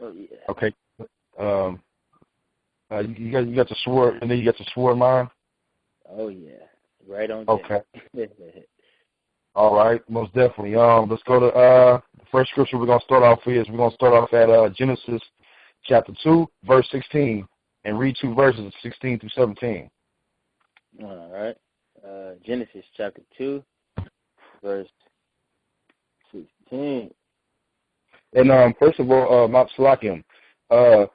Oh yeah. Okay. You got the sword, and then you got the sword line. Oh yeah. Right on Okay. there. All right, most definitely. Let's go to the first scripture we're gonna start off with. We're gonna start off at Genesis chapter 2, verse 16, and read 2 verses 16 through 17. All right. Genesis chapter 2, verse 16. And first of all, Mount Salakim. So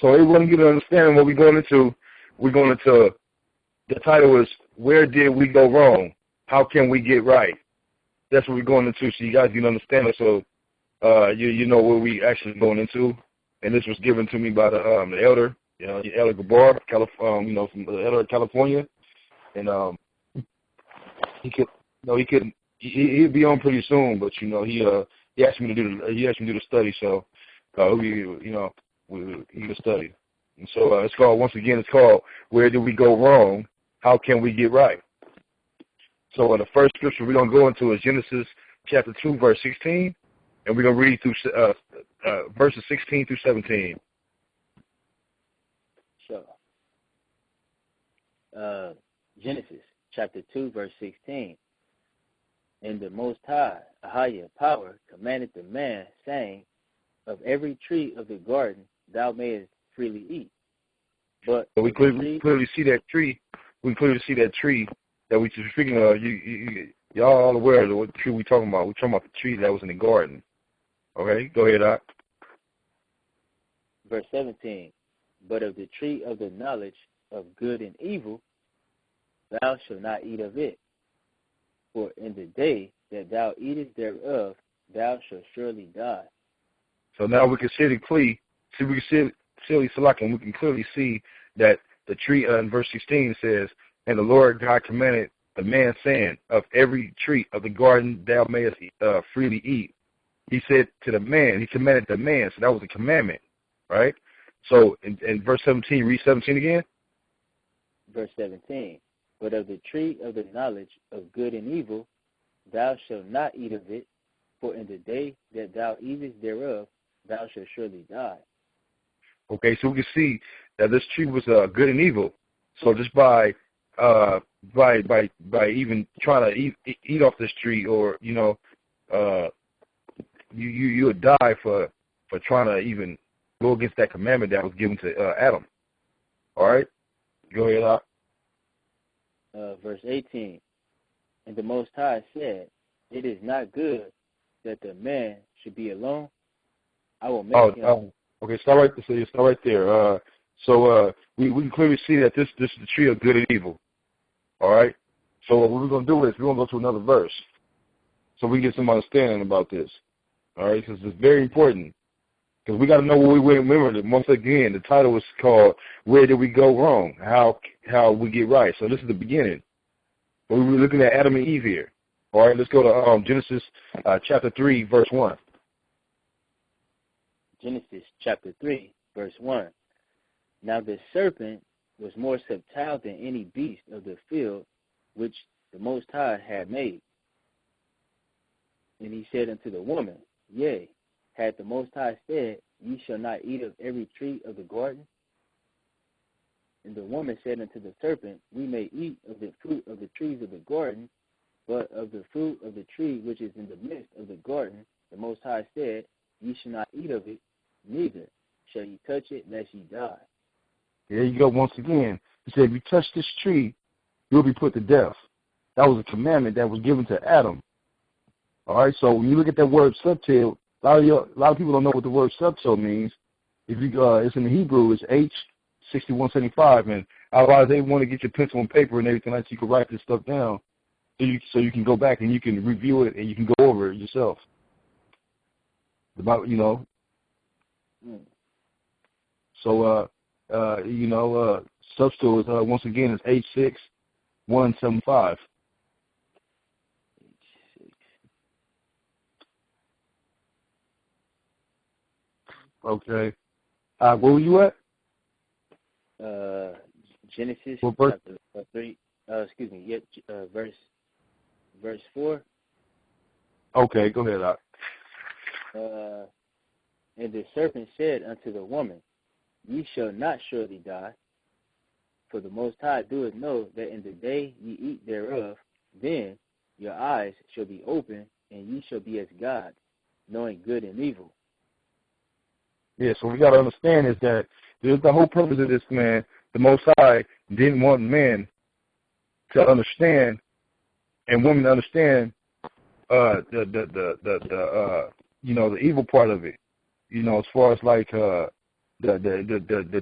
everyone get an understanding what we're going into. We're going into, the title is, Where Did We Go Wrong? How Can We Get Right? That's what we're going into, so you guys can understand it. So you know what we actually going into. And this was given to me by the elder, the Elder Gabar, from the elder of California. And he'll be on pretty soon, but he asked me to do the study, so he can study. And so it's called Where Did We Go Wrong? How Can We Get Right? So the first scripture we're going to go into is Genesis chapter 2, verse 16, and we're going to read through verses 16 through 17. Sure. Genesis chapter 2, verse 16. And the Most High, AHAYAH, power, commanded the man, saying, Of every tree of the garden thou mayest freely eat. But so we clearly see that tree. We clearly see that tree that we were speaking of. Y'all all aware of what tree we're talking about. We're talking about the tree that was in the garden. Okay, go ahead, Doc. Verse 17. But of the tree of the knowledge of good and evil thou shalt not eat of it. For in the day that thou eatest thereof, thou shalt surely die. So now we can clearly see that the tree in verse 16 says, And the Lord God commanded the man, saying, Of every tree of the garden thou mayest freely eat. He said to the man, he commanded the man, so that was a commandment, right? So in verse 17, read 17 again. Verse 17. But of the tree of the knowledge of good and evil thou shalt not eat of it, for in the day that thou eatest thereof thou shalt surely die. Okay, so we can see that this tree was good and evil. So just by even trying to eat off this tree, or you would die for trying to even go against that commandment that was given to Adam. All right, go ahead, Doc. Verse 18. And the Most High said, It is not good that the man should be alone. I will make him. Okay, start right there. So you start right there. We can clearly see that this is the tree of good and evil. All right. So what we're going to do is we're going to go to another verse, so we get some understanding about this. All right, because it's very important. Because we got to know what we remember. That once again, the title is called "Where Did We Go Wrong? How We Get Right." So this is the beginning. But we were looking at Adam and Eve here. All right, let's go to Genesis chapter 3, verse 1. Genesis chapter 3, verse 1. Now the serpent was more subtle than any beast of the field which the Most High had made. And he said unto the woman, Yea, had the Most High said, Ye shall not eat of every tree of the garden? And the woman said unto the serpent, We may eat of the fruit of the trees of the garden, but of the fruit of the tree which is in the midst of the garden, the Most High said, Ye shall not eat of it, neither shall ye touch it, lest ye die. There you go once again. He said, if you touch this tree, you'll be put to death. That was a commandment that was given to Adam. All right, so when you look at that word subtil, a lot of people don't know what the word subtil means. It's in the Hebrew, it's H6175, and otherwise they want to get your pencil and paper and everything like that, so you can write this stuff down, so you can go back and you can review it and you can go over it yourself. About So substool is once again is H6175. Okay. Where were you at? Genesis chapter 3. Verse 4. Okay, go ahead, Doc. And the serpent said unto the woman, Ye shall not surely die, for the Most High doeth know that in the day ye eat thereof, then your eyes shall be open, and ye shall be as gods, knowing good and evil. Yeah, so we got to understand is that there's the whole purpose of this, man. The Most High didn't want men to understand and women to understand the evil part of it. As far as like the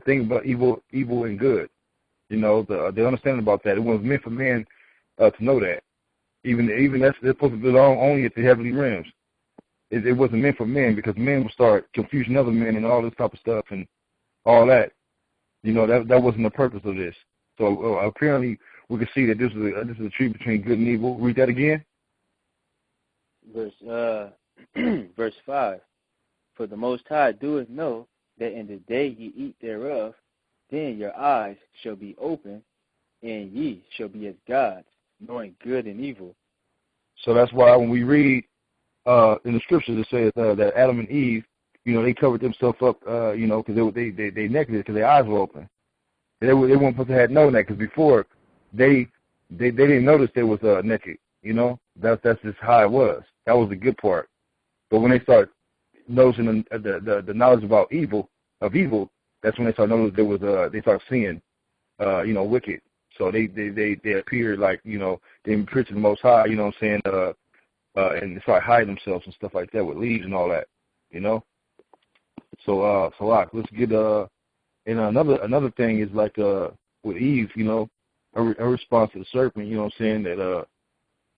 thing about evil and good. The understanding about that. It wasn't meant for men to know that. Even that's supposed to belong only at the heavenly realms. It wasn't meant for men, because men would start confusing other men and all this type of stuff and all that. That wasn't the purpose of this. So apparently we can see that this is a tree between good and evil. Read that again. Verse 5. For the Most High doeth know that in the day ye eat thereof, then your eyes shall be open, and ye shall be as gods, knowing good and evil. So that's why when we read in the scriptures, it says that Adam and Eve, they covered themselves up, because they naked because their eyes were open. They weren't supposed to have known that, because before they didn't notice they was naked. That's just how it was. That was the good part. But when they start noticing the knowledge about evil, that's when they start noticing they start seeing, wicked. So they appear like, they appear to the Most High, and they start hiding themselves and stuff like that with leaves and all that, So let's get and another thing is like with Eve, her response to the serpent, that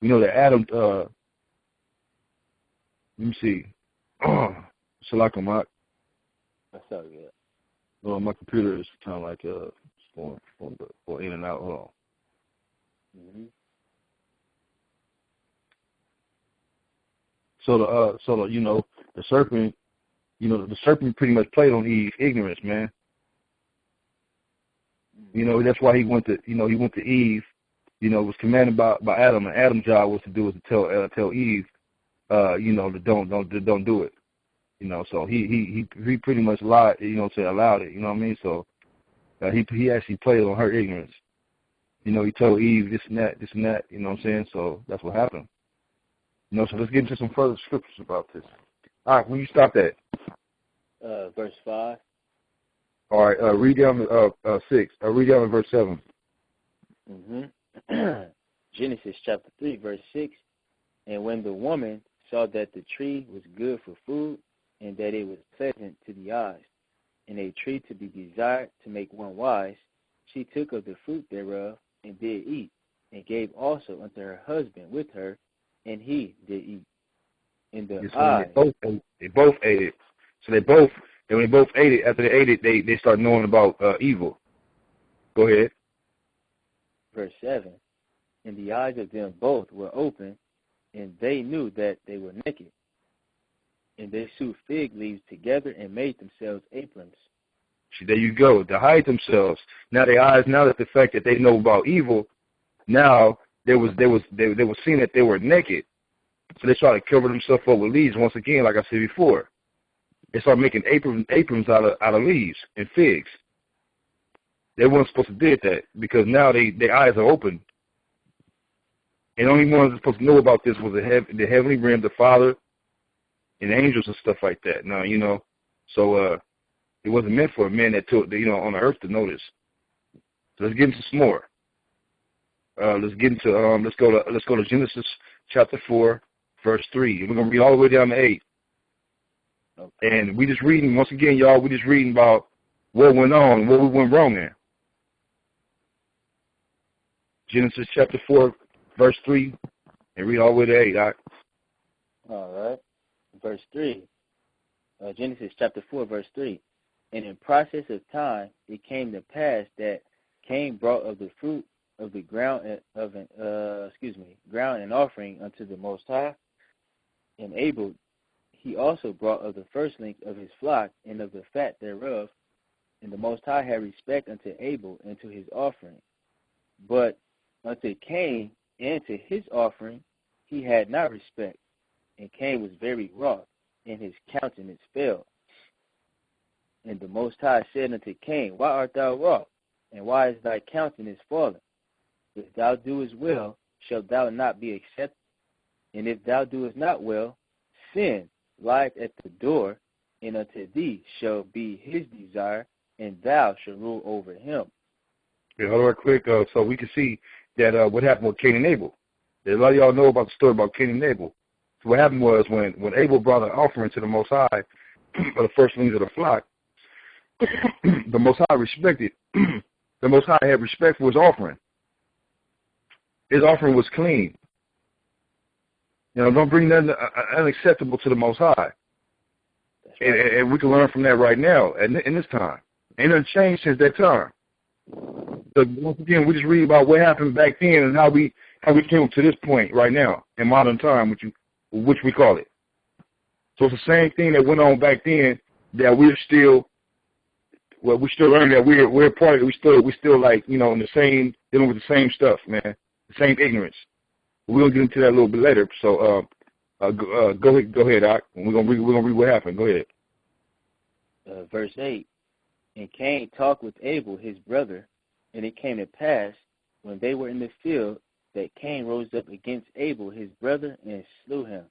that Adam let me see. Salakum. That's all good. Well, my computer is kind of like going in and out. Hold on. Mm-hmm. So the serpent, the serpent pretty much played on Eve's ignorance, man. That's why he went to Eve. Was commanded by Adam, and Adam's job was to tell Eve, to don't do it. So he pretty much lied, allowed it. You know what I mean? So he actually played on her ignorance. He told Eve this and that. You know what I'm saying? So that's what happened. So let's get into some further scriptures about this. All right, when you stop that. Verse 5. All right, read down to 6. Read down to verse 7. Mm-hmm. Genesis chapter 3, verse 6. And when the woman saw that the tree was good for food, and that it was pleasant to the eyes, and a tree to be desired to make one wise, she took of the fruit thereof, and did eat, and gave also unto her husband with her, and he did eat. In the eye. They both ate it. So when they both ate it, after they ate it, they start knowing about evil. Go ahead. Verse 7. And the eyes of them both were open, and they knew that they were naked. And they sewed fig leaves together and made themselves aprons. See, there you go. To hide themselves. Now their eyes, now that the fact that they know about evil, now they was seeing that they were naked. So they started to cover themselves up with leaves. Once again, like I said before, they started making aprons out of leaves and figs. They weren't supposed to do that, because now their eyes are open. And the only ones supposed to know about this was the heavenly realm, the Father, and angels and stuff like that. Now, so it wasn't meant for a man that took, on the earth to know this. So let's get into some more. Let's go to Genesis chapter 4, verse 3. We're gonna read all the way down to 8. Okay. And we just reading, once again, y'all, we just reading about what went on, what we went wrong in. Genesis chapter 4, verse 3, and read all the way to 8. All right. Verse 3. Genesis chapter 4, verse 3. And in process of time, it came to pass that Cain brought of the fruit of the ground ground and offering unto the Most High, and Abel he also brought of the firstlings of his flock and of the fat thereof, and the Most High had respect unto Abel and to his offering. But unto Cain and to his offering he had not respect, and Cain was very wroth, and his countenance fell. And the Most High said unto Cain, Why art thou wroth? And why is thy countenance fallen? If thou doest well, shalt thou not be accepted? And if thou doest not well, sin lieth at the door, and unto thee shall be his desire, and thou shalt rule over him. Okay, hold on quick, so we can see that what happened with Cain and Abel. A lot of y'all know about the story about Cain and Abel. So what happened was when Abel brought an offering to the Most High, for the firstlings of the flock, the Most High respected. The Most High had respect for his offering. His offering was clean. You know, don't bring nothing unacceptable to the Most High. Right. And we can learn from that right now in this time. Ain't nothing changed since that time. So once again, we just read about what happened back then and how we came to this point right now in modern time, which we call it. So it's the same thing that went on back then that we're still learning that we're part of it. We still like, you know, in the same, dealing with the same stuff, man, the same ignorance. We'll get into that a little bit later. So go ahead, Doc. We're gonna read what happened. Go ahead. Verse 8. And Cain talked with Abel his brother, and it came to pass when they were in the field that Cain rose up against Abel his brother and slew him.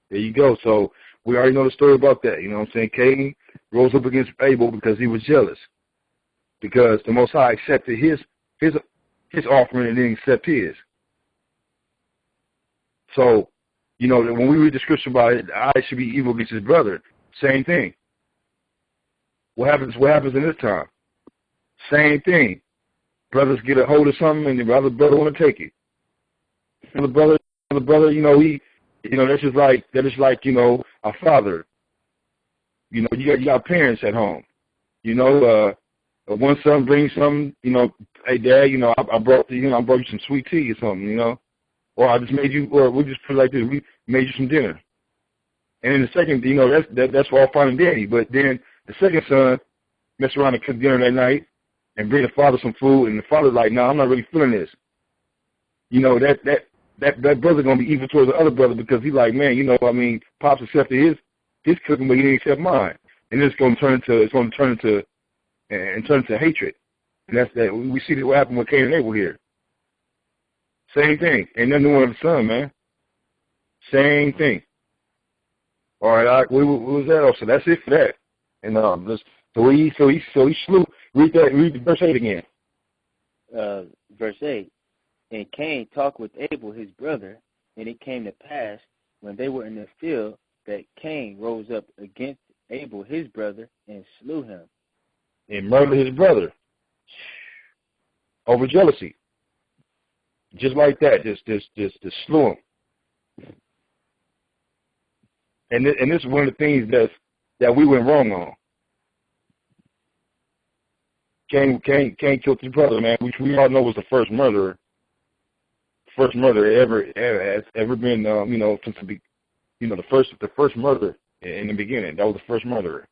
There you go. So we already know the story about that. You know what I'm saying? Cain rose up against Abel because he was jealous, because the Most High accepted his offering and didn't accept his. So, you know, when we read the scripture about it, the eye should be evil against his brother. Same thing. What happens in this time? Same thing. Brothers get a hold of something and the other brother want to take it. And the brother, you know, that's just like, you know, a father. You know, you got parents at home. You know, one son brings something, you know, hey dad, you know, I brought you some sweet tea or something, you know. Or I just made you, or we just put it like this, we made you some dinner. And then the second, you know, that's all fine and dandy. But then the second son mess around and cook dinner that night and bring the father some food, and the father's like, no, I'm not really feeling this. You know, that brother gonna be evil towards the other brother because he's like, man, you know, I mean, Pops accepted his cooking, but he didn't accept mine, and it's gonna turn into hatred. And that's that. We see that what happened with Cain and Abel here. Same thing. Ain't nothing new under the sun, man. Same thing. All right, what was that? Oh, so that's it for that. And so he slew. Read verse 8 again. Verse 8. And Cain talked with Abel his brother, and it came to pass when they were in the field that Cain rose up against Abel his brother and slew him. And murdered his brother over jealousy. Just like that, just slew him. And this is one of the things that we went wrong on. Cain killed his brother, man, which we all know was the first murderer. First murder ever been, you know, since the first murder in the beginning. That was the first murderer.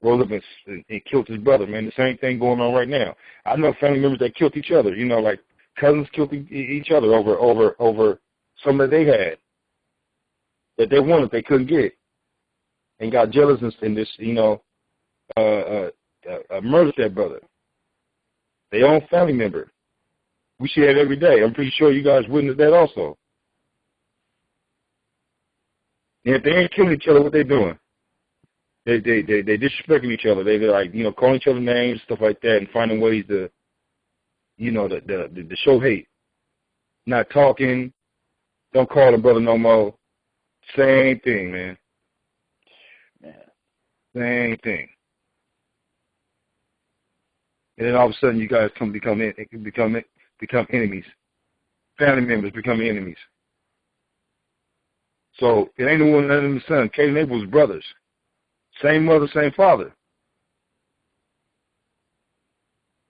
Rose up and killed his brother, man. The same thing going on right now. I know family members that killed each other. You know, like cousins killed each other over something that they had that they wanted, they couldn't get, and got jealous and this, you know, murdered that brother. Their own family member. We see that every day. I'm pretty sure you guys witness that also. And if they ain't killing each other, what they doing? They disrespecting each other. They're like, you know, calling each other names, stuff like that, and finding ways to, you know, to show hate. Not talking. Don't call a brother no more. Same thing, man. Same thing. And then all of a sudden, you guys become enemies. Family members become enemies. So it ain't no one other than the son. Cain and Abel was brothers. Same mother, same father.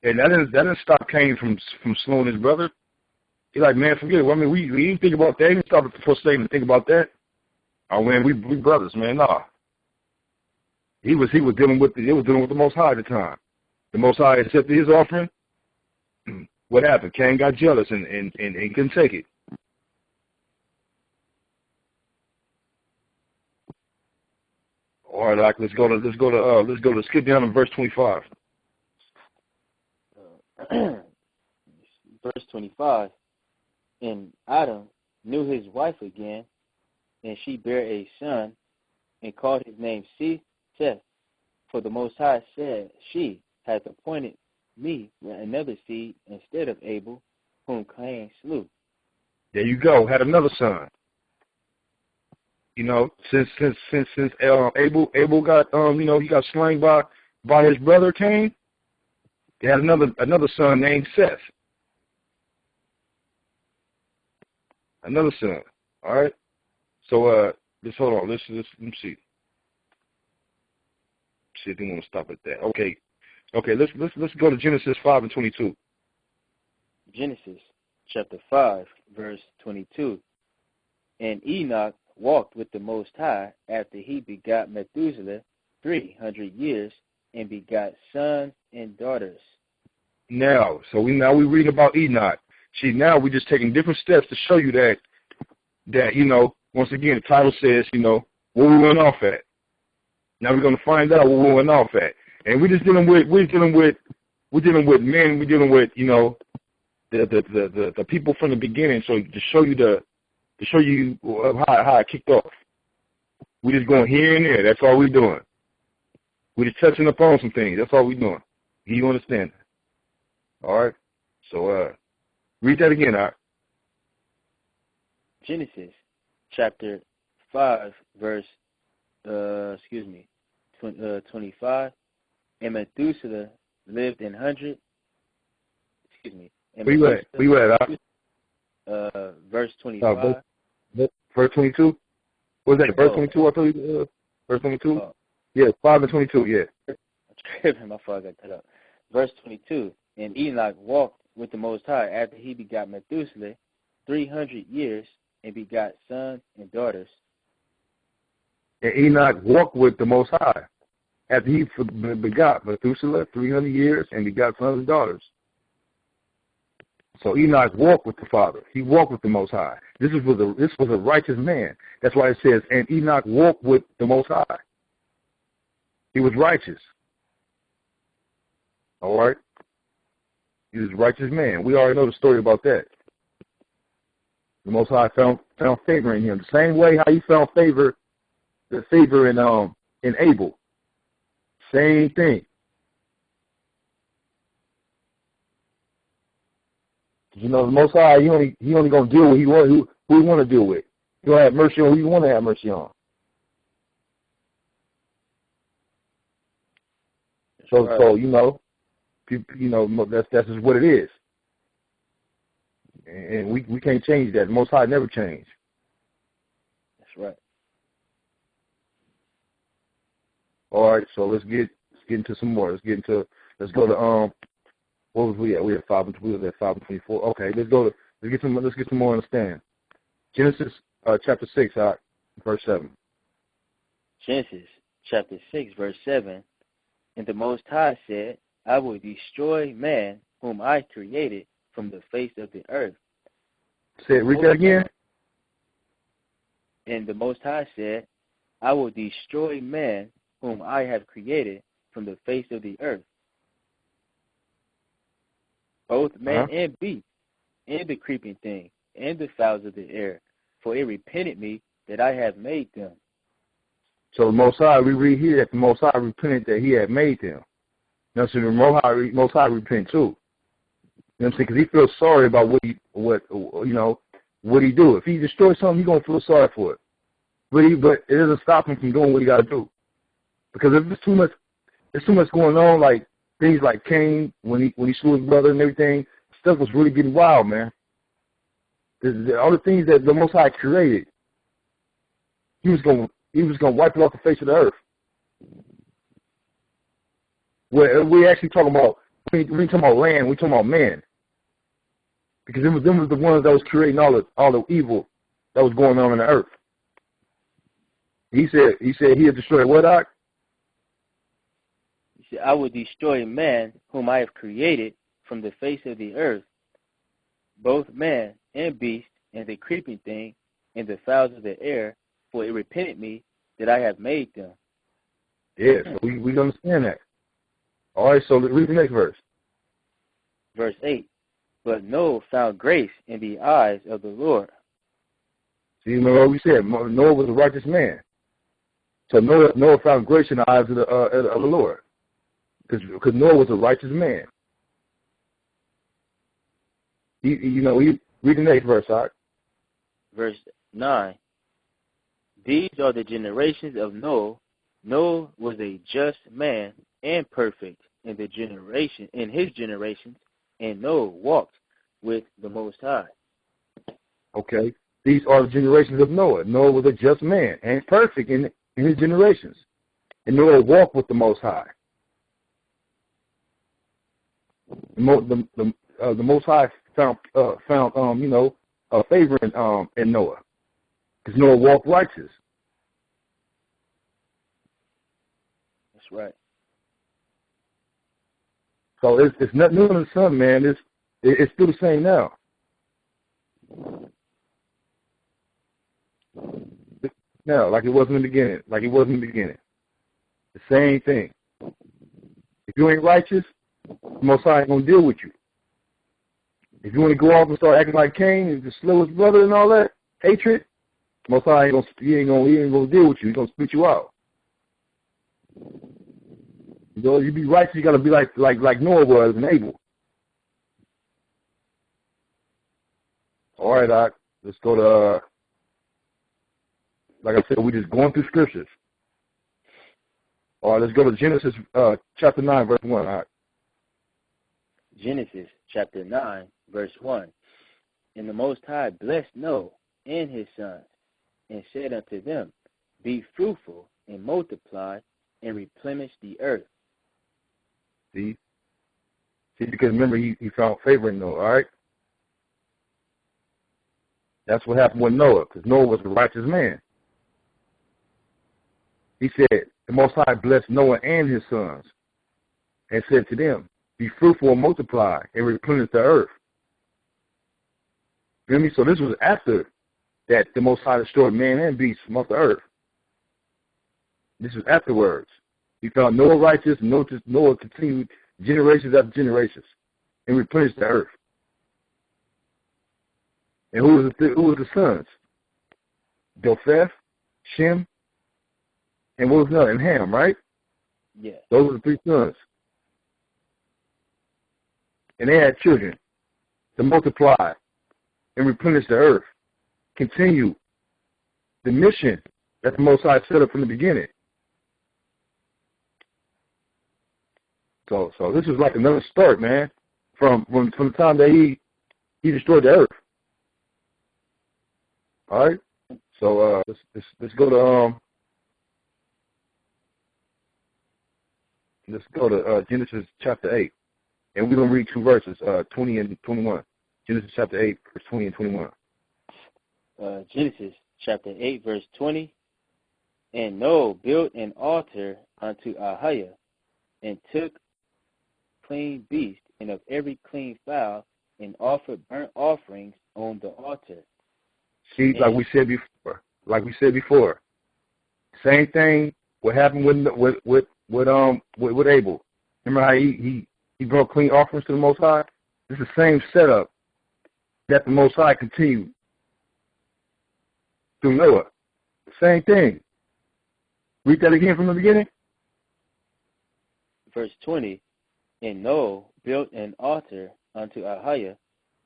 And that didn't stop Cain from slowing his brother. He's like, man, forget it. I mean, we didn't think about that. He didn't stop for a second to think about that. Oh man, we brothers, man. Nah. He was dealing with the Most High at the time. The Most High accepted his offering. What happened? Cain got jealous and couldn't take it. All right, like let's skip down to verse 25. Verse 25. And Adam knew his wife again, and she bare a son, and called his name Seth. For the Most High said, She hath appointed me another seed instead of Abel, whom Cain slew. There you go. Had another son. You know, since Abel got he got slain by his brother Cain. They had another son named Seth. Another son. All right. So let's hold on. Let's let me see. See if they want to stop at that. Okay. Let's go to Genesis 5:22. Genesis chapter 5, verse 22. And Enoch walked with the Most High after he begot Methuselah 300 years, and begot sons and daughters. Now, we read about Enoch. See, now we're just taking different steps to show you that once again, the title says, where we went off at. Now we're going to find out where we went off at. And we're dealing with men, we're dealing with, the people from the beginning, so to show you how it kicked off. We're just going here and there. That's all we're doing. We're just touching upon some things. That's all we're doing. Do you understand? All right. So read that again, all right? Genesis chapter 5, verse 25. And Methuselah lived in 100. Where you at? Verse 25. Verse 22? What was that, verse 22? I told you, verse 22? Yeah, 5:22, yeah. My father got cut up. Verse 22. And Enoch walked with the Most High after he begot Methuselah 300 years, and begot sons and daughters. And Enoch walked with the Most High after he begot Methuselah 300 years, and begot sons and daughters. So Enoch walked with the Father. He walked with the Most High. This was a righteous man. That's why it says, and Enoch walked with the Most High. He was righteous. All right? He was a righteous man. We already know the story about that. The Most High found favor in him. The same way how he found favor in Abel. Same thing. The Most High, he only gonna deal with who he want to deal with. He gonna have mercy on who he want to have mercy on. So that's just what it is. And we can't change that. The Most High never changed. That's right. All right, so let's get into some more. Let's go to what was we at? We at 5:24. Okay, let's get some more understanding. Genesis chapter 6, verse 7. Genesis chapter 6, verse 7. And the Most High said, I will destroy man whom I created from the face of the earth. Read that again. And the Most High said, I will destroy man whom I have created from the face of the earth, both man and beast, and the creeping thing, and the fowls of the air, for it repented me that I have made them. So the Most High, we read here that the Most High repented that he had made them. Now, so the Most High repent too. You know what I'm saying? Because he feels sorry about what he do. If he destroys something, he's gonna feel sorry for it. But it doesn't stop him from doing what he got to do. Because if there's too much going on, like things like Cain when he slew his brother and everything, stuff was really getting wild, man. All the things that the Most High created, he was gonna wipe it off the face of the earth. We actually talking about, we ain't talking about land, we talking about man. Because them was the ones that was creating all the evil that was going on in the earth. He said he had destroyed what, Doc? He said, I will destroy man whom I have created from the face of the earth, both man and beast, and the creeping thing, and the fowls of the air, for it repented me that I have made them. Yeah, so we understand that. All right, so read the next verse. Verse 8. But Noah found grace in the eyes of the Lord. See, remember what we said, Noah was a righteous man. So Noah found grace in the eyes of the Lord. Because Noah was a righteous man. He read the next verse, all right? Verse 9. These are the generations of Noah. Noah was a just man and perfect in his generations, and Noah walked with the Most High. Okay. These are the generations of Noah. Noah was a just man and perfect in his generations. And Noah walked with the Most High. The Most High found favor in Noah, because Noah walked righteous. That's right. So it's not new in the sun, man. It's still the same now. Now, like it was in the beginning. The same thing. If you ain't righteous, the Most High ain't gonna deal with you. If you want to go off and start acting like Cain and just slow his brother and all that hatred, Most High ain't gonna deal with you. He's gonna spit you out. You be righteous, you gotta be like Noah was and Abel. All right, Doc. Let's go to like I said, we just going through scriptures. All right, let's go to Genesis chapter 9, verse 1. All right. Genesis chapter 9, verse 1. And the Most High blessed Noah and his sons, and said unto them, Be fruitful and multiply, and replenish the earth. See, because remember, he found favor in Noah, all right? That's what happened with Noah, because Noah was a righteous man. He said, the Most High blessed Noah and his sons, and said to them, Be fruitful and multiply, and replenish the earth. You know what I mean? So this was after that the Most High destroyed man and beast from off the earth. This was afterwards. He found Noah righteous, and Noah continued generations after generations, and replenished the earth. And who was the sons? Japheth, Shem, and what was another? And Ham, right? Yeah. Those were the three sons. And they had children to multiply and replenish the earth. Continue the mission that the Most High set up from the beginning. So this is like another start, man, from the time that he destroyed the earth. All right. So let's go to Genesis chapter 8, and we're gonna read two verses, 20 and 21. Genesis chapter 8, verse 20 and 21. Genesis chapter 8, verse 20. And Noah built an altar unto AHAYAH, and took clean beast and of every clean fowl, and offered burnt offerings on the altar. See, like we said before, same thing. What happened with Abel? Remember how he brought clean offerings to the Most High? It's the same setup that the Most High continued through Noah. Same thing. Read that again from the beginning. Verse 20. And Noah built an altar unto AHAYAH,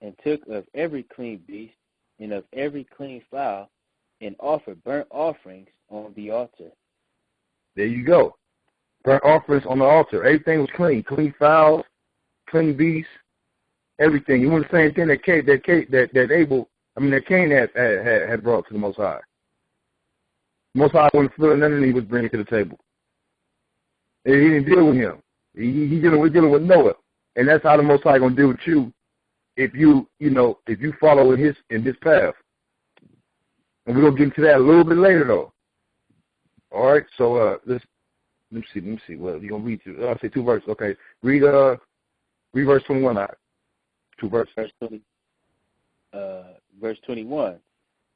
and took of every clean beast and of every clean fowl, and offered burnt offerings on the altar. There you go. Burnt offerings on the altar. Everything was clean. Clean fowls, clean beasts, everything. You want the same thing that Cain had brought to the Most High. The Most High wasn't feeling nothing he was bringing to the table. And he didn't deal with him. We're dealing with Noah. And that's how the Most High gonna deal with you if you follow in his path. And we're gonna get into that a little bit later though. All right, so let me see. Well, you're gonna read I'll say two verses. Okay. Read verse 21 out. Two verses. Verse 21.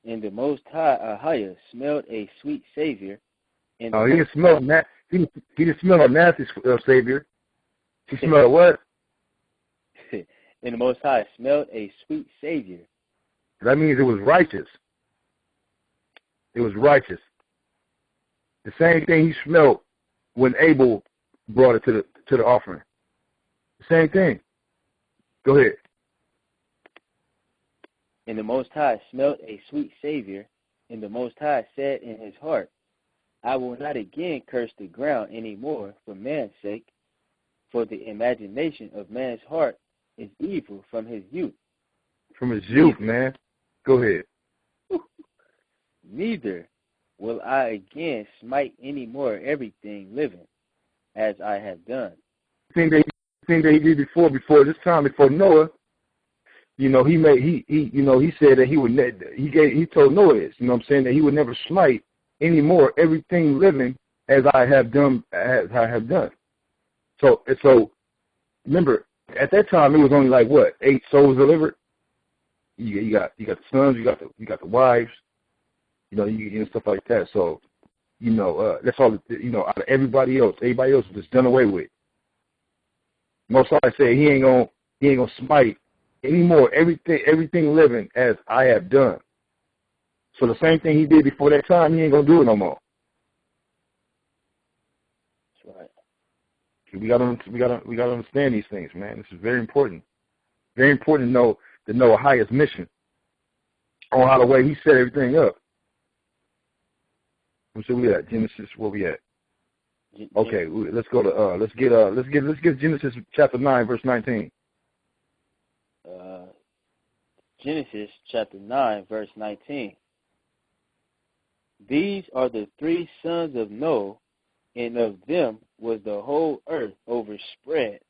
And the Most High AHAYAH smelled a sweet savior. He didn't smell He didn't smell a nasty Savior. He smelled a what? And the Most High smelled a sweet Savior. That means it was righteous. It was righteous. The same thing he smelled when Abel brought it to the offering. The same thing. Go ahead. And the Most High smelled a sweet Savior, and the Most High said in his heart, I will not again curse the ground any more for man's sake, for the imagination of man's heart is evil from his youth. From his youth, man. Go ahead. Neither will I again smite any more everything living, as I have done. The thing that he did before this time, before Noah, he said that he told Noah this, that he would never smite any more everything living as I have done. So remember, at that time it was only like what, 8 souls delivered. You got the sons, you got the wives, and stuff like that. So that's all. Out of everybody else was just done away with. Most High said he ain't gonna smite anymore everything living as I have done. So the same thing he did before that time, he ain't gonna do it no more. That's right. We gotta understand these things, man. This is very important. Very important to know AHAYAH's mission on how the way he set everything up. Where we at? Genesis, where we at? Okay, let's go to let's get Genesis chapter 9, verse 19. Genesis chapter 9, verse 19. These are the 3 sons of Noah, and of them was the whole earth overspread.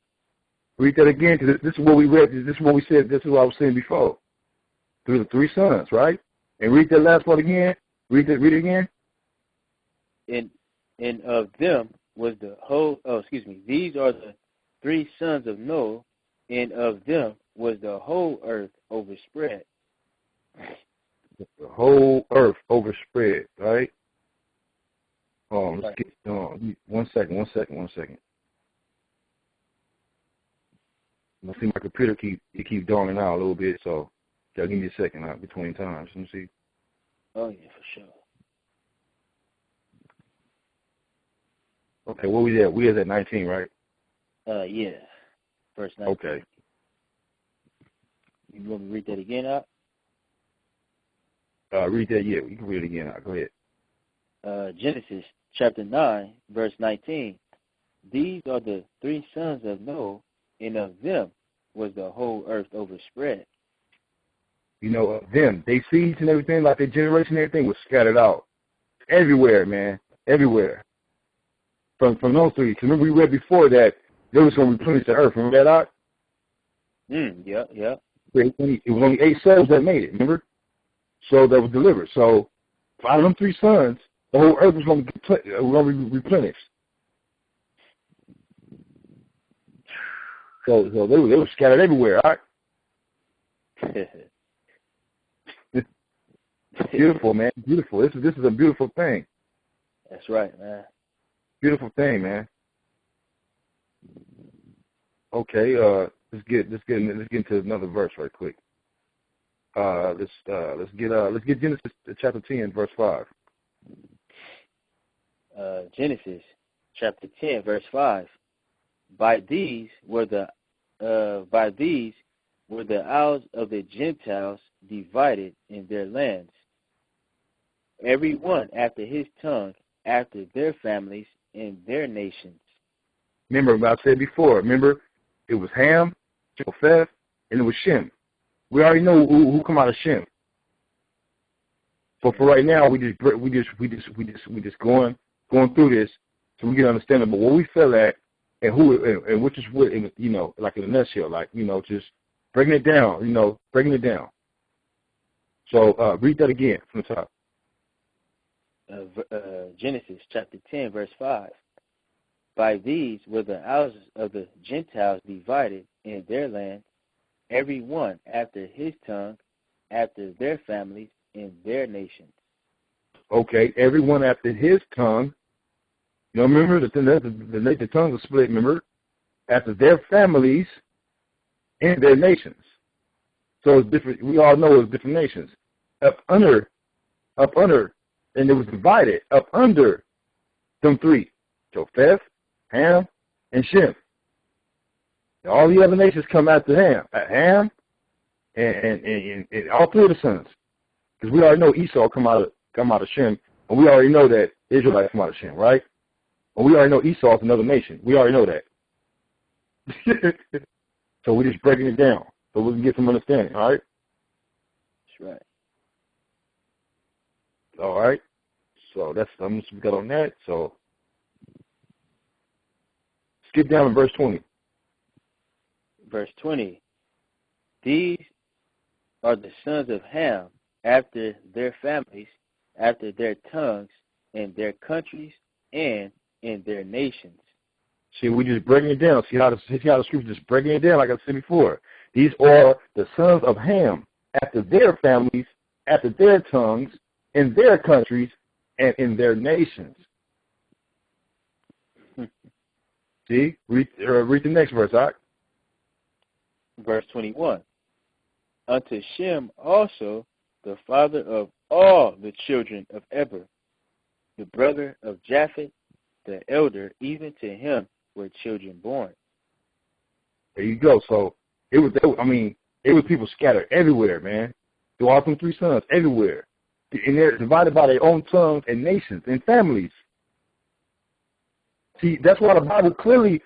Read that again, because this is what we read. This is what we said. This is what I was saying before. Through the 3 sons, right? And read that last part again. Read it again. And of them was the whole. These are the 3 sons of Noah, and of them was the whole earth overspread. The whole earth overspread, right? Let's get one second. I see my computer keep dawning out a little bit, so y'all give me a second between times. Let me see. Oh yeah, for sure. Okay, where we at? We is at 19, right? Yeah. Verse 19. Okay. You want me to read that again out? Read that, yeah. You can read it again out. Go ahead. Genesis chapter 9, verse 19. These are the 3 sons of Noah, and of them was the whole earth overspread. Them, they seeds and everything, like their generation and everything was scattered out. Everywhere, man. Everywhere. From those 3. Because remember we read before that they was going to replenish the earth. Remember that out? Yeah. It was only 8 souls that made it, remember? So that was delivered. So out of them 3 sons, the whole earth was going to be replenished. So they were scattered everywhere, all right? Beautiful, man. Beautiful. This is a beautiful thing. That's right, man. Beautiful thing, man. Okay, let's get into another verse right quick. Let's get Genesis chapter 10, verse 5. Genesis chapter 10, verse 5. By these were the isles of the Gentiles divided in their lands, every one after his tongue, after their families and their nations. Remember what I said before. Remember, it was Ham, Japheth, and it was Shem. We already know who come out of Shem. But for right now, we just going through this so we get understandable where we fell at and who and which is what, like in a nutshell, just breaking it down, So read that again from the top. Genesis chapter 10, verse 5. By these were the houses of the Gentiles divided in their land, every one after his tongue, after their families and their nations. Okay, everyone after his tongue, You know, remember the tongues are split, remember, after their families and their nations. So it's different. We all know it's different nations. Up under, and it was divided up under them three: Japheth, Ham, and Shem. And all the other nations come after Ham, and all three of the sons, because we already know Esau come out of Shem, and we already know that Israelites come out of Shem, right? And we already know Esau is another nation. We already know that. So we're just breaking it down so we can get some understanding, all right? That's right. All right. So that's we got on that. So skip down to verse 20. Verse 20. These are the sons of Ham after their families, after their tongues, in their countries, and in their nations. See, we just breaking it down. See how the scripture just breaking it down, like I said before. These are the sons of Ham after their families, after their tongues, in their countries, and in their nations. See, read the next verse, all right? Verse 21. Unto Shem also, the father of all the children of Eber, the brother of Japheth, the elder, even to him were children born. There you go. So it was people scattered everywhere, man. Through all them three sons, everywhere. And they're divided by their own tongues and nations and families. See, that's why the Bible clearly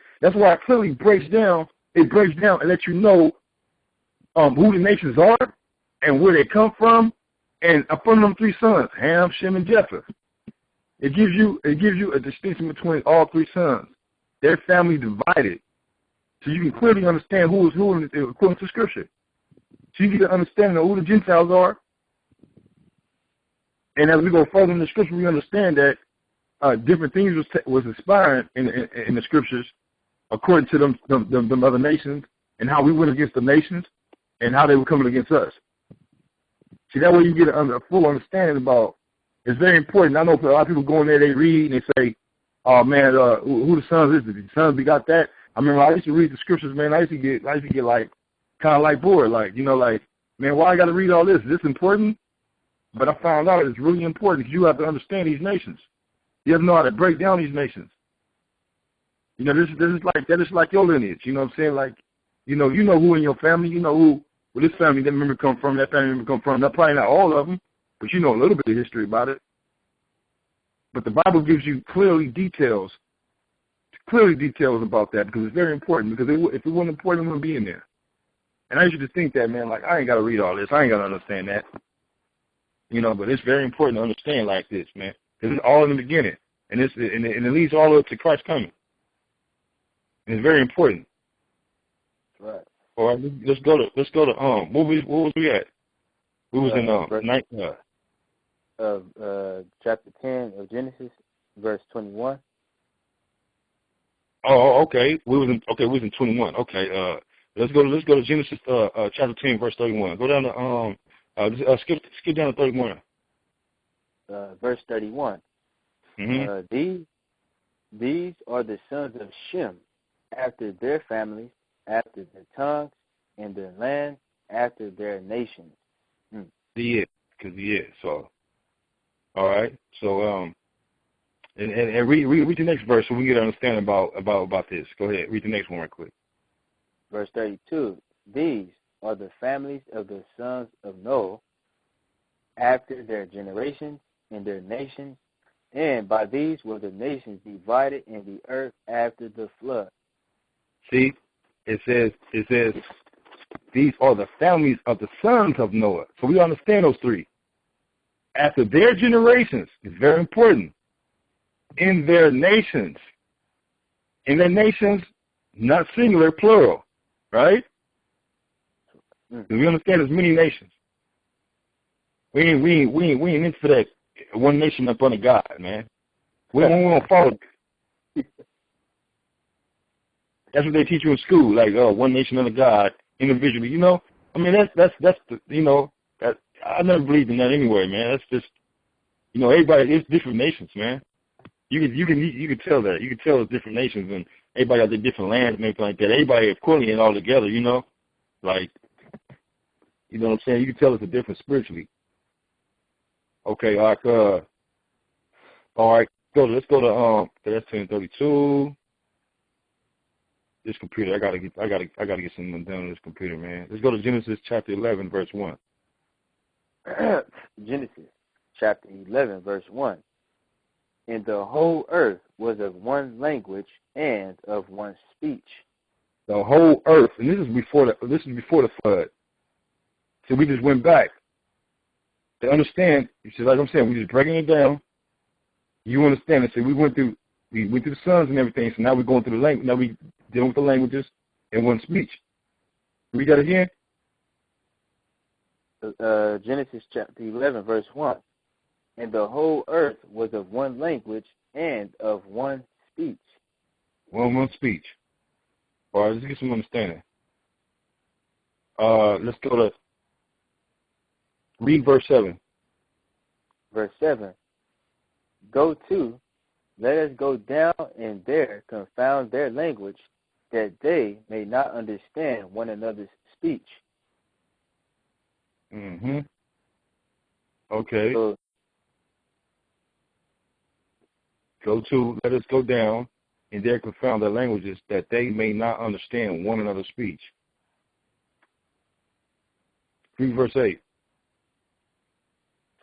breaks down. It breaks down and lets you know who the nations are and where they come from, and upon them three sons, Ham, Shem, and Japheth. It gives you a distinction between all three sons. Their family divided, so you can clearly understand who is who according to Scripture. So you get an understanding of who the Gentiles are. And as we go further in the Scripture, we understand that different things was inspired in the Scriptures according to them other nations, and how we went against the nations and how they were coming against us. See, that way you get a full understanding about. It's very important. I know a lot of people go in there, they read, and they say, oh, man, who the sons is? The sons begot that? I remember I used to read the Scriptures, man. I used to get like, kind of like bored, like, man, why I got to read all this? Is this important? But I found out it's really important because you have to understand these nations. You have to know how to break down these nations. This is like your lineage. You know what I'm saying? Like, you know who in your family. You know where this family, that member come from, that family member come from. Now, probably not all of them, but you know a little bit of history about it. But the Bible gives you clearly details about that, because it's very important. Because if it wasn't important, it wouldn't be in there. And I used to think that, man, like, I ain't got to read all this. I ain't got to understand that. But it's very important to understand like this, man. Because it's all in the beginning. And it leads all the way to Christ coming. And it's very important. Right. All right, let's go to what was we at? We was in chapter 10 of Genesis, verse 21. Oh, okay. We was in 21. Okay. Let's go to Genesis chapter 10, verse 31. Go down to skip down to 31. Verse 31. Mm-hmm. These are the sons of Shem, after their families, after their tongues, and their land, after their nations. Yeah. So, all right. So, and read the next verse so we get an understanding about this. Go ahead. Read the next one right quick. Verse 32. These are the families of the sons of Noah, after their generations and their nations, and by these were the nations divided in the earth after the flood. See, it says these are the families of the sons of Noah. So we understand those three. After their generations, it's very important. In their nations. In their nations, not singular, plural, right? We understand there's many nations. We ain't into that one nation up under God, man. We don't follow. That's what they teach you in school, like, one nation under God, individually. That's that I never believed in that anyway, man. That's just, everybody, it's different nations, man. You can tell that. You can tell it's different nations and everybody got their different lands and everything like that. Everybody is coordinated all together, you know? Like, you know what I'm saying? You can tell it's a difference spiritually. Okay, like, all right, let's go to that's 1032. This computer, I gotta get something done on this computer, man. Let's go to Genesis chapter 11, verse 1. Genesis chapter 11, verse 1. And the whole earth was of one language and of one speech. The whole earth, and this is before the flood. So we just went back to understand. Like I'm saying, we just breaking it down. You understand it? So we went through the sons and everything. So now we're going through the language. Now we dealing with the languages in one speech. We got it here. Genesis chapter 11, verse 1. And the whole earth was of one language and of one speech. One speech. All right, let's get some understanding. Let's go to read verse 7. Verse 7. Go to, let us go down and there confound their language, that they may not understand one another's speech. Mm-hmm. Okay. So, go to, let us go down and there confound their languages, that they may not understand one another's speech. Read verse 8.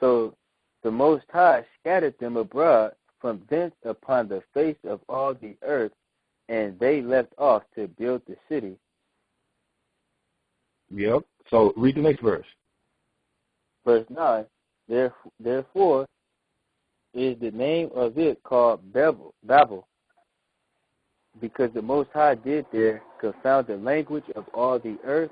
So the Most High scattered them abroad from thence upon the face of all the earth, and they left off to build the city. Yep. So read the next verse. Verse 9. Therefore is the name of it called Babel, because the Most High did there confound the language of all the earth,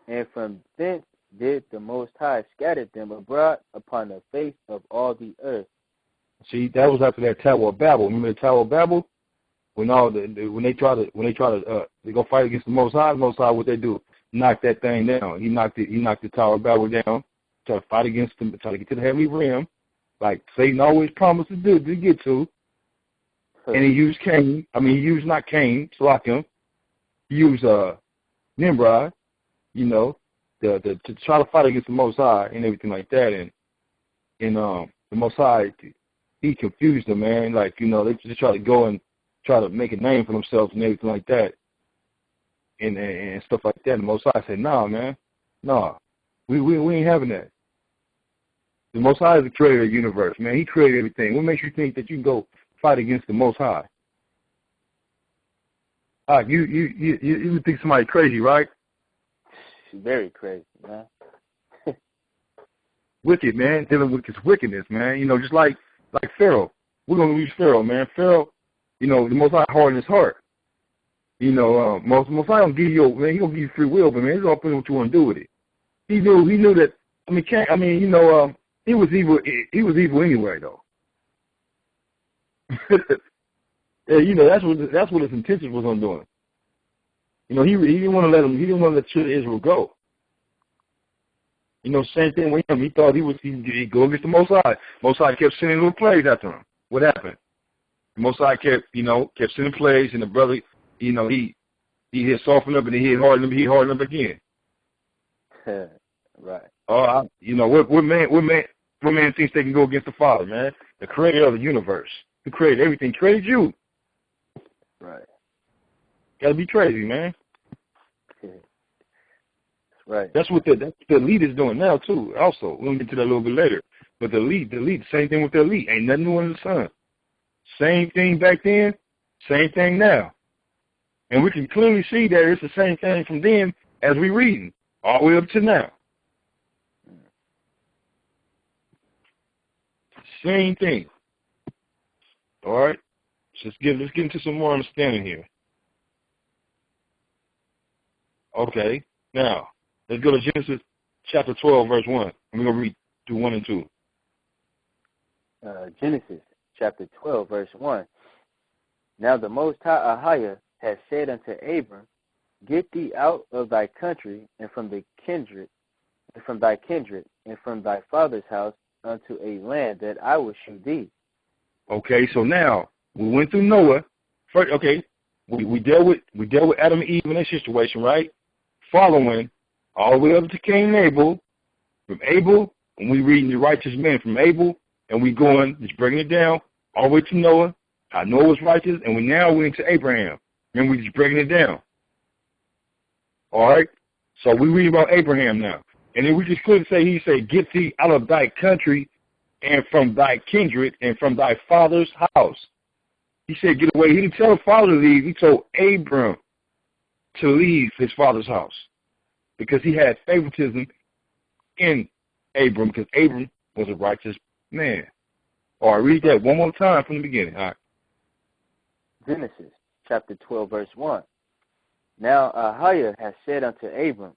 and from thence did the Most High scatter them abroad upon the face of all the earth. See, that was after that Tower of Babel. Remember the Tower of Babel? When they try to they go fight against the Most High, what they do? Knock that thing down. He knocked the Tower of Babel down. Try to fight against them. Try to get to the heavenly realm, like Satan always promised to do to get to. And he used Cain. He used not Cain, Slakim. He used Nimrod. You know, to try to fight against the Most High and everything like that. And the Most High, he confused them, man. Like, you know, they just try to go and try to make a name for themselves and everything like that, and stuff like that. And the Most High said, "Nah, man, nah, we ain't having that." The Most High is the creator of the universe, man. He created everything. What makes you think that you can go fight against the Most High? You would think somebody crazy, right? Very crazy, man. Wicked, man, dealing with his wickedness, man. You know, just like Pharaoh. We're going to use Pharaoh, man. Pharaoh, you know, the Most High hardened his heart. You know, Most High don't give you, man, he don't give you free will, but man, it's all up to what you want to do with it. He knew that, he was evil. He was evil anyway, though. Yeah, you know, that's what his intention was on doing. You know, he didn't want to let him. He didn't want to let children of Israel go. You know, same thing with him. He thought he'd go against the Most High. Most High kept sending little plagues after him. What happened? The Most High kept sending plagues, and the brother, you know, he had softened up and then he hardened up again. Right. You know, what man thinks they can go against the Father, man? The creator of the universe, who created everything, created you. Right. Gotta be crazy, man. Right. That's what the elite is doing now too. Also, we'll get to that a little bit later. But the elite, same thing with the elite. Ain't nothing new under the sun. Same thing back then, same thing now. And we can clearly see that it's the same thing from then as we reading all the way up to now. Same thing. All right. Let's get into some more understanding here. Okay. Now, let's go to Genesis chapter 12, verse 1. And we're going to read through 1 and 2. Genesis chapter 12, verse 1. Now the Most High AHAYAH has said unto Abram, Get thee out of thy country and from thy kindred, and from thy father's house unto a land that I will shew thee. Okay, so now We went through Noah. First, okay, we dealt with Adam and Eve in that situation, right? Following all the way up to Cain and Abel. From Abel, and we reading the righteous men from Abel, and we going, just breaking it down, all the way to Noah, how Noah was righteous, and we're into Abraham. And we just breaking it down. All right? So we read about Abraham now. And then we just couldn't say, he said, get thee out of thy country and from thy kindred and from thy father's house. He said, get away. He didn't tell the father to leave. He told Abram to leave his father's house because he had favoritism in Abram, because Abram was a righteous man. All right, read that one more time from the beginning. All right. Genesis chapter 12, verse 1. Now AHAYAH has said unto Abram,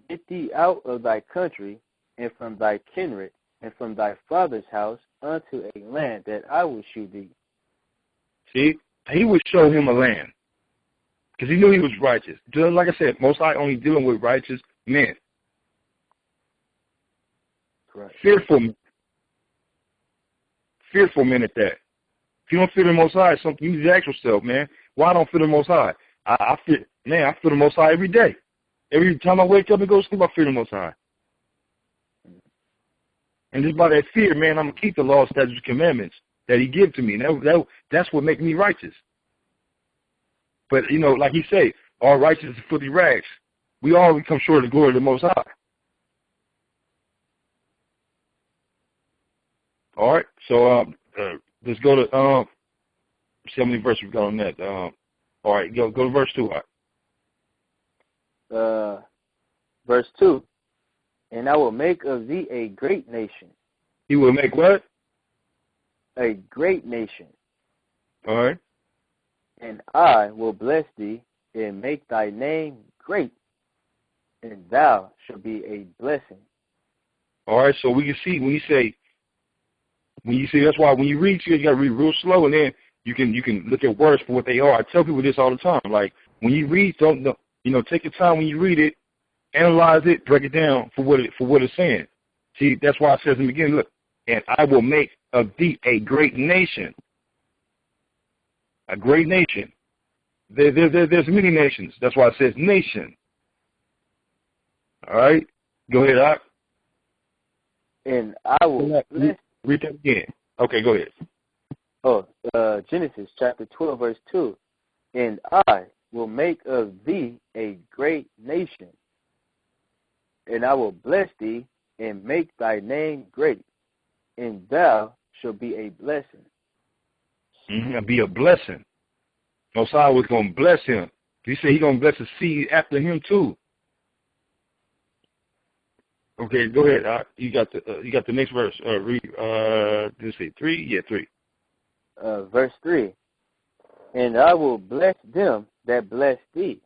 get thee out of thy country and from thy kindred and from thy father's house unto a land that I will shew thee. See, he would show him a land because he knew he was righteous. Just like I said, Most High only dealing with righteous men. Correct. Fearful men at that. If you don't fear the Most High, it's something you just ask yourself, man. Why don't I fear the Most High? I fear the Most High every day. Every time I wake up and go to sleep, I fear the Most High. And just by that fear, man, I'm going to keep the law, statutes, and commandments that he gives to me. And that's what makes me righteous. But, you know, like he say, all righteousness is filthy rags. We all become short of the glory of the Most High. All right, so let's go to see how many verses we got on that. All right, go to verse 2. Verse 2. And I will make of thee a great nation. He will make what? A great nation. All right. And I will bless thee and make thy name great, and thou shalt be a blessing. All right, so we can see when you see, that's why when you read, you got to read real slow, and then you can look at words for what they are. I tell people this all the time. Like, when you read, take your time when you read it, analyze it, break it down for what it's saying. See, that's why it says in the beginning, look, and I will make of thee a great nation. A great nation. There's many nations. That's why it says nation. All right? Go ahead, Doc. And I will bless. Read that again. Okay, go ahead. Genesis chapter 12, verse 2. And I will make of thee a great nation, and I will bless thee and make thy name great, and thou shalt be a blessing. Be a blessing. Mosiah was going to bless him. He said he's going to bless the seed after him too. Okay, go ahead. You got the next verse. Read. Let's see, 3. Yeah, 3. Verse 3. And I will bless them that bless thee,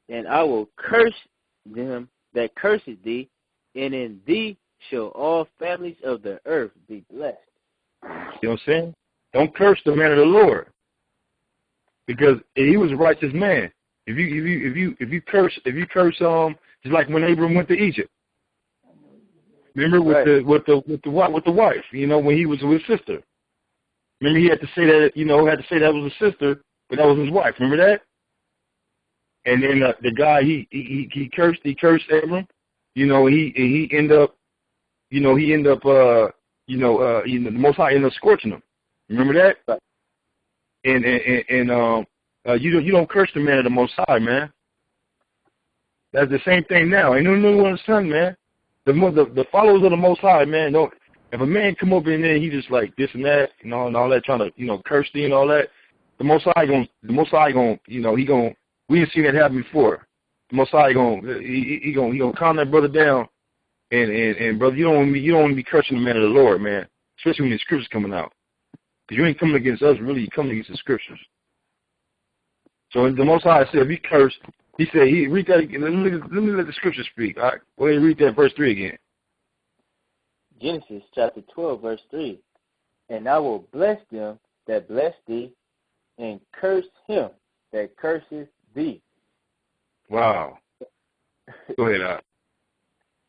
and I will curse them that curseth thee, and in thee shall all families of the earth be blessed. You know what I'm saying? Don't curse the man of the Lord, because he was a righteous man. If you curse, just like when Abram went to Egypt. Remember with the wife, when he was with his sister. Remember he had to say that, that was his sister, but that was his wife. Remember that? And then the guy he cursed Abram. He ended up the Most High ended up scorching him. Remember that? And you don't curse the man of the Most High, man. That's the same thing now. Ain't no new under the sun, man. The followers of the Most High, man, don't. If a man come over in there and he just like this and that, and all that, trying to, curse thee and all that, the Most High gonna, we didn't see that happen before. The Most High he gonna calm that brother down, and brother, you don't want to be cursing the man of the Lord, man, especially when the scriptures coming out, because you ain't coming against us, really, you coming against the scriptures. So the Most High said, if he cursed, he said, read that again. Let me let the scripture speak. All right, go ahead and read that verse 3 again. Genesis chapter 12, verse 3. And I will bless them that bless thee, and curse him that curses thee. Wow. Go ahead, Al.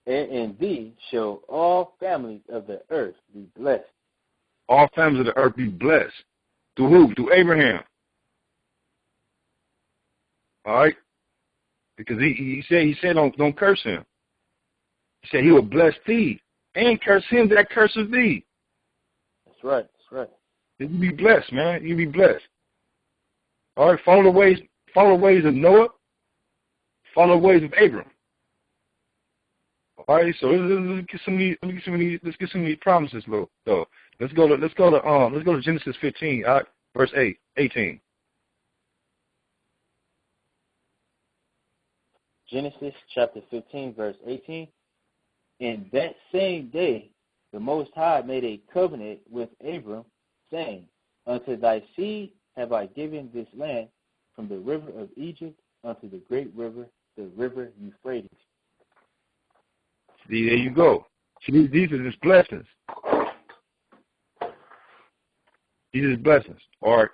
And in thee shall all families of the earth be blessed. All families of the earth be blessed. Through who? Through Abraham. All right? Because he said don't curse him. He said he will bless thee and curse him that curses thee. That's right. That's right. You be blessed, man. You be blessed. All right, follow the ways of Noah, follow the ways of Abram. All right, so let's get some of these promises, though. Let's go to Genesis 15, verse 18. Genesis chapter 15, verse 18. In that same day, the Most High made a covenant with Abram, saying, unto thy seed have I given this land, from the river of Egypt unto the great river, the river Euphrates. See, there you go. See, these are just blessings. These are just blessings. All right,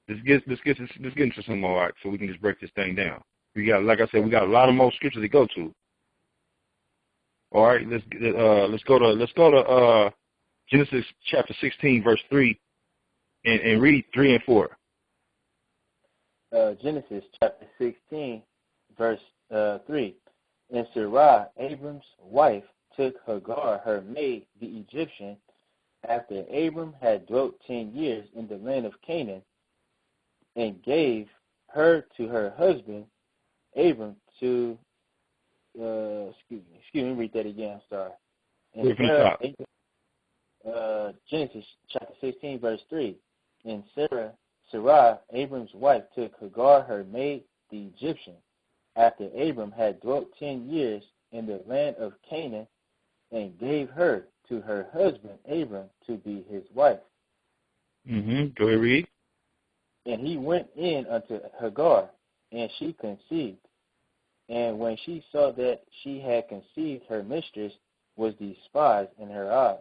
let's get into some more, all right, so we can just break this thing down. We got, like I said, we got a lot of more scriptures to go to. All right, let's go to Genesis chapter 16, verse 3, and read 3 and 4. Genesis chapter 16, verse 3. And Sarai, Abram's wife, took Hagar, her maid, the Egyptian, after Abram had dwelt 10 years in the land of Canaan, and gave her to her husband, Abram, to, excuse me, read that again, I'm sorry. And Genesis chapter 16, verse 3. And Sarai, Abram's wife, took Hagar, her maid, the Egyptian, after Abram had dwelt 10 years in the land of Canaan, and gave her to her husband Abram to be his wife. Go ahead, read. And he went in unto Hagar, and she conceived. And when she saw that she had conceived, her mistress was despised in her eyes.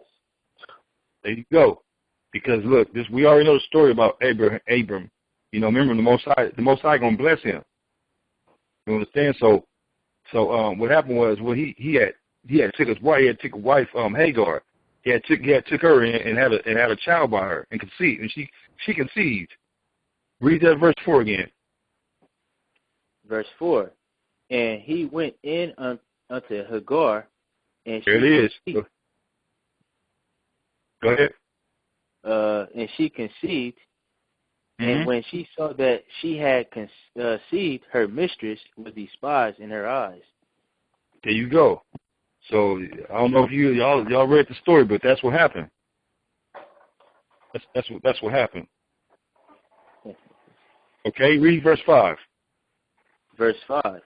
There you go. Because look, we already know the story about Abram. You know, remember the Most High gonna bless him. You understand? So what happened was, well, he had took his wife. He had took a wife, Hagar. He had took her in and had a child by her and conceived, and she conceived. Read that verse 4 again. Verse 4. And he went in unto Hagar, and there it is. Go ahead. And she conceived, and when she saw that she had conceived, her mistress was despised in her eyes. There you go. So I don't know if y'all read the story, but that's what happened. That's what happened. Okay, read verse 5. Verse 5.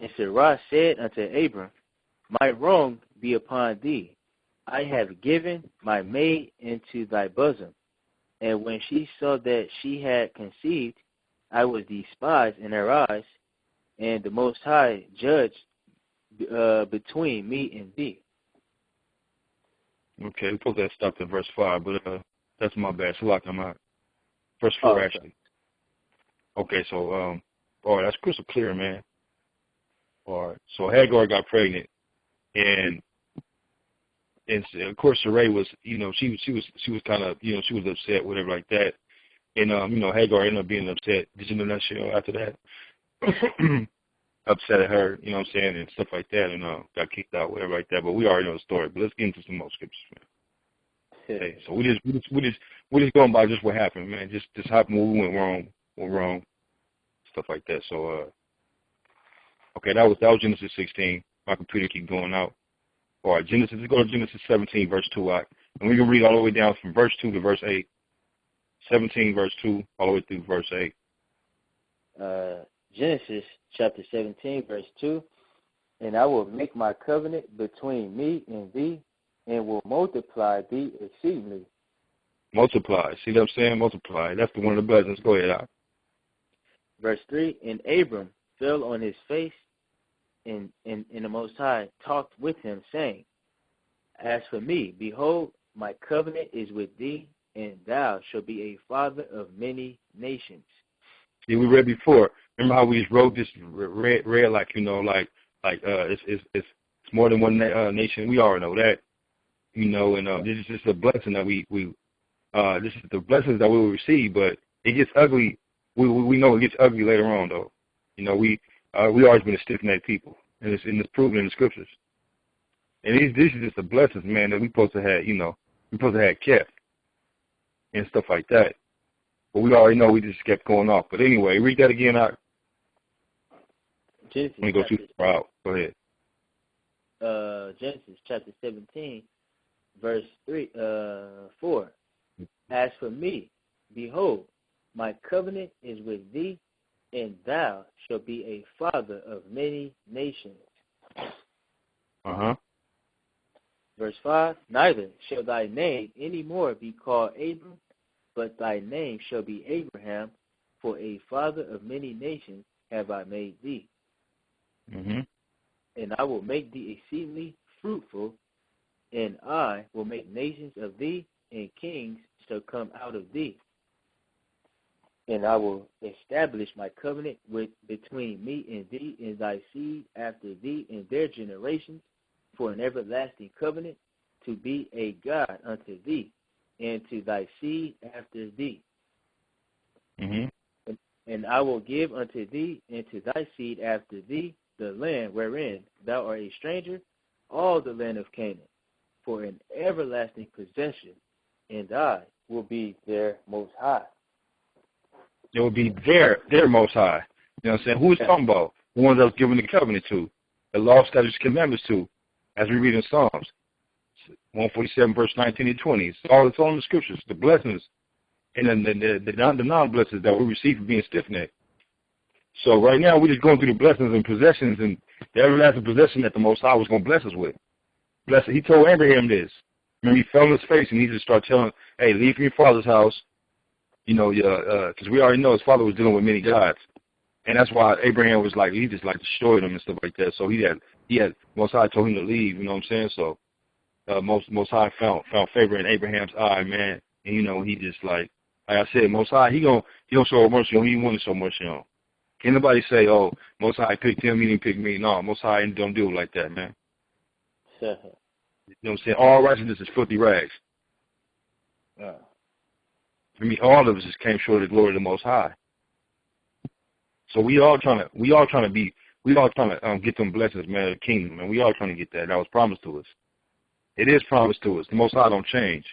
And Sarai said unto Abram, my wrong be upon thee. I have given my maid into thy bosom. And when she saw that she had conceived, I was despised in her eyes, and the Most High judged between me and thee. Okay, we supposed to have stopped at verse 5, but that's my bad. So I'm out. Verse 4, actually. Okay, so all right, that's crystal clear, man. All right, so Hagar got pregnant, and of course Sarai was, you know, she was kind of, you know, she was upset, whatever like that, and you know, Hagar ended up being upset. Did you know that shit after that? Upset at her, you know what I'm saying, and stuff like that, and got kicked out, whatever like that. But we already know the story. But let's get into some more scriptures, man. Okay, so we just going by just what happened, man. Just happened when we went wrong, stuff like that. So okay, that was Genesis 16. My computer keep going out. All right, let's go to Genesis 17, verse 2, and we can read all the way down from verse 2 to verse 8. 17, verse 2, all the way through verse 8. Genesis chapter 17, verse 2. And I will make my covenant between me and thee, and will multiply thee exceedingly. Multiply. See what I'm saying? Multiply. That's one of the blessings. Go ahead, Al. Verse 3. And Abram fell on his face, and the Most High talked with him, saying, as for me, behold, my covenant is with thee, and thou shalt be a father of many nations. See, we read before. Remember how we just wrote this red like, you know, like it's more than one nation. We already know that, you know, and this is just a blessing that we this is the blessings that we will receive. But It gets ugly. We know it gets ugly later on, though. You know, we always been a stiff-necked people, and it's proven in the scriptures. And these are just the blessings, man, that we supposed to have, you know, we supposed to have kept and stuff like that. But we already know we just kept going off. But anyway, read that again out. Genesis. Let me go too far out. Go ahead. Genesis chapter 17, verse 4. As for me, behold, my covenant is with thee, and thou shalt be a father of many nations. Verse 5, neither shall thy name any more be called Abram, but thy name shall be Abraham, for a father of many nations have I made thee. And I will make thee exceedingly fruitful, and I will make nations of thee, and kings shall come out of thee. And I will establish my covenant between me and thee and thy seed after thee and their generations, for an everlasting covenant, to be a God unto thee, and to thy seed after thee. And I will give unto thee and to thy seed after thee the land wherein thou art a stranger, all the land of Canaan, for an everlasting possession, and I will be their most high. It will be their most high. You know what I'm saying? Who is talking about? The ones that was given the covenant to, the law, statutes, commandments to, as we read in Psalms 147, verse 19 and 20. It's all in the scriptures, the blessings, and then the non-blessings that we receive for being stiff-necked. So right now we're just going through the blessings and possessions and the everlasting possession that the Most High was going to bless us with. Bless it. He told Abraham this. Remember, he fell on his face and he just started telling him, hey, leave from your father's house. You know, because we already know his father was dealing with many gods. And that's why Abraham was like, he just like destroyed them and stuff like that. So he had Most High told him to leave, you know what I'm saying? So Most High found favor in Abraham's eye, man. And, you know, he just like I said, Most High, he don't show mercy on, he want to show mercy on. Can't nobody say, oh, Most High picked him, he didn't pick me. No, Most High don't do it like that, man. You know what I'm saying? All righteousness is filthy rags. I mean, all of us just came short of the glory of the Most High. So we all trying to get them blessings, man, of the kingdom, and we all trying to get that. That was promised to us. It is promised to us. The Most High don't change.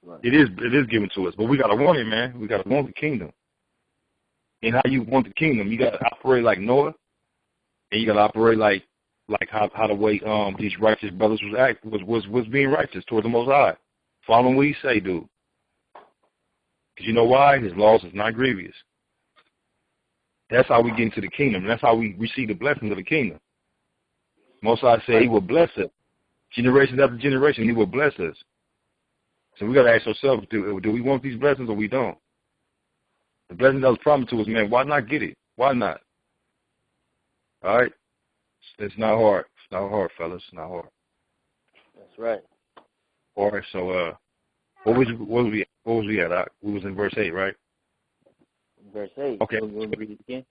Right. It is given to us, but we gotta want it, man. We gotta want the kingdom. And how you want the kingdom, you gotta operate like Noah, and you gotta operate like how the way these righteous brothers was being righteous toward the Most High, following what He say, dude. Because you know why? His laws is not grievous. That's how we get into the kingdom. That's how we receive the blessings of the kingdom. Most High said He will bless us. Generation after generation, He will bless us. So we got to ask ourselves, do we want these blessings or we don't? The blessing that was promised to us, man, why not get it? Why not? All right? It's not hard. It's not hard, fellas. It's not hard. That's right. All right, so what was we at? We was in verse 8, right? Verse 8. Okay. You want to read it again?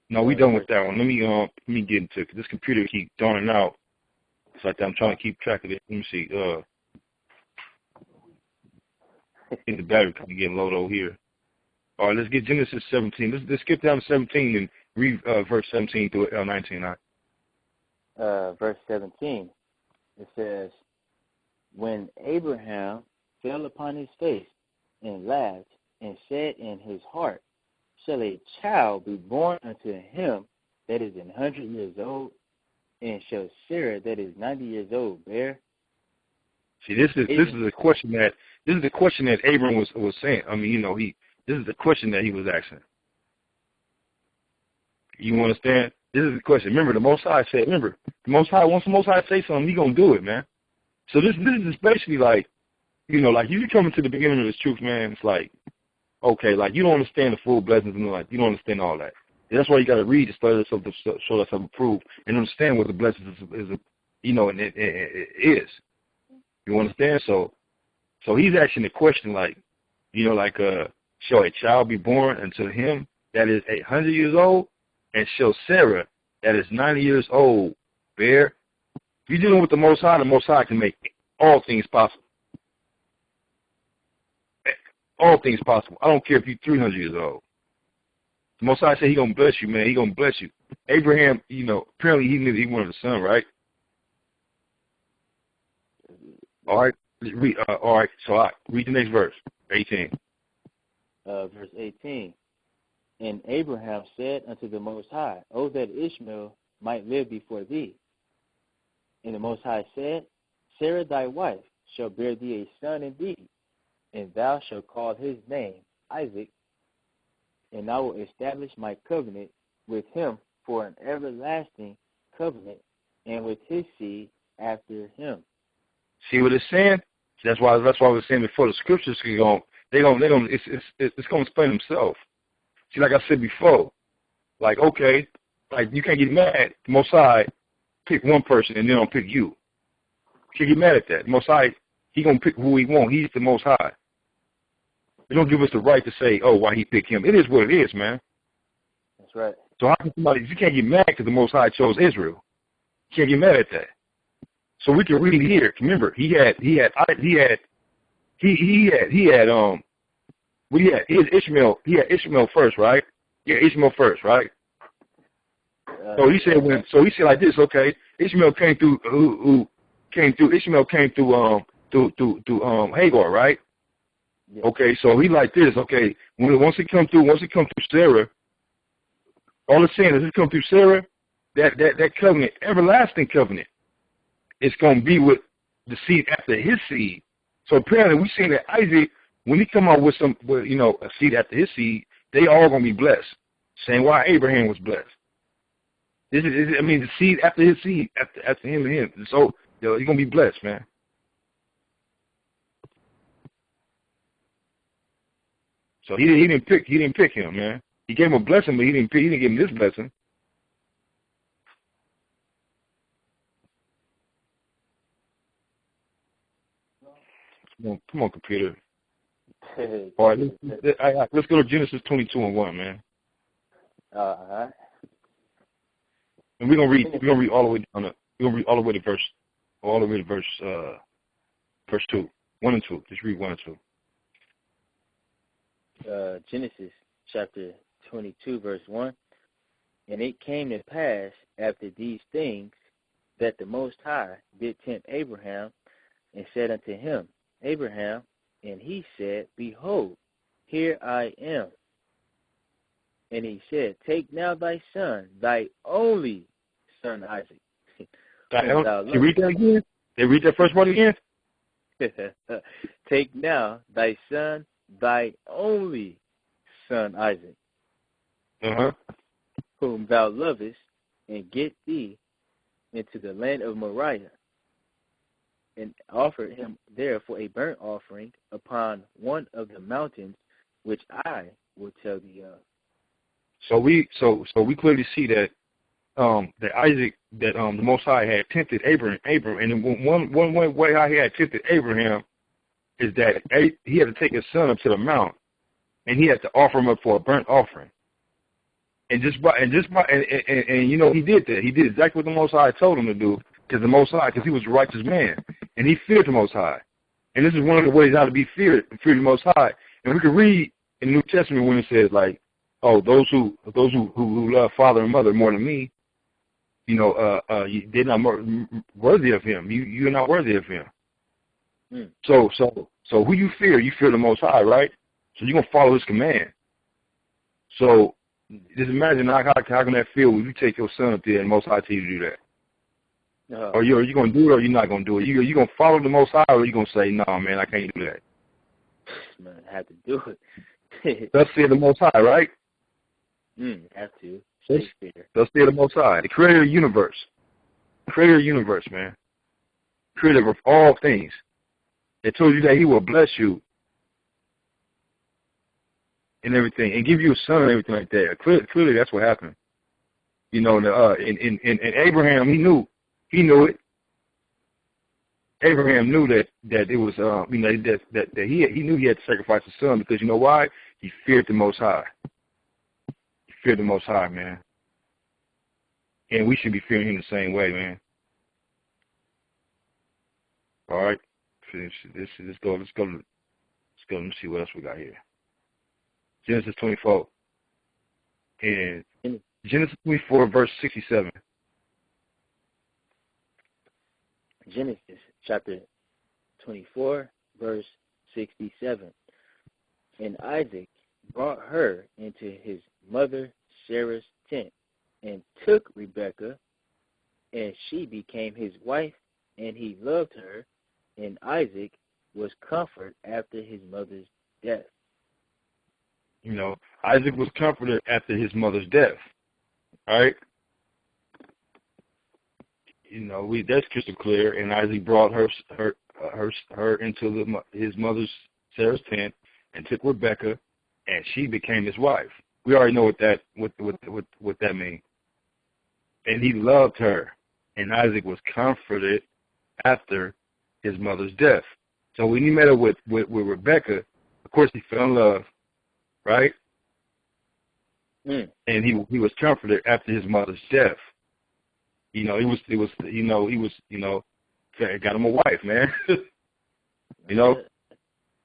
No, we done with that one. Let me get into it, because this computer keep dawning out. It's like I'm trying to keep track of it. Let me see. I think the battery can get low over here. All right, let's get Genesis 17. Let's skip down to 17 and read verse 17 through 19. Verse 17. It says, when Abraham fell upon his face and laughed and said in his heart, shall a child be born unto him that is 100 years old, and shall Sarah that is 90 years old bear? See, this is a question that Abram was saying. I mean, you know, this is the question that he was asking. You understand? This is the question. Remember, the Most High said. Remember, once the Most High say something, He gonna do it, man. So this is basically like, you know, like you come into the beginning of this truth, man. It's like, okay, like you don't understand the full blessings and like you don't understand all that. And that's why you got to read to study yourself to show yourself approved and understand what the blessings is, you know, and it is. You understand? So he's asking the question like, you know, like, shall a child be born unto him that is 100 years old, and shall Sarah that is 90 years old bear? If you're dealing with the Most High can make all things possible. all things possible. I don't care if you're 300 years old. The Most High said He gonna bless you, man. He gonna bless you. Abraham, apparently he knew he wanted a son, right? All right. All right. So read the next verse, 18. Verse 18. And Abraham said unto the Most High, O that Ishmael might live before thee. And the Most High said, Sarah thy wife shall bear thee a son indeed, and thou shalt call his name Isaac, and I will establish my covenant with him for an everlasting covenant, and with his seed after him. See what it's saying? That's why I was saying before the scriptures can go. It's gonna explain themselves. See, like I said before, like okay, like you can't get mad. The Most High pick one person and then don't pick you. You can't get mad at that. The Most High, He gonna pick who He want. He's the Most High. They don't give us the right to say, oh, why He picked him. It is what it is, man. That's right. So how can you can't get mad because the Most High chose Israel. You can't get mad at that. So we can read here. Remember, he had Ishmael. He had Ishmael first, right? Yeah, Ishmael first, right? So he said like this. Okay, Ishmael came through. Ishmael came through Hagar, right? Yeah. Okay, so he like this. Okay, once he come through Sarah, all it's saying is it come through Sarah, that covenant, everlasting covenant, it's going to be with the seed after his seed. So apparently we seen that Isaac, when he come out with a seed after his seed, they all going to be blessed. Same why Abraham was blessed. The seed after his seed, after him and him. So you're going to be blessed, man. So he didn't pick him, man. He gave him a blessing, but he didn't give him this blessing. Come on, computer. All right, let's go to Genesis 22:1, man. And we're gonna read all the way down. We're gonna read all the way to verse 2, 1 and 2. Just read 1 and 2. Genesis chapter 22, verse 1. And it came to pass after these things that the Most High did tempt Abraham, and said unto him, Abraham, and he said, Behold, here I am. And he said, Take now thy son, thy only son Isaac. You read that again? They read that first one again? Take now thy son, thy only son Isaac, whom thou lovest, and get thee into the land of Moriah, and offered him there for a burnt offering upon one of the mountains which I will tell thee of. So we clearly see that Isaac, that the Most High had tempted Abraham, and one way how he had tempted Abraham is that he had to take his son up to the mount, and he had to offer him up for a burnt offering. And he did that. He did exactly what the Most High told him to do, because he was a righteous man, and he feared the Most High. And this is one of the ways how to be fear the Most High. And we can read in the New Testament when it says like, oh, those who love father and mother more than me, they're not worthy of him. You're not worthy of him. So who you fear? You fear the Most High, right? So you're gonna follow His command. So just imagine how can that feel when you take your son up there and the Most High tell you to do that? Or you gonna do it, or you're not gonna do it? You gonna follow the Most High, or you gonna say, no, man, I can't do that? Man, I have to do it. Let's say the Most High, right? Have to. Let's say the Most High, the creator of the universe. Creator of the universe, man. Creator of all things. They told you that He will bless you and everything, and give you a son and everything like that. Clearly that's what happened. And Abraham, he knew it. Abraham knew that it was, that he knew he had to sacrifice his son, because you know why? He feared the Most High. He feared the Most High, man. And we should be fearing Him the same way, man. All right, let's go go. Let me see what else we got here. Genesis 24. And Genesis 24, verse 67. Genesis chapter 24, verse 67. And Isaac brought her into his mother Sarah's tent, and took Rebekah, and she became his wife, and he loved her, and Isaac was comforted after his mother's death. You know, Isaac was comforted after his mother's death. All right? You know, that's crystal clear, and Isaac brought her into his mother's Sarah's tent, and took Rebekah, and she became his wife. We already know what that means. And he loved her, and Isaac was comforted after his mother's death. So when he met her with Rebekah, of course he fell in love, right? And he was comforted after his mother's death. You know, got him a wife, man. You know?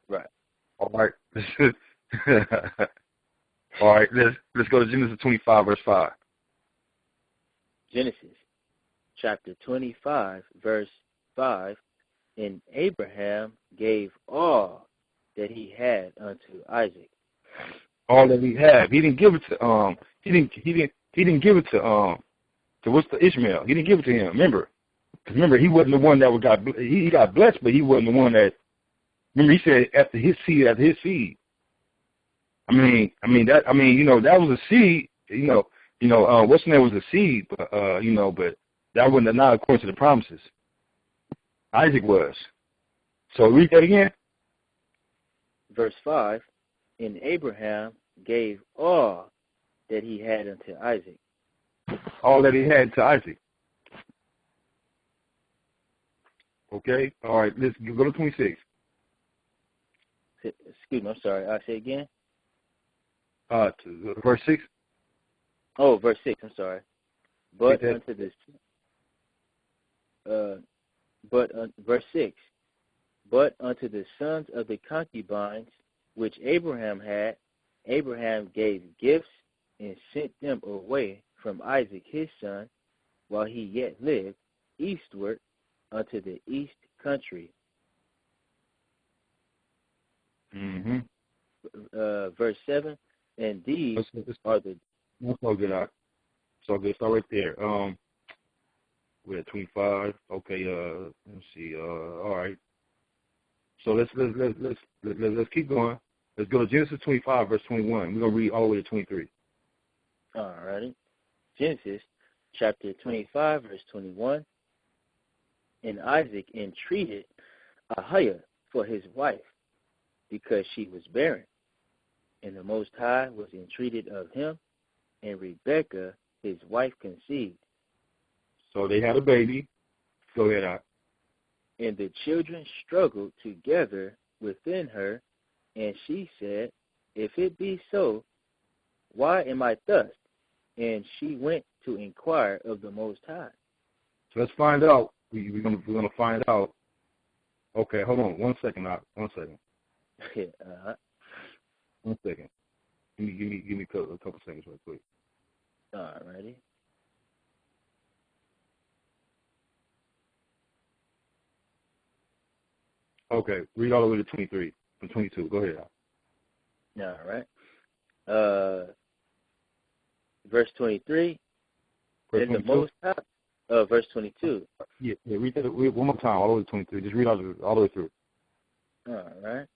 Right. All right. All right, let's go to Genesis 25, verse 5. Genesis chapter 25, verse 5. And Abraham gave all that he had unto Isaac. All that he had. He didn't give it to he didn't give it to what's the Ishmael. He didn't give it to him. Remember, he wasn't the one that he got blessed, but he wasn't the one that. Remember, he said after his seed. I mean, that was a seed. What's the name was a seed, but but that wasn't not according to the promises. Isaac was. So read that again. Verse 5, and Abraham gave all that he had unto Isaac. All that he had to Isaac. Okay. All right. Let's go to 26. Excuse me. I'm sorry. I'll say again. To verse 6. Oh, verse 6. I'm sorry. But unto this. Verse 6. But unto the sons of the concubines which Abraham had, Abraham gave gifts and sent them away from Isaac his son, while he yet lived, eastward unto the east country. Mm-hmm. Verse 7, and these are the... That's all good, Doc. So good. Start right there. We're at 25. Okay. Let's see. All right. So let's keep going. Let's go to Genesis 25, verse 21. We're gonna read all the way to 23. All righty. Genesis chapter 25, verse 21. And Isaac entreated AHAYAH for his wife, because she was barren. And the Most High was entreated of him, and Rebekah his wife conceived. So they had a baby. Go ahead, Doc. And the children struggled together within her, and she said, if it be so, why am I thus? And she went to inquire of the Most High. So let's find out. We're gonna find out. Okay, hold on 1 second, Doc. 1 second. Uh-huh. 1 second. Give me a couple seconds real quick. All righty. Okay, read all the way to 23 from 22. Go ahead, Doc. All right. Verse 23. Verse 22? The Most High. Verse 22. Yeah, read that one more time, all the way to 23. Just read all the way through. All right.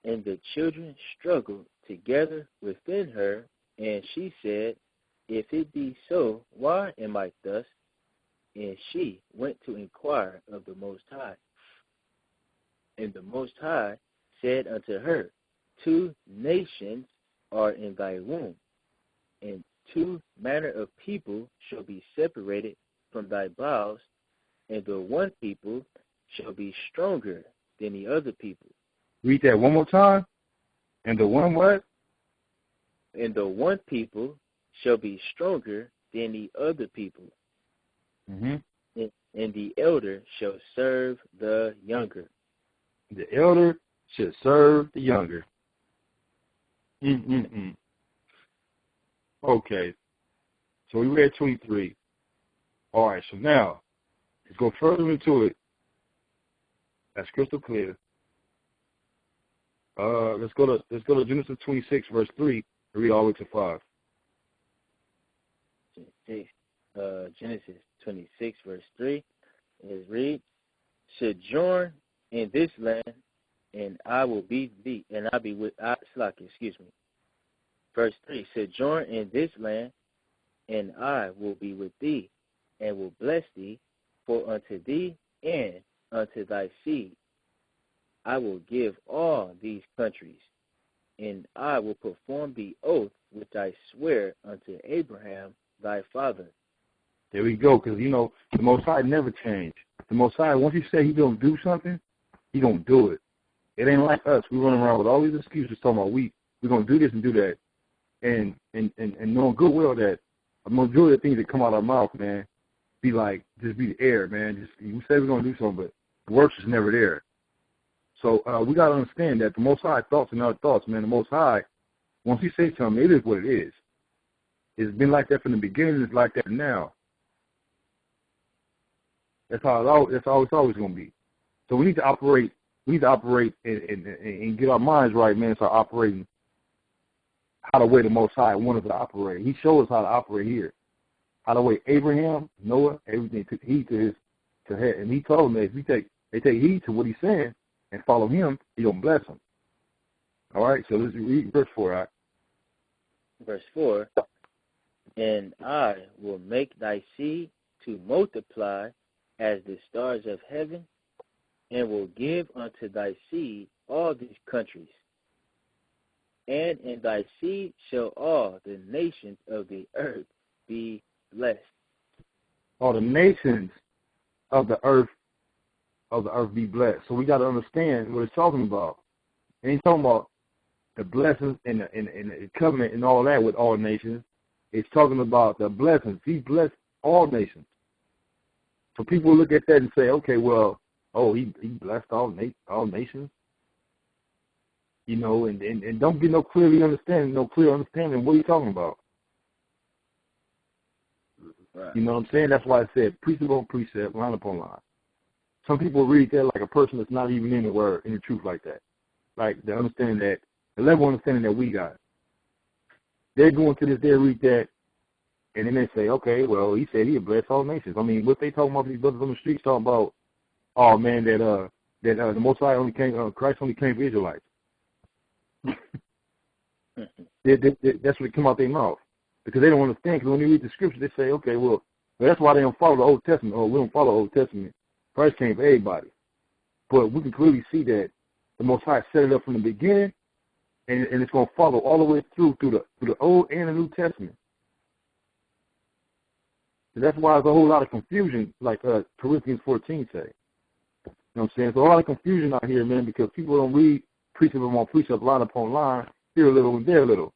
And the children struggled together within her, and she said, if it be so, why am I thus? And she went to inquire of the Most High. And the Most High said unto her, 2 nations are in thy womb, and 2 manner of people shall be separated from thy bowels, and the one people shall be stronger than the other people. Read that one more time. And the one what? And the one people shall be stronger than the other people. Mm-hmm. And the elder shall serve the younger. The elder should serve the younger. Okay. So we read 23. All right, so now let's go further into it. That's crystal clear. Let's go to Genesis 26, verse 3, and read all the way to 5. Genesis 26, verse 3, it reads, sojourn in this land, and I will be thee, and I be with, Verse 3, sojourn in this land, and I will be with thee, and will bless thee, for unto thee and unto thy seed I will give all these countries, and I will perform the oath which I swear unto Abraham thy father. There we go, because, you know, the Most High never changed. The Most High, once he say he's going to do something, he's going to do it. It ain't like us. We run around with all these excuses talking about we're going to do this and do that. And knowing good well that a majority of things that come out of our mouth, man, be like, just be the air, man. We say we're going to do something, but the works is never there. So we got to understand that the Most High thoughts and our thoughts, man, the Most High, once he says something, it is what it is. It's been like that from the beginning. It's like that now. That's how it's always going to be. So we need to operate. We need to operate and get our minds right, man. Start operating how the way the Most High wanted us to operate. He showed us how to operate here. How the way Abraham, Noah, everything took heed to head, and he told them that if they take heed to what he's saying and follow him, he's gonna bless them. All right. So let's read verse 4. All right? Verse 4. And I will make thy seed to multiply as the stars of heaven, and will give unto thy seed all these countries. And in thy seed shall all the nations of the earth be blessed. All the nations of the earth be blessed. So we got to understand what it's talking about. It ain't talking about the blessings and the covenant and all that with all nations. It's talking about the blessings. He blessed all nations. So people look at that and say, okay, well, he blessed all nations. You know, and don't get no clear understanding what he's talking about. Right. You know what I'm saying? That's why I said precept on precept, line upon line. Some people read that like a person that's not even in the word, in the truth like that. Like the understanding that, the level of understanding that we got. They're going to this, they read that, and then they say, okay, well, he said he'll bless all nations. I mean, what they talking about, these brothers on the streets talking about, oh man, that the Most High only came, Christ only came for Israelites. That's what come out their mouth, because they don't understand. Because when they read the scripture, they say, okay, well, that's why they don't follow the Old Testament. Oh, we don't follow the Old Testament. Christ came for everybody. But we can clearly see that the Most High set it up from the beginning, and it's going to follow all the way through the Old and the New Testament. So that's why there's a whole lot of confusion, like Corinthians 14 say. You know what I'm saying? There's a lot of confusion out here, man, because people don't read precept upon precept, line upon line, here a little and there a little.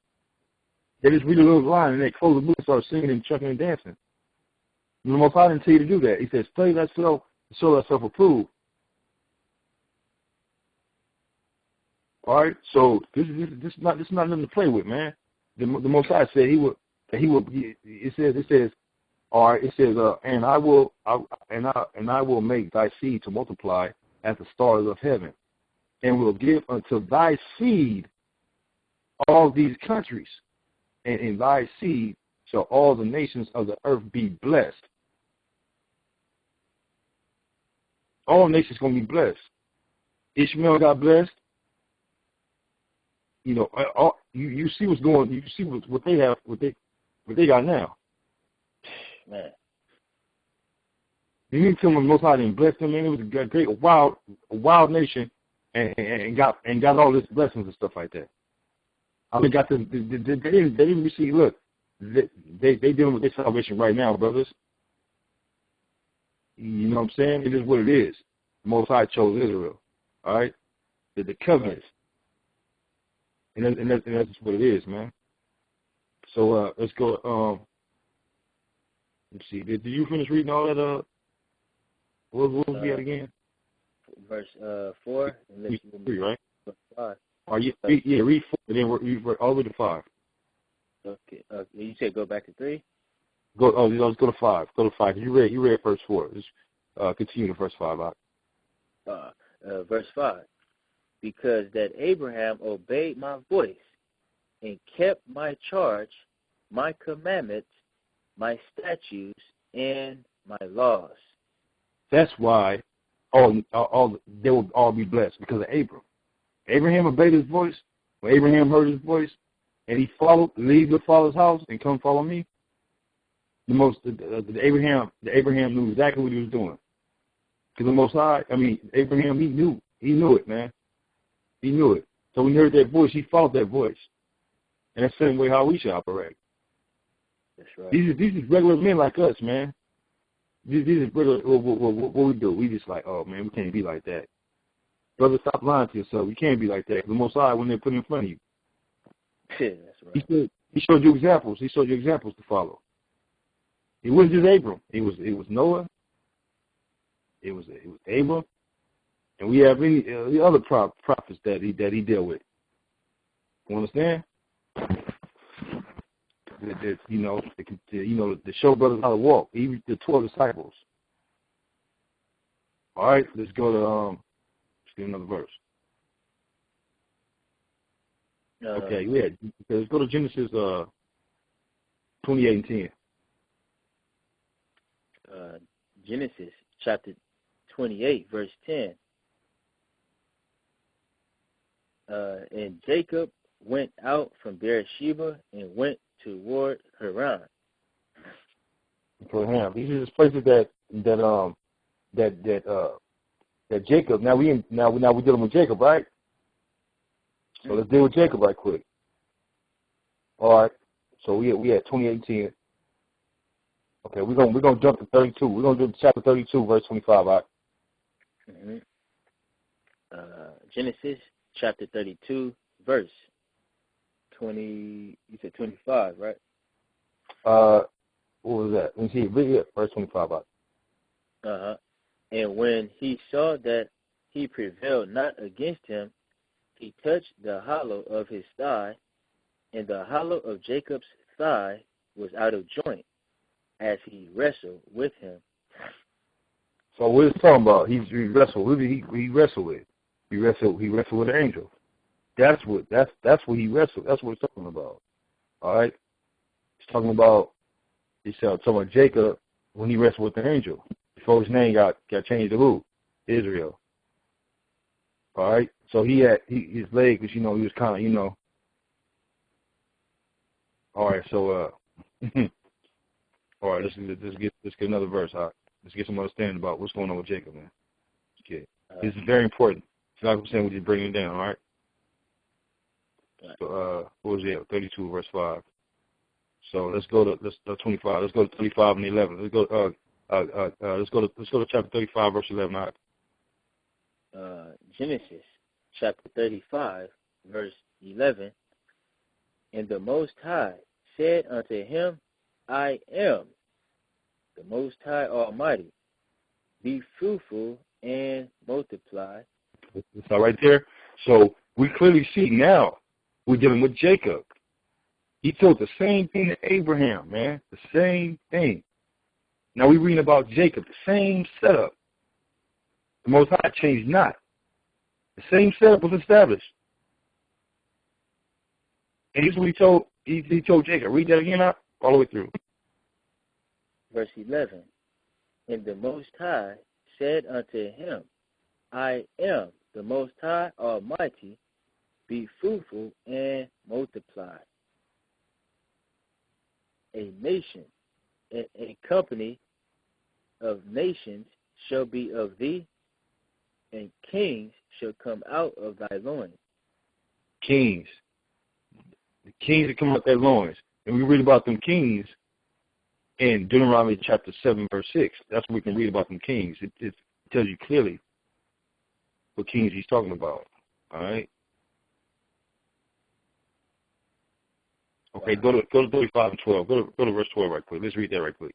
They just read a little line and they close the book and start singing and chucking and dancing. And the Most High didn't tell you to do that. He said, study thyself and show thyself approved. All right, so this is not nothing to play with, man. The Most High said he would. It says, all right. It says, and I will make thy seed to multiply as the stars of heaven, and will give unto thy seed all these countries, and in thy seed shall all the nations of the earth be blessed. All nations going to be blessed. Ishmael got blessed. You know, you see what's going. You see what they have, what they got now. Man, you need to tell them the Most High didn't bless them, man. It was a great, wild nation, and got all this blessings and stuff like that. I mean, they didn't receive. Look, they dealing with their salvation right now, brothers. You know what I'm saying? It is what it is. The Most High chose Israel. All right, the covenants. And that's just what it is, man. So let's go. Let's see. Did you finish reading all that? What was we at again? Verse 4. Three, right? 5. Read 4, and then read all the way to 5. Okay. You said go back to 3? Let's go to 5. Go to 5. You read verse 4. Just continue to verse 5 out. Verse 5. Because that Abraham obeyed my voice and kept my charge, my commandments, my statutes, and my laws. That's why they will all be blessed, because of Abram. Abraham obeyed his voice. When Abraham heard his voice, and he followed, leave your father's house and come follow me. Abraham knew exactly what he was doing. Because the Most High, Abraham, he knew it, man. He knew it. So when he heard that voice, he followed that voice. And that's the same way how we should operate. That's right. These are regular men like us, man. These is regular. What we do? We just like, oh man, we can't be like that. Brother, stop lying to yourself. You can't be like that. The Most High, when they put it in front of you, yeah, that's right. He showed you examples. He showed you examples to follow. It wasn't just Abram. It was Noah. It was Abram, and we have the other prophets that he dealt with. You understand? To show brothers how to walk. Even the 12 disciples. All right, let's go to let's get another verse. Okay, yeah. Let's go to Genesis 28 and 10. Genesis chapter 28, verse 10. And Jacob went out from Beersheba and went toward Haran. These are just places that Jacob. Now we're dealing with Jacob, right? So let's deal with Jacob right quick. All right. So we at 28:10. Okay, we're gonna jump to 32. We're gonna do chapter 32, verse 25. All right. Genesis chapter 32, verse 20. You said 25, right? What was that? Let me see. Verse 25. And when he saw that he prevailed not against him, he touched the hollow of his thigh, and the hollow of Jacob's thigh was out of joint, as he wrestled with him. So what is he talking about? He wrestled. Who did he wrestle with? He wrestled with an angel. That's what he wrestled. That's what he's talking about. All right. He's talking about Jacob when he wrestled with the angel before his name got changed to who? Israel. All right. So his leg was, he was kind of, All right. So all right. Let's get another verse. All right. Let's get some understanding about what's going on with Jacob, man. Okay. This is very important. So like I'm saying, we just bring it down. All right. So what was it? 32 verse 5. So let's go to 25. Let's go to 35 and 11. Let's go to chapter 35 verse 11. All right. Genesis chapter 35 verse 11. And the Most High said unto him, I am the Most High Almighty. Be fruitful and multiply. It's all right there. So we clearly see now we're dealing with Jacob. He told the same thing to Abraham, man. The same thing. Now we're reading about Jacob, the same setup. The Most High changed not. The same setup was established. And here's what he told Jacob. Read that again out, all the way through. Verse 11. And the Most High said unto him, I am the Most High Almighty. Be fruitful and multiply. A nation, a company of nations shall be of thee, and kings shall come out of thy loins. Kings. The kings that come out of their loins. And we read about them kings in Deuteronomy chapter 7, verse 6. That's what we can read about them kings. It tells you clearly what kings he's talking about. All right? Okay, go to 35 and 12. Go to verse 12 right quick. Let's read that right quick.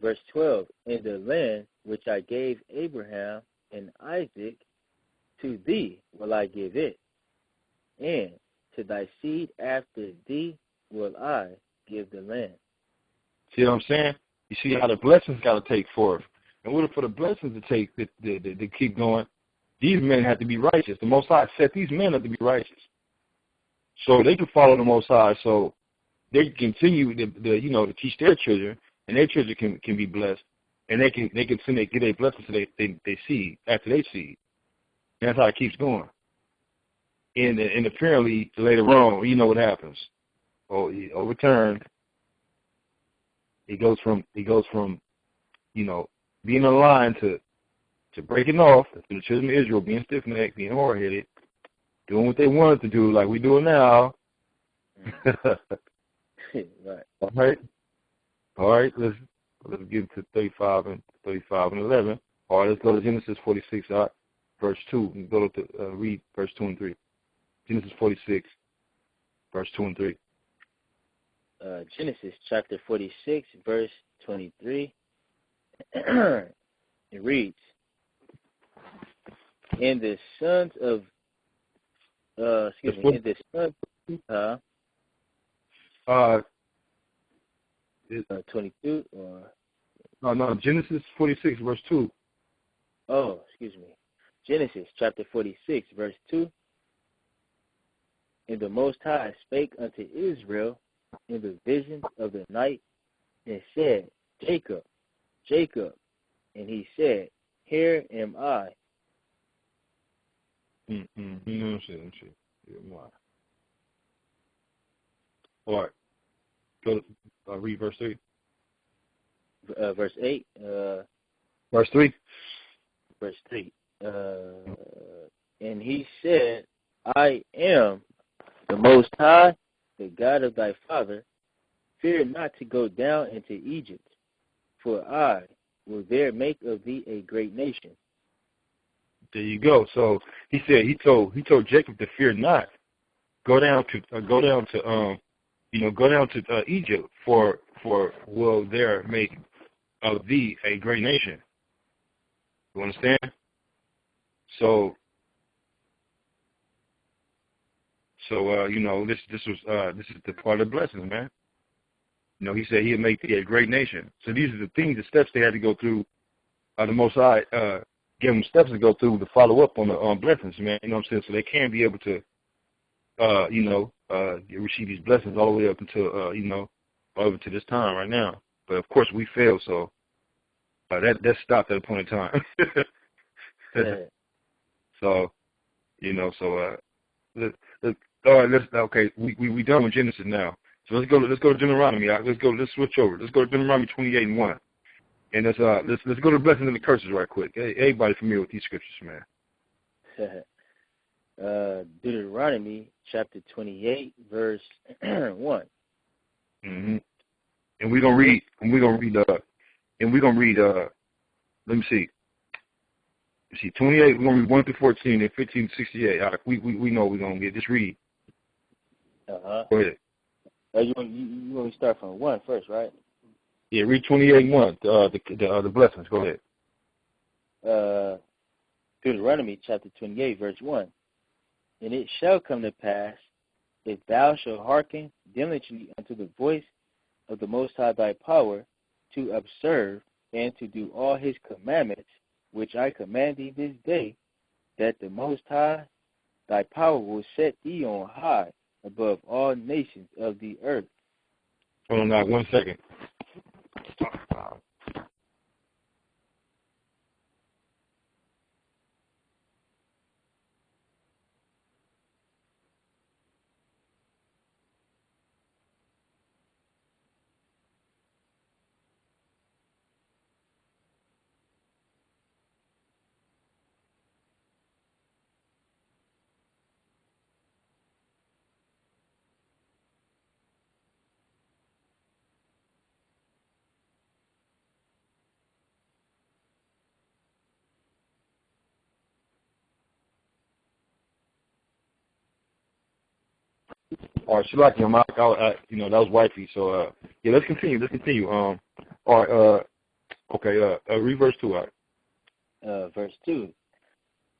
Verse 12. In the land which I gave Abraham and Isaac To thee will I give it, and to thy seed after thee will I give the land. See what I'm saying? You see how the blessings got to take forth. In order for the blessings to keep going, these men have to be righteous. The Most High set these men up to be righteous, so they can follow the Most High. So they can continue to teach their children, and their children can be blessed, and they can send get their blessings to they seed after they seed. And that's how it keeps going. And apparently later on, you know what happens. Oh, he overturned. He goes from being aligned to breaking off, to the children of Israel being stiff-necked, being hard-headed, doing what they wanted to do, like we doing now. Right. All right. Let's get to 35 and 11. All right. Let's go to Genesis 46, verse 2. And go to read verse 2 and 3. Genesis 46, verse 2 and 3. Genesis chapter 46, verse 23. It reads, "And the sons of, and the sons, 22 or no, Genesis 46, verse 2. Oh, excuse me. Genesis chapter 46, verse 2. And the Most High spake unto Israel in the visions of the night, and said, Jacob, Jacob. And he said, Here am I. Let me see. All right. Go read verse 3. Verse 8. Verse 3. Verse 3. And he said, I am the Most High, the God of thy father. Fear not to go down into Egypt, for I will there make of thee a great nation. There you go. So he said he told Jacob to fear not. Go down to Egypt, for will there make of thee a great nation. You understand? So this is the part of the blessings, man. He said he'd make thee a great nation. So these are the steps they had to go through. The Most High gave them steps to go through to follow up on the blessings, man. You know what I'm saying? So they can be able to, receive these blessings all the way up until, over to this time right now. But of course we failed, so that stopped at a point in time. So, we done with Genesis now. So let's go to Deuteronomy. Let's switch over. Let's go to Deuteronomy 28:1. And let's go to the blessings and the curses right quick. Hey, everybody familiar with these scriptures, man. Deuteronomy chapter 28, verse 1. Mm-hmm. And we're gonna read. Let me see. 28. We're gonna read 1 through 14 and 15 to 68. All right, we know we're gonna get. Just read. Go ahead. You want to start from 1 first, right? Yeah, read 28:1. The blessings. Go ahead. Deuteronomy chapter 28, verse 1. And it shall come to pass, if thou shalt hearken diligently unto the voice of the Most High thy power, to observe and to do all his commandments, which I command thee this day, that the Most High thy power will set thee on high above all nations of the earth. Hold on now, 1 second. All right, Shalaki, Mike, that was wifey. So, let's continue. All right, okay, read verse 2, all right. Verse 2.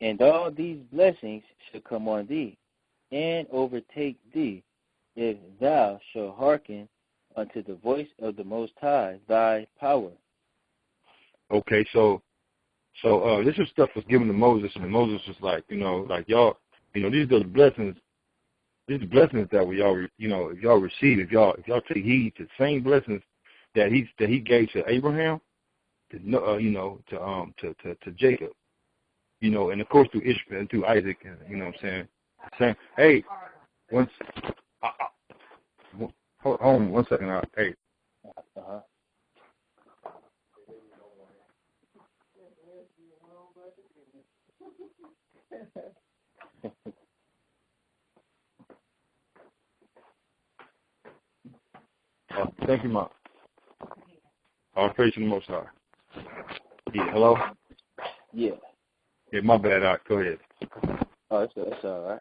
And all these blessings shall come on thee, and overtake thee, if thou shalt hearken unto the voice of the Most High, thy power. Okay, so this is stuff was given to Moses, and Moses was like, like y'all, these are the blessings. These are blessings that we all, if y'all receive, if y'all take heed to the same blessings that he gave to Abraham, to Jacob, and of course through Ishmael and through Isaac, you know what I'm saying? Hey, hold on 1 second. Hey. Uh-huh. Thank you, Mom. All praise to the Most High. Yeah, hello? Yeah. Yeah, my bad. Go ahead. Oh, it's all right.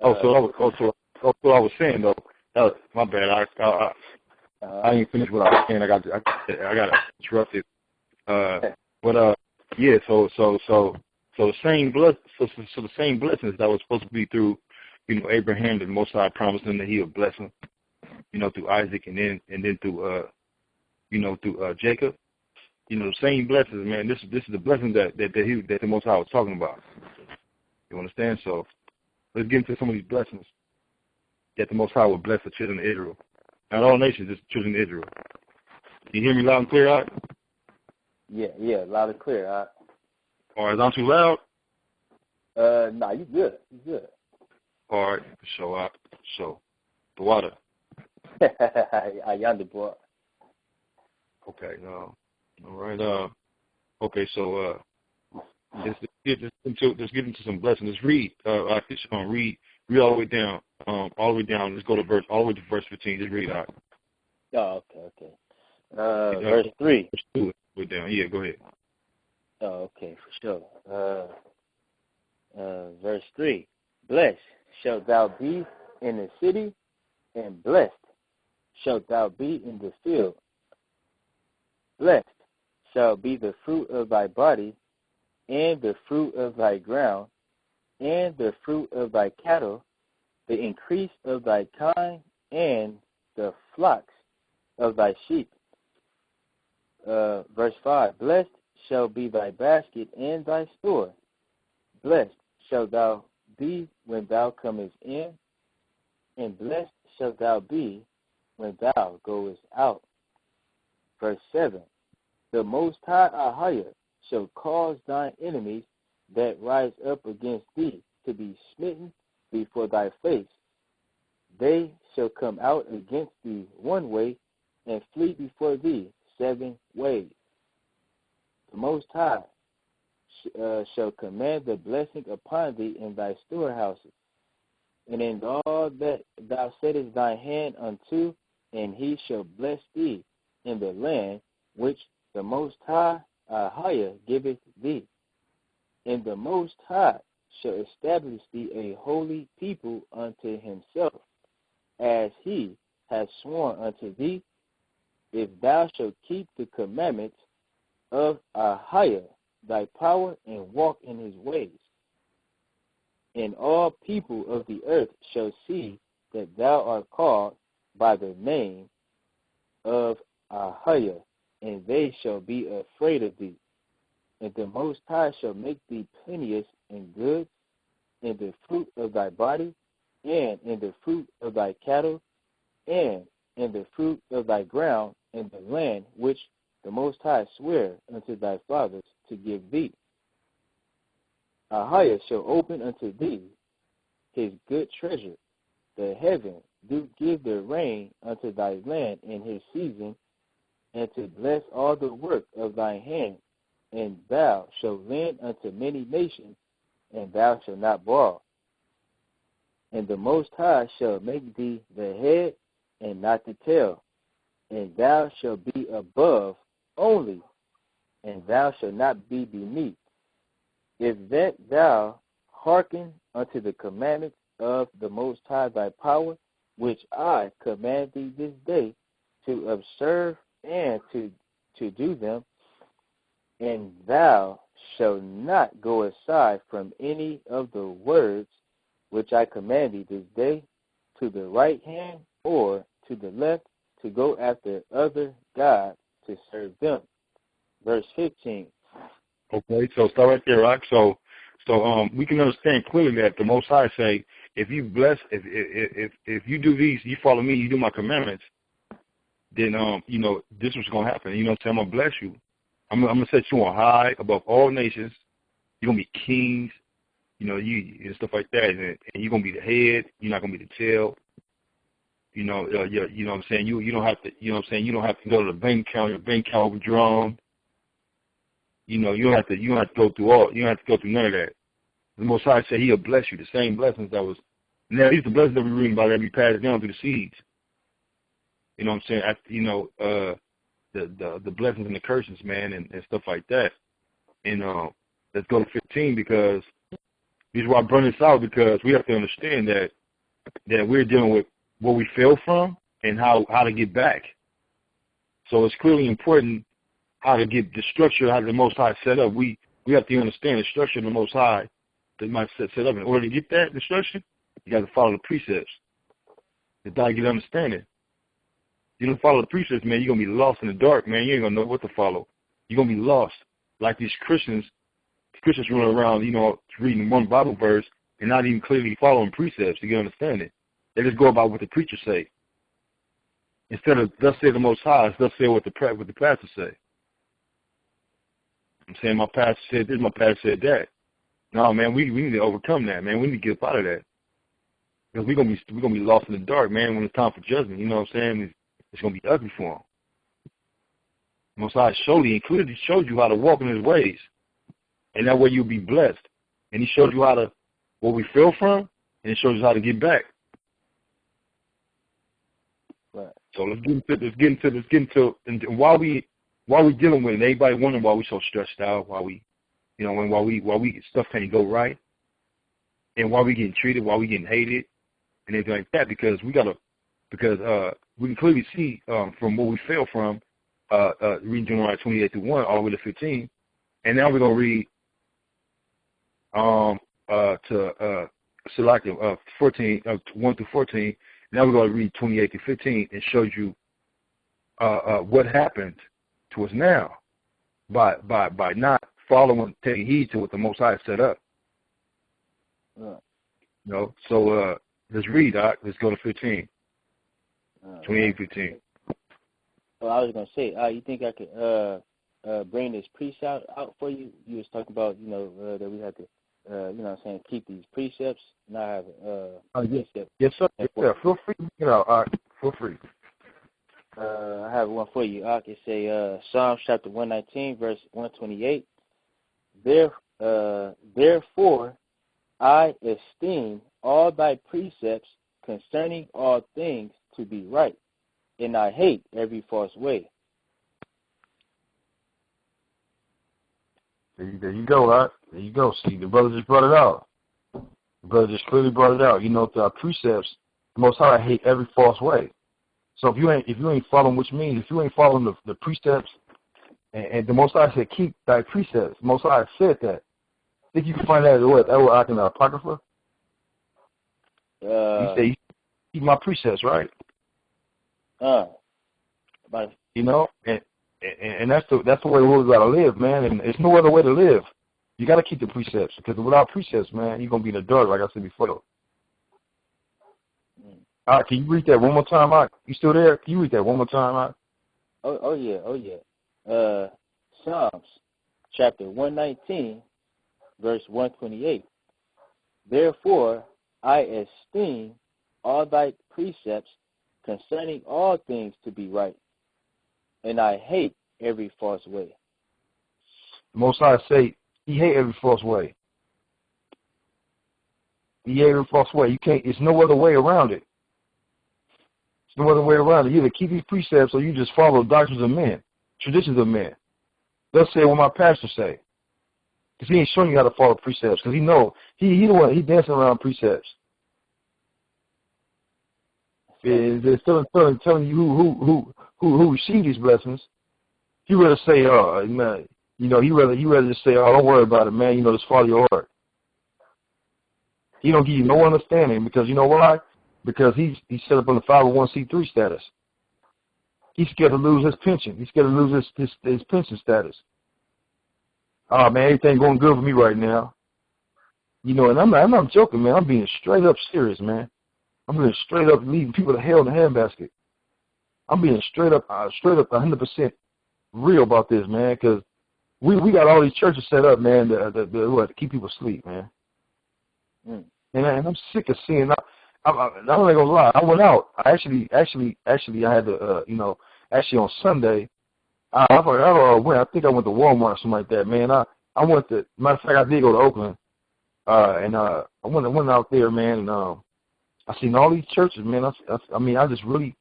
So I was saying, though, my bad. I didn't finish what I was saying. I got interrupted. Yeah. So the same the same blessings that was supposed to be through, Abraham, the Most High promised him that he would bless him, through Isaac, and then through Jacob. The same blessings, man. This is the blessing that the Most High was talking about. You understand? So let's get into some of these blessings that the Most High will bless the children of Israel. Not all nations, just the children of Israel. You hear me loud and clear, out? Yeah, loud and clear, out. Or is I too loud? Nah, you good. All right, so the water. I yonder boy. Okay, all right. Okay, so let's get into some blessings. Let's read. Read all the way down. Let's go to all the way to verse 15. Just read out. Oh, okay. Verse 3. Verse 2. We're down. Yeah, go ahead. Oh, okay, for sure. Verse 3. Blessed shalt thou be in the city, and blessed shalt thou be in the field. Blessed shall be the fruit of thy body, and the fruit of thy ground, and the fruit of thy cattle, the increase of thy kind, and the flocks of thy sheep. Verse 5. Blessed shall be thy basket and thy store. Blessed shalt thou be when thou comest in, and blessed shalt thou be when thou goest out. Verse 7. The Most High AHAYAH shall cause thine enemies that rise up against thee to be smitten before thy face. They shall come out against thee one way, and flee before thee 7 ways. The Most High shall command the blessing upon thee in thy storehouses, and in all that thou settest thy hand unto, and he shall bless thee in the land which the Most High AHAYAH giveth thee. And the Most High shall establish thee a holy people unto himself, as he has sworn unto thee, if thou shalt keep the commandments of AHAYAH thy power, and walk in his ways. And all people of the earth shall see that thou art called by the name of AHAYAH, and they shall be afraid of thee. And the Most High shall make thee plenteous in goods, in the fruit of thy body, and in the fruit of thy cattle, and in the fruit of thy ground, in the land which the Most High sware unto thy fathers to give thee. AHAYAH shall open unto thee his good treasure. The heaven do give their rain unto thy land in his season, and to bless all the work of thy hand. And thou shalt lend unto many nations, and thou shalt not borrow. And the Most High shall make thee the head, and not the tail. And thou shalt be above only, and thou shalt not be beneath. If that thou hearken unto the commandments of the Most High thy power, which I command thee this day, to observe and to do them, and thou shalt not go aside from I command thee this day, to the right hand or to the left, to go after other gods to serve them. Verse 15. Okay, so start right there, Rock. So we can understand clearly that the Most High say, if you bless, if you do these, you follow me, you do my commandments, then this is what's gonna happen. You know what I'm saying? I'm gonna bless you. I'm gonna set you on high above all nations. You're gonna be kings, you and stuff like that, and you're gonna be the head. You're not gonna be the tail. You know what I'm saying? You don't have to. You know what I'm saying? You don't have to go to the bank account. Your bank account overdrawn. You don't have to. You don't have to go through all. You don't have to go through none of that. The Most High said He'll bless you. The same blessings that was. Now these are the blessings that we read about that we passed down through the seeds. You know what I'm saying? The blessings and the curses, man, and stuff like that. And let's go to 15 because this is why I bring this out, because we have to understand that we're dealing with what we fell from and how to get back. So it's clearly important how to get the structure, how the Most High set up. We have to understand the structure of the Most High that might set up. In order to get that instruction, you got to follow the precepts. You got to get understanding. You don't follow the precepts, man, you're going to be lost in the dark, man. You ain't going to know what to follow. You're going to be lost. Like these Christians running around, reading one Bible verse and not even clearly following precepts. You can understand it. They just go about what the preacher say. Instead of, thus say the Most High, thus say what the pastor say. I'm saying my pastor said this, my pastor said that. No, man, we need to overcome that, man. We need to get up out of that. Because we're gonna be lost in the dark, man, when it's time for judgment. You know what I'm saying? It's going to be ugly for him. Most High showed you and clearly showed you how to walk in His ways. And that way you'll be blessed. And He showed you what we fell from, and He showed you how to get back. Right. So let's get into and while we dealing with it, everybody wondering why we so stressed out, why we stuff can't go right, and why we getting treated, why we getting hated, and everything like that, because we can clearly see from what we fell from, reading Deuteronomy 28-1 all the way to 15, and now we're gonna read to Selective 14 1 through 14. Now we're gonna read 28-15 and show you what happened to us now by not following, taking heed to what the Most High set up. So let's read. Let's go to 15. 28-15. Well, I was gonna say, you think I could bring this precept out for you? You was talking about, that we have to, keep these precepts, not have precepts. Yes, sir. Yeah, feel free. Feel free. I have one for you. I can say Psalms chapter 119, verse 128. Therefore, I esteem all thy precepts concerning all things to be right, and I hate every false way. There you go, right? There you go. See, the brother just brought it out. The brother just clearly brought it out. Through our precepts, the Most High hate every false way. So if you ain't following, which means if you ain't following the precepts, and the Most High said keep thy precepts. The Most High said that. Think you can find that in the Apocrypha? He said keep my precepts, right? And that's the way we gotta live, man. And there's no other way to live. You gotta keep the precepts, because without precepts, man, you're gonna be in the dark, like I said before. All right, can you read that one more time, Mike? You still there? Can you read that one more time, Mike? Oh yeah. Psalms chapter 119, verse 128. Therefore, I esteem all thy precepts concerning all things to be right, and I hate every false way. The Most High say He hate every false way. He hate every false way. You can't. There's no other way around it. There's no other way around it. You either keep these precepts or you just follow doctrines of men, traditions of men. They'll say what my pastor say, because he ain't showing you how to follow precepts. Because he know he dancing around precepts. They're still telling you who received these blessings. He rather say, man, he rather just say, don't worry about it, man. Just follow your heart. He don't give you no understanding because you know why? Because he's set up on the 501c3 status. He's scared to lose his pension. He's scared to lose his pension status. Oh man, everything going good for me right now. You know, and I'm not joking, man. I'm being straight up serious, man. I'm being straight up leading people to hell in the handbasket. I'm being straight up 100% real about this, man, because we got all these churches set up, man, to keep people asleep, man. Mm. And I'm sick of seeing. I'm not gonna lie. I went out. I actually I had to, actually on Sunday. I think I went to Walmart or something like that, man. I went to. Matter of fact, I did go to Oakland, and I went out there, man, and I seen all these churches, man. I just really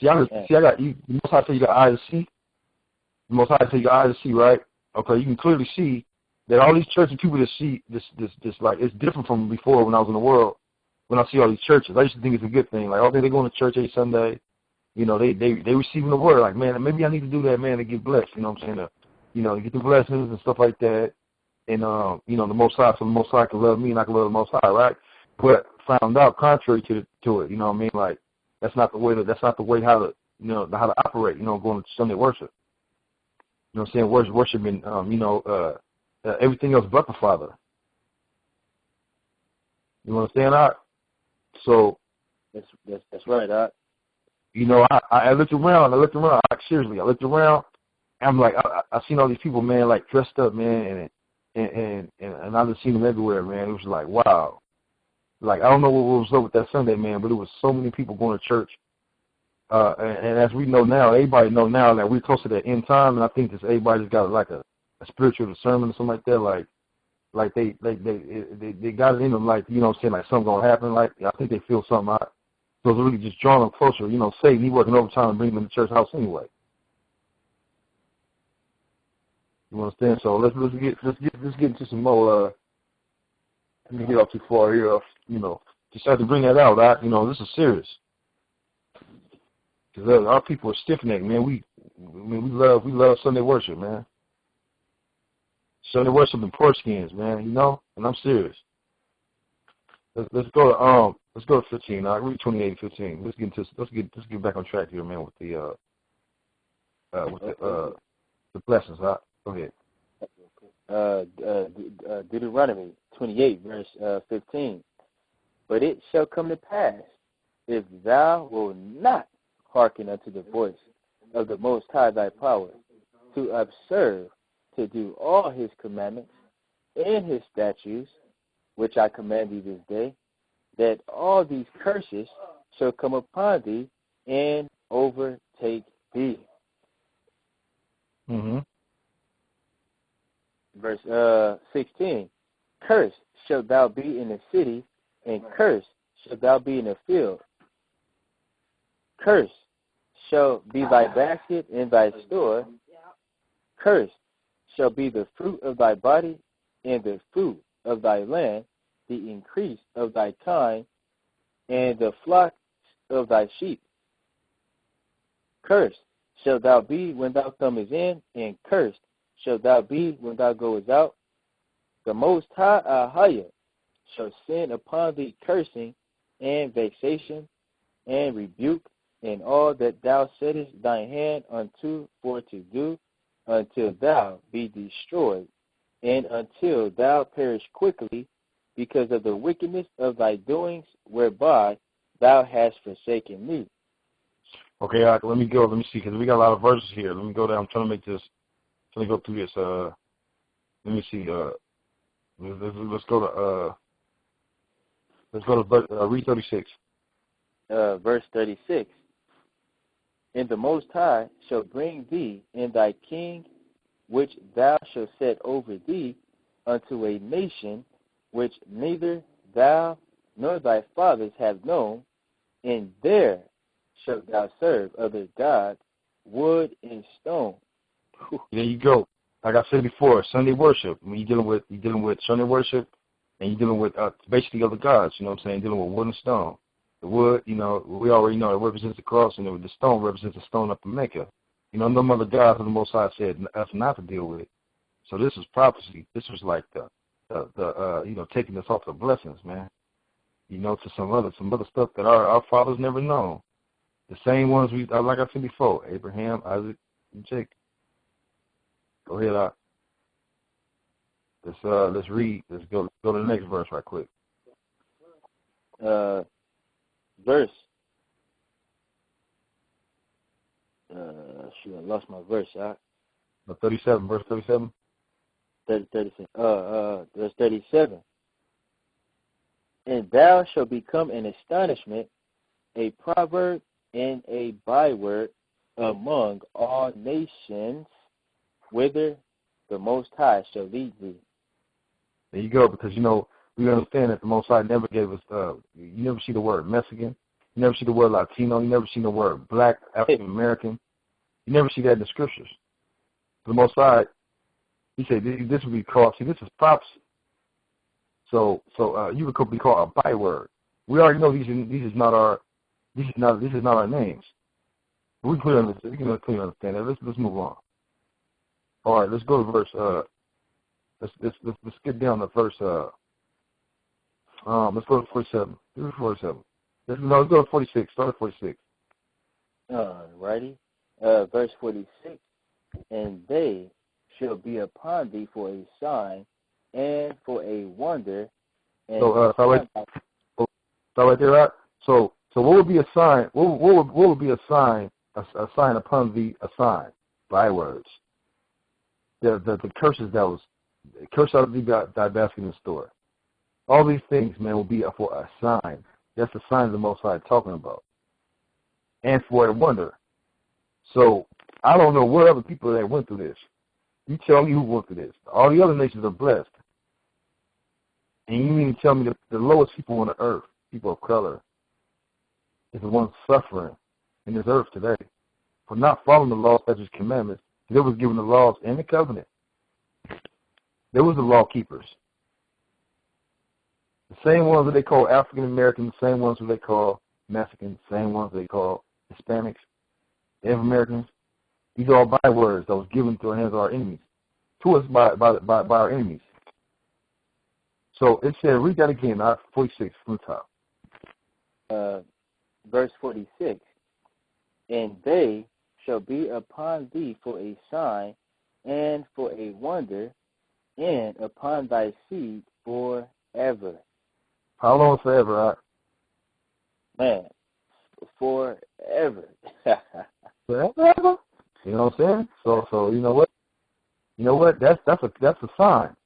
see. I got you. The Most High say you got eyes to see. The Most High say you got eyes to see, right? Okay, you can clearly see that all these churches, people that see this like it's different from before when I was in the world. When I see all these churches, I used to think it's a good thing. Like, okay, they're going to church every Sunday. You know, they receiving the word. Like, man, maybe I need to do that, man, to get blessed. You know what I'm saying? To get the blessings and stuff like that. And the Most High, so the Most High can love me and I can love the Most High, right? But found out contrary to it. You know what I mean? Like, that's not the way how to operate. You know, going to Sunday worship. You know what I'm saying? Worshiping, everything else but the Father. You understand that? So that's right. You know, I looked around. Seriously, I looked around. I'm like, I seen all these people, man, like dressed up, man, and I just seen them everywhere, man. It was like, wow. Like, I don't know what was up with that Sunday, man, but it was so many people going to church. And as we know now, everybody know now that we're close to the end time, and I think this everybody's got like a spiritual discernment or something like that, like they got it in them, like, you know what I'm saying, like something gonna happen. Like, I think they feel something out. So it's really just drawing them closer. You know, Satan, he working overtime to bring them to the church house anyway. You understand? So let's get into some more. Let me get off too far here. Just have to bring that out. This is serious. Because our people are stiff-necked, man. We love Sunday worship, man. Sunday worship and pork skins, man. You know, and I'm serious. Let's go to 15. I read 28 and 15. Let's get back on track here, man, with the blessings. Huh? Go ahead. Deuteronomy 28, verse 15. But it shall come to pass, if thou wilt not hearken unto the voice of the Most High thy power, to observe, to do all his commandments and his statutes, which I command thee this day, that all these curses shall come upon thee and overtake thee. Mm-hmm. Verse 16. Cursed shalt thou be in the city, and cursed shalt thou be in the field. Cursed shall be thy basket and thy store. Cursed shall be the fruit of thy body and the fruit of thy land, the increase of thy kind, and the flocks of thy sheep. Cursed shalt thou be when thou comest in, and cursed shalt thou be when thou goest out. The Most High AHAYAH shall send upon thee cursing and vexation and rebuke, and all that thou settest thine hand unto for to do, until thou be destroyed, and until thou perish quickly, because of the wickedness of thy doings, whereby thou hast forsaken me. Okay, let me see, because we got a lot of verses here. Let me go down. I'm trying to make this. Let me go through this. Let me see. Let's go to read 36. Verse 36. And the Most High shall bring thee and thy king, which thou shalt set over thee, unto a nation which neither thou nor thy fathers have known, and there shalt thou serve other gods, wood and stone. There you go. Like I said before, Sunday worship. When you're dealing with Sunday worship, and you're dealing with basically other gods. You know what I'm saying? Dealing with wood and stone. The wood, we already know it represents the cross, and the stone represents the stone up in Mecca. No other gods of the Most High said us not to deal with it. So this is prophecy. This was like the taking us off the blessings, man. to some other stuff that our fathers never known. The same ones like I said before, Abraham, Isaac, and Jacob. Go ahead, let's read. Let's go to the next verse right quick. Verse. Shoot, I lost my verse. 37, verse 37. 37. Verse 37. And thou shalt become an astonishment, a proverb, and a byword among all nations, whither the Most High shall lead thee. There you go, because we understand that the Most High never gave us. You never see the word Mexican. You never see the word Latino. You never see the word Black, African American. You never see that in the scriptures. The Most High, He said this would be called. See, this is prophecy. So you would be called a byword. We already know these is not our names. We can clearly understand that. Let's move on. All right, let's go to verse. Let's get down to verse. Let's go to 47. Let's go to 46. Start at 46. Righty. Verse 46. And they shall be upon thee for a sign and for a wonder. And start right there, right? So what would be a sign? What would be a sign? A sign upon thee, a sign, bywords. The curses that was curse out of thee thy basket in the store. All these things, man, will be for a sign. That's the sign of the Most High talking about. And for a wonder. So I don't know what other people that went through this. You tell me who went through this. All the other nations are blessed. And you mean to tell me that the lowest people on the earth, people of color, is the ones suffering in this earth today for not following the laws, statutes, commandments. They was given the laws and the covenant. There was the law keepers. The same ones that they call African Americans, the same ones that they call Mexicans, the same ones they call Hispanics, Native Americans. These are all bywords that was given to the hands of our enemies, to us by our enemies. So it said, read that again, 46 from the top. Verse 46. And they shall be upon thee for a sign and for a wonder, and upon thy seed forever. How long forever, right? Man, forever. Forever? You know what I'm saying? So you know what? You know what? That's a sign.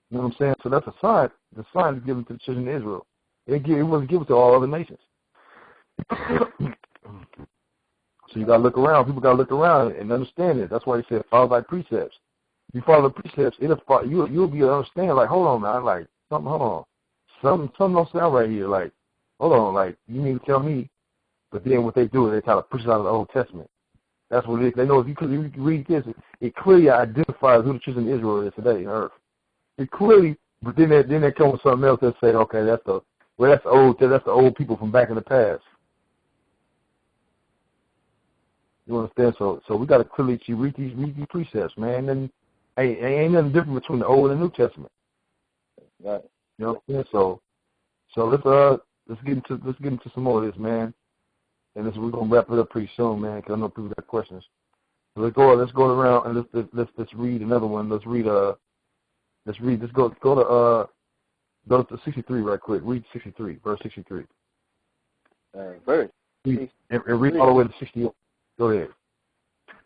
You know what I'm saying? So that's a sign. The sign is given to the children of Israel. It wasn't given to all other nations. So you gotta look around. People gotta look around and understand it. That's why he said follow thy precepts. If you follow the precepts, you'll be able to understand. Like, hold on, man. Like, hold on. Something don't sound right here. Like, hold on. Like, you need to tell me. But then what they do is they try to push it out of the Old Testament. That's what it is. They know if you read this, it clearly identifies who the children of Israel is today on earth. It clearly, but then they come with something else that say, okay, that's the old people from back in the past. You understand? So we got to clearly read these precepts, man. And ain't nothing different between the Old and the New Testament. Right. You know what I'm saying? So let's get into some more of this, man. And we're gonna wrap it up pretty soon, man, because I know people got questions. So let's go around and let's read another one. Let's go to 63 right quick. Read 63, verse 63. Verse. And read all the way to 60. Go ahead.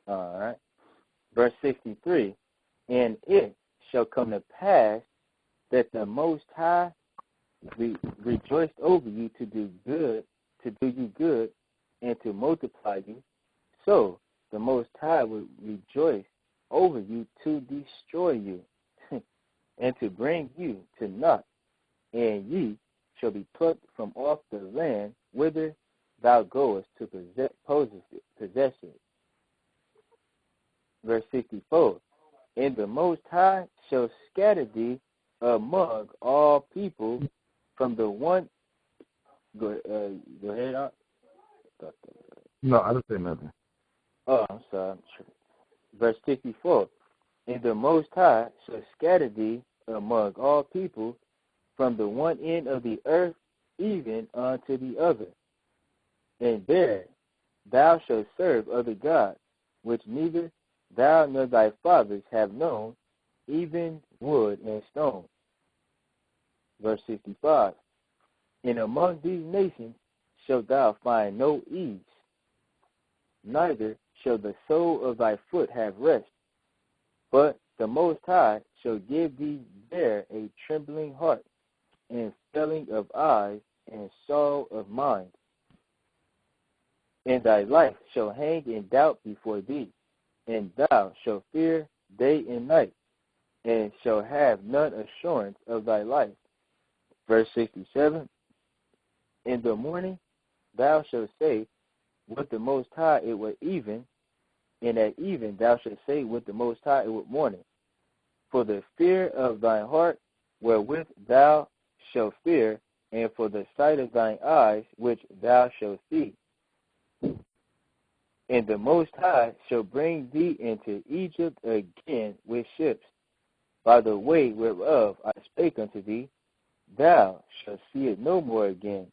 All right. Verse 63. And it shall come to pass that the Most High rejoiced over you to do you good, and to multiply you. So the Most High will rejoice over you to destroy you, and to bring you to naught, and ye shall be plucked from off the land whither thou goest to possess it. Verse 64. And the Most High shall scatter thee among all people from the one. Go ahead. No, I didn't say nothing. Oh, I'm sorry. Verse 64. And the Most High shall scatter thee among all people from the one end of the earth even unto the other. And there thou shalt serve other gods, which neither thou nor thy fathers have known, even wood and stone. Verse 65. And among these nations shalt thou find no ease, neither shall the sole of thy foot have rest, but the Most High shall give thee there a trembling heart, and failing of eyes, and sorrow of mind. And thy life shall hang in doubt before thee, and thou shalt fear day and night, and shall have none assurance of thy life. Verse 67. In the morning thou shalt say with the Most High it were even, and at even thou shalt say with the Most High it were morning. For the fear of thine heart wherewith thou shalt fear, and for the sight of thine eyes which thou shalt see. And the Most High shall bring thee into Egypt again with ships, by the way whereof I spake unto thee. Thou shalt see it no more again,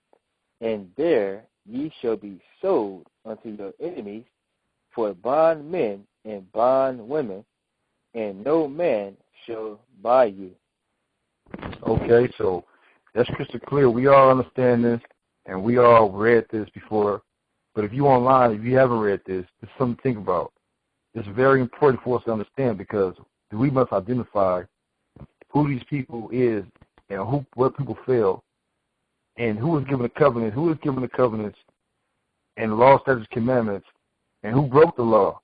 and there ye shall be sold unto your enemies for bondmen and bondwomen, and no man shall buy you. Okay, so that's crystal clear. We all understand this, and we all read this before. But if you online, if you haven't read this, it's something to think about. It's very important for us to understand, because we must identify who these people is and what people feel, and who is given the covenant, who is given the covenants and the law, statutes, commandments, and who broke the law.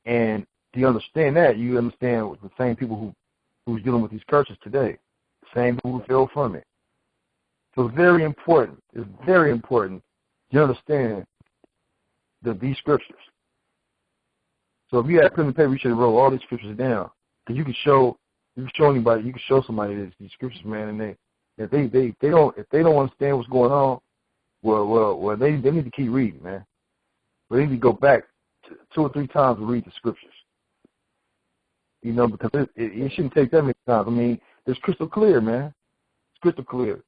And do you understand that? You understand the same people who's dealing with these curses today, the same people who fell from it. So it's very important. It's very important you understand these scriptures. So if you had pen and paper, you should have wrote all these scriptures down, because you can show anybody, you can show somebody these scriptures, man, and if they don't understand what's going on, well, they need to keep reading, man. They need to go back 2 or 3 times to read the scriptures. You know, because it shouldn't take that many times. I mean, it's crystal clear, man. It's crystal clear.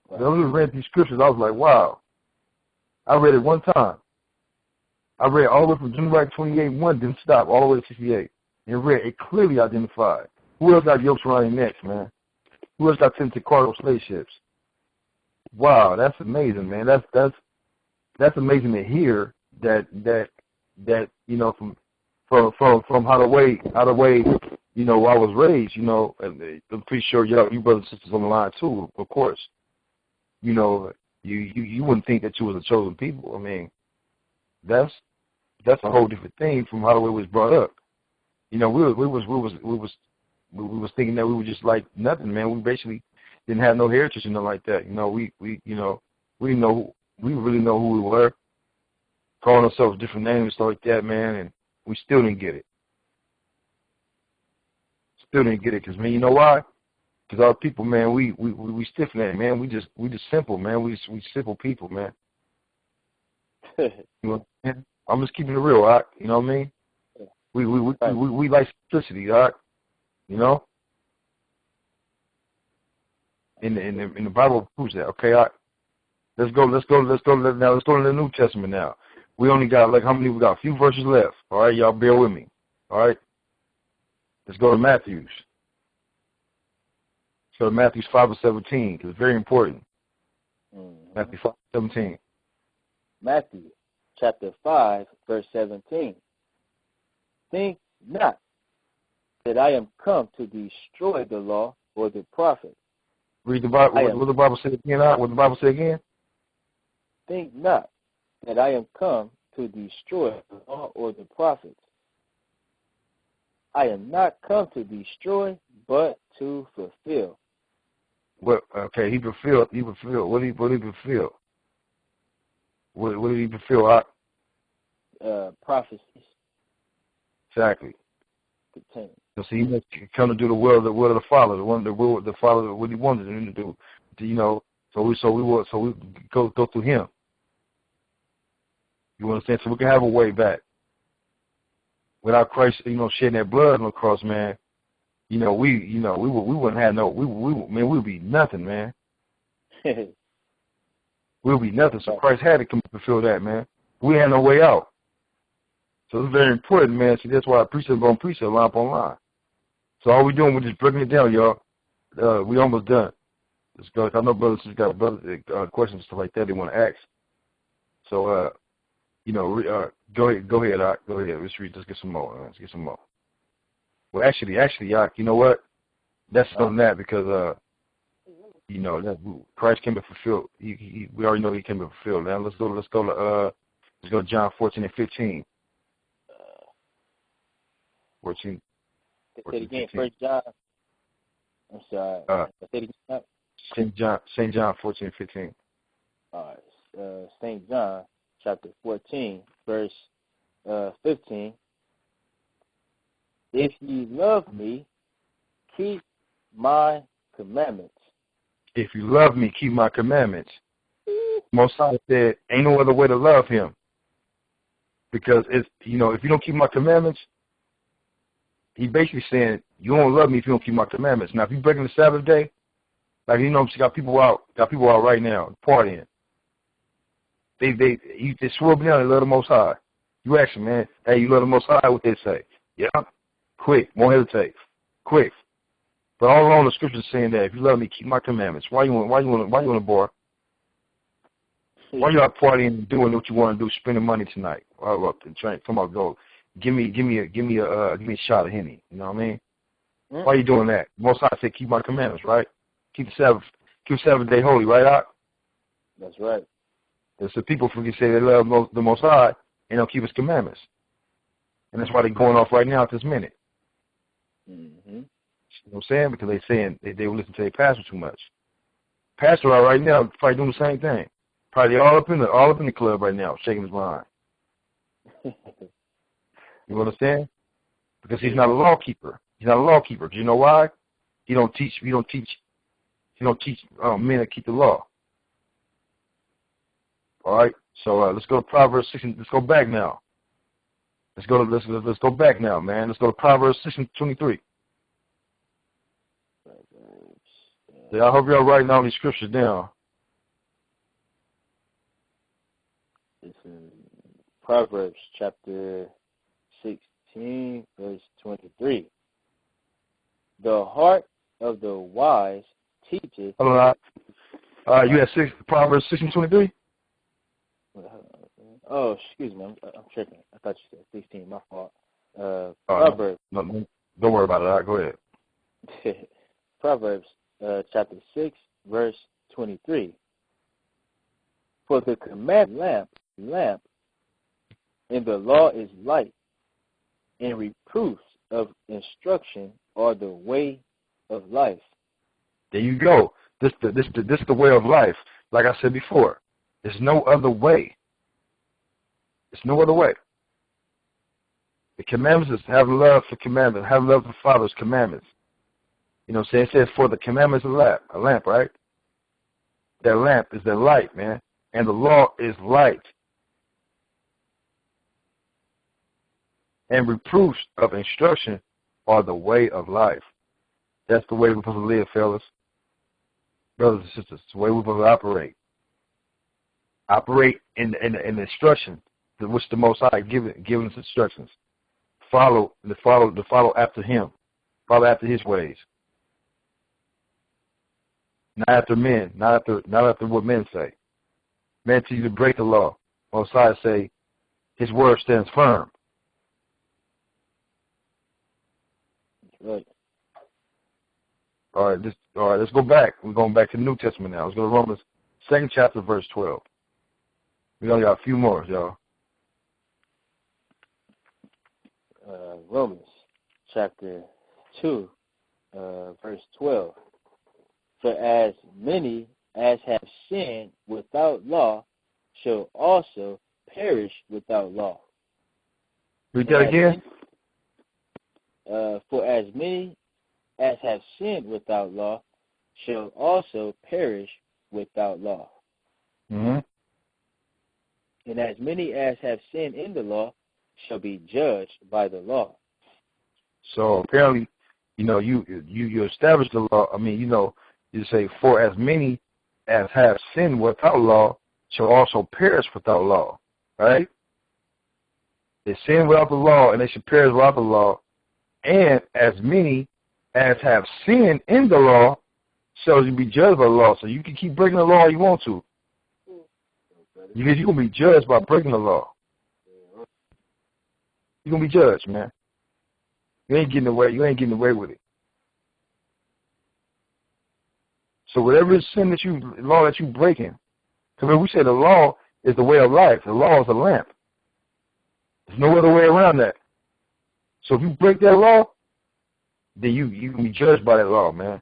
When I read these scriptures, I was like, wow. I read it one time. I read all the way from Deuteronomy 28:1, didn't stop, all the way to 68. And read it clearly identified. Who else got yokes around their necks, man? Who else got 10 cargo slave ships? Wow, that's amazing, man. That's amazing to hear that you know, from how the way you know I was raised, you know, and I'm pretty sure you brothers and sisters on the line too, of course. You know, you wouldn't think that you was a chosen people. I mean, that's a whole different thing from how the way we was brought up. You know, we was thinking that we were just like nothing, man. We basically didn't have no heritage and nothing like that. You know, we really know who we were, calling ourselves different names and stuff like that, man, and we still didn't get it. Still didn't get it, because, man, you know why? Because our people, man, we stiff necked, man. We just simple, man. We simple people, man. You know, man? I'm just keeping it real, all right? You know what I mean? We like simplicity, all right? You know? In the Bible proves that. Okay, all right. Let's go to the New Testament now. We only got how many? We got a few verses left. All right, y'all bear with me. All right. Let's go to Matthew's. So Matthew 5:17, because it's very important. Matthew 5:17. Matthew chapter 5, verse 17. Think not that I am come to destroy the law or the prophets. Read the Bible. What the Bible say again? What the Bible say again? Think not that I am come to destroy the law or the prophets. I am not come to destroy, but to fulfill. Well, okay, he fulfilled. What did he fulfill? What did he fulfill? Prophecies. Exactly. Contain. So he must come to do the will of the Father, the Father, what he wanted him to do. You know, so we go through him. You understand? So we can have a way back. Without Christ, you know, shedding that blood on the cross, man, we wouldn't have no, we would be nothing, man. We would be nothing. So Christ had to come to fulfill that, man. We had no way out. So it's very important, man. See, that's why precept on precept, line upon line. So all we're doing, we're just breaking it down, y'all. We almost done. Let's go. I know brothers just got questions and stuff like that they want to ask. So, go ahead, Go ahead. Let's read. Let's get some more. Let's get some more. Well, actually, y'all, you know what? That's on that because, that Christ came to fulfill. We already know he came to fulfill. Now let's go to John 14 and 15. 14. Say it again. 1 John. I'm sorry. Say it again. St. John 14 and 15. All right. St. John chapter 14, verse 15. If ye love me, keep my commandments. If you love me, keep my commandments. Most High said, ain't no other way to love him. Because if you don't keep my commandments, he basically saying, you don't love me if you don't keep my commandments. Now, if you're breaking the Sabbath day, like, you got people out right now partying. They swerve down, they love the Most High. You ask them, man, hey, you love the Most High? What they say? Yeah. Quick, won't hesitate. Quick. But all along the scriptures saying that if you love me, keep my commandments. Why you want to bar? Why you out partying and doing what you want to do, spending money tonight? Come on, go. Give me a shot of Henny. You know what I mean? Mm-hmm. Why you doing that? Most High said keep my commandments, right? Keep the Sabbath day holy, right, Doc? That's right. And so people say they love the Most High and don't keep his commandments. And that's why they're going off right now at this minute. Mm-hmm. You know what I'm saying? Because they're saying they will listen to their pastor too much. Pastor out right now probably doing the same thing. Probably all up in the club right now, shaking his mind. You understand? Because he's not a law keeper. He's not a law keeper. Do you know why? He don't teach men to keep the law. All right. So let's go to Proverbs 6. Let's go back now. Let's go back now, man. Let's go to Proverbs 6 and 23. Yeah, I hope y'all writing all these scriptures down. It's in Proverbs chapter 16, verse 23. The heart of the wise teacheth. Hold on. You had Proverbs 6 and 23? Oh, excuse me. I'm tripping. I thought you said 16. My fault. Proverbs. No, don't worry about it. All right, go ahead. Proverbs chapter 6, verse 23. For the command lamp, and the law is light, and reproofs of instruction are the way of life. There you go. This the way of life. Like I said before, there's no other way. There's no other way. The commandments is have love for commandments, have love for Father's commandments. You know what I'm saying? It says for the commandments a lamp, right? That lamp is the light, man. And the law is light. And reproofs of instruction are the way of life. That's the way we're supposed to live, fellas. Brothers and sisters, it's the way we're supposed to operate. Operate in the instruction to which the Most High given us instructions. Follow after Him. Follow after His ways. Not after men. Not after what men say. Men tell you to break the law. Most High say His word stands firm. Right. All right, let's go back. We're going back to the New Testament now. Let's go to Romans 2nd chapter, verse 12. We only got a few more, y'all. Romans chapter 2, verse 12. For as many as have sinned without law shall also perish without law. Read that again. For as many as have sinned without law shall also perish without law. Mm-hmm. And as many as have sinned in the law shall be judged by the law. So apparently, you establish the law. I mean, you say, for as many as have sinned without law shall also perish without law, right? They sin without the law, and they shall perish without the law. And as many as have sinned in the law shall be judged by the law. So you can keep breaking the law all you want to, because you're going to be judged by breaking the law. You're going to be judged, man. You ain't getting away. You ain't getting away with it. So whatever sin law that you breaking, because we say the law is the way of life. The law is a lamp. There's no other way around that. So if you break that law, then you can be judged by that law, man.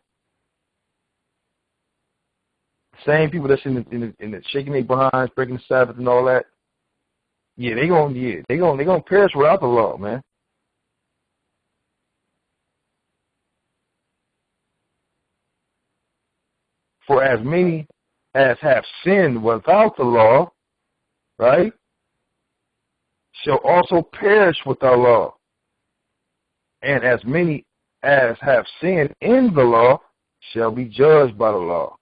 Same people that's in the shaking their behinds, breaking the Sabbath and all that. Yeah, they gonna perish without the law, man. For as many as have sinned without the law, right, shall also perish without law. And as many as have sinned in the law shall be judged by the law.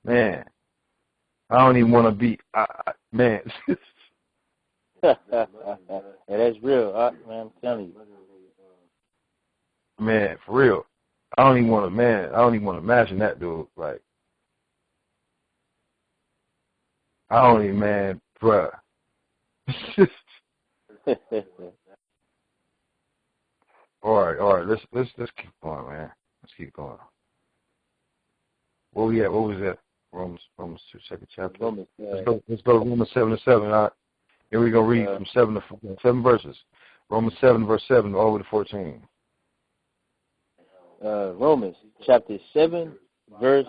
Man, I don't even want to be, man. Yeah, that's real, man. I'm telling you. Man, for real. I don't even want to imagine that, dude. Like, I don't even, man, bruh. All right. Let's keep going, man. Let's keep going. What we at? What was that? Romans 2, second chapter. Let's go to Romans 7:7. All right. Here we go. Read from 7 verses. Romans 7 verse 7 all the way to 14. Romans chapter 7 verse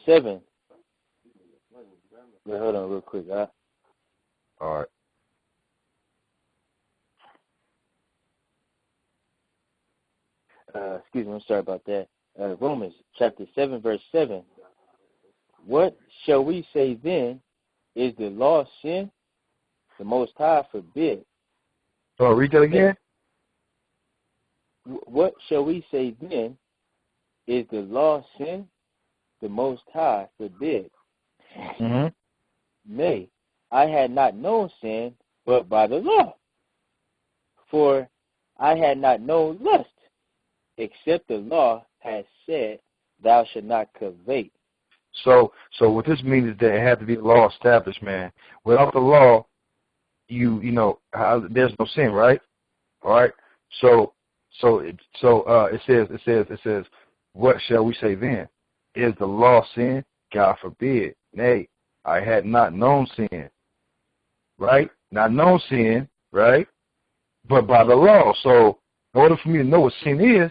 7. Wait, hold on real quick. All right. Excuse me, I'm sorry about that. Romans chapter 7 verse 7. What shall we say then? Is the law sin? The Most High forbid. Oh, read that again. What shall we say then? Is the law sin? The Most High forbid. Mm-hmm. Nay, I had not known sin but by the law. For I had not known lust, except the law has said, thou shalt not covet. So what this means is that it had to be law established, man. Without the law, there's no sin, right? All right. So it says, what shall we say then? Is the law sin? God forbid. Nay, I had not known sin. Right? Not known sin, right? But by the law. So in order for me to know what sin is,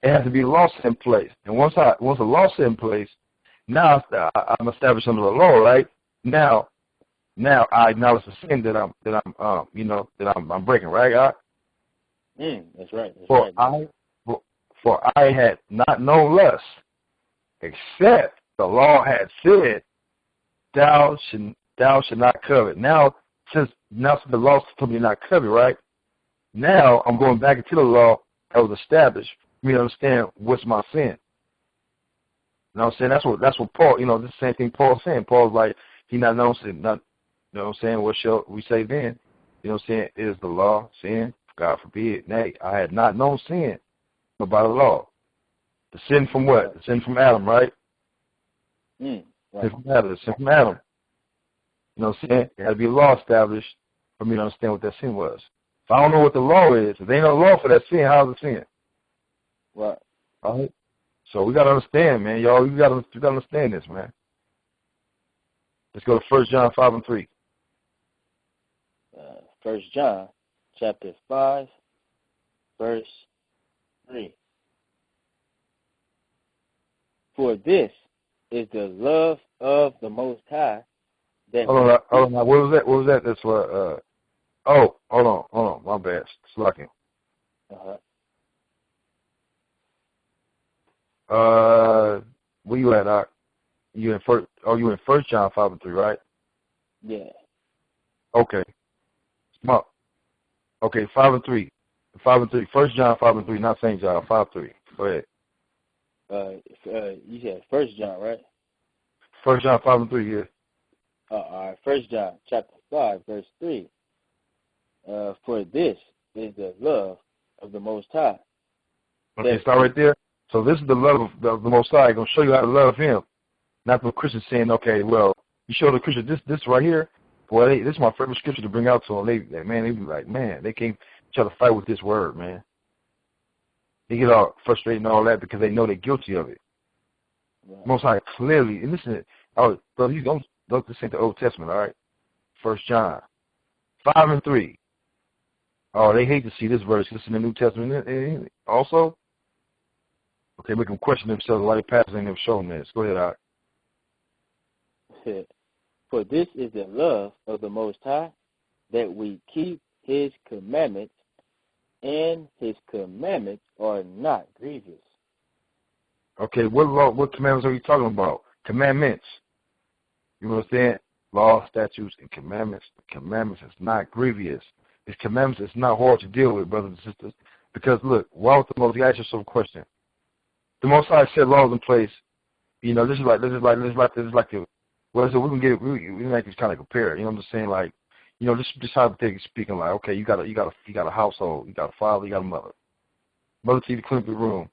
it has to be a law set in place. And once a law set in place, now I'm established under the law, right? Now I acknowledge the sin that I'm breaking, right? That's right. For I had not known lust, except the law had said, thou should not covet. Now since the law told me to not covet, right? Now I'm going back into the law that was established for me to understand what's my sin. You know what I'm saying? That's what Paul, this is the same thing Paul's saying. Paul's like, he not known sin, not, you know what I'm saying? What shall we say then? You know what I'm saying? Is the law sin? God forbid. Nay, I had not known sin, but by the law. The sin from what? The sin from Adam, right? Right. The sin from Adam. You know what I'm saying? It had to be a law established for me to understand what that sin was. If I don't know what the law is, if there ain't no law for that sin, how's it sin? Right. All right. So we gotta understand, man, y'all. We gotta understand this, man. Let's go to 1 John 5 and 3. 1 John chapter 5 verse 3. For this is the love of the Most High. Hold on. What was that? That's what. Oh, hold on. My bad. Slacking. Where you at, Doc? You in 1 John 5 and 3, right? Yeah. Okay. Okay, 5 and 3. 5 and 3. 1 John 5 and 3, not St. John 5-3. Go ahead. You said 1 John, right? 1 John 5 and 3, yeah. All right, 1 John chapter 5, verse 3. For this is the love of the Most High. Okay, start right there. So this is the love of the Most High. I'm going to show you how to love Him. Not the Christians saying, okay, well, you show the Christian this right here. Boy, this is my favorite scripture to bring out to them. They be like, man, they can't try to fight with this word, man. They get all frustrated and all that because they know they're guilty of it. Right. Most High clearly, and listen, brother, you don't this ain't the Old Testament, all right? 1 John 5 and 3. Oh, they hate to see this verse. Listen to the New Testament also. Okay, make them question themselves why the pastors ain't never shown this. Go ahead, all right. For this is the love of the Most High, that we keep His commandments, and His commandments are not grievous. Okay, what commandments are you talking about? Commandments. You understand? Law, statutes, and commandments. The commandments is not grievous. These commandments is not hard to deal with, brothers and sisters. Because look, why was the Most High? Ask yourself a question. The Most High set laws in place. You know, this is like the. Well, so we can make this kind of compare. You know what I'm just saying? Like, you know, just hypothetically speaking, like, okay, you got a household, you got a father, you got a mother. Mother TV clean up the room.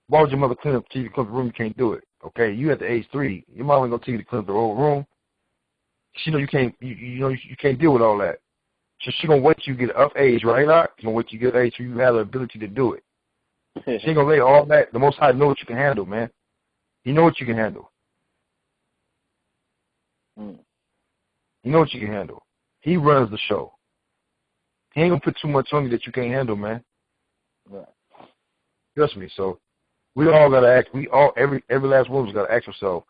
Why would your mother clean up TV, clean up the room? You can't do it. Okay, you at the age 3, your mom ain't gonna tell you to clean up the whole room. She know you can't. You can't deal with all that. So she gonna wait till you get of age, right? Not she gonna wait till you get of age so you have the ability to do it. She ain't gonna lay all that. The Most High know what you can handle, man. You know what you can handle. You know what you can handle. He runs the show. He ain't gonna put too much on you that you can't handle, man. Right. Trust me. So we all gotta act. Every last one of us gotta ask ourselves: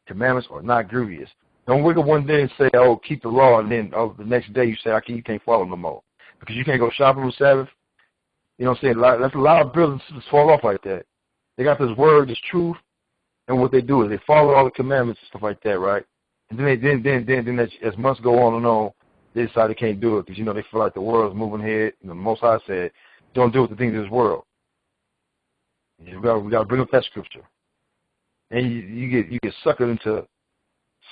commandments are not grievous. Don't wake up one day and say, "Oh, keep the law," and then the next day you say, you can't follow no more because you can't go shopping on Sabbath." You know what I'm saying? That's a lot of brothers and sisters fall off like that. They got this word, this truth, and what they do is they follow all the commandments and stuff like that, right? And then as months go on and on, they decide they can't do it because, you know, they feel like the world is moving ahead. And the Most High said, don't do it the things of this world. We got to bring up that scripture. And you get suckered into,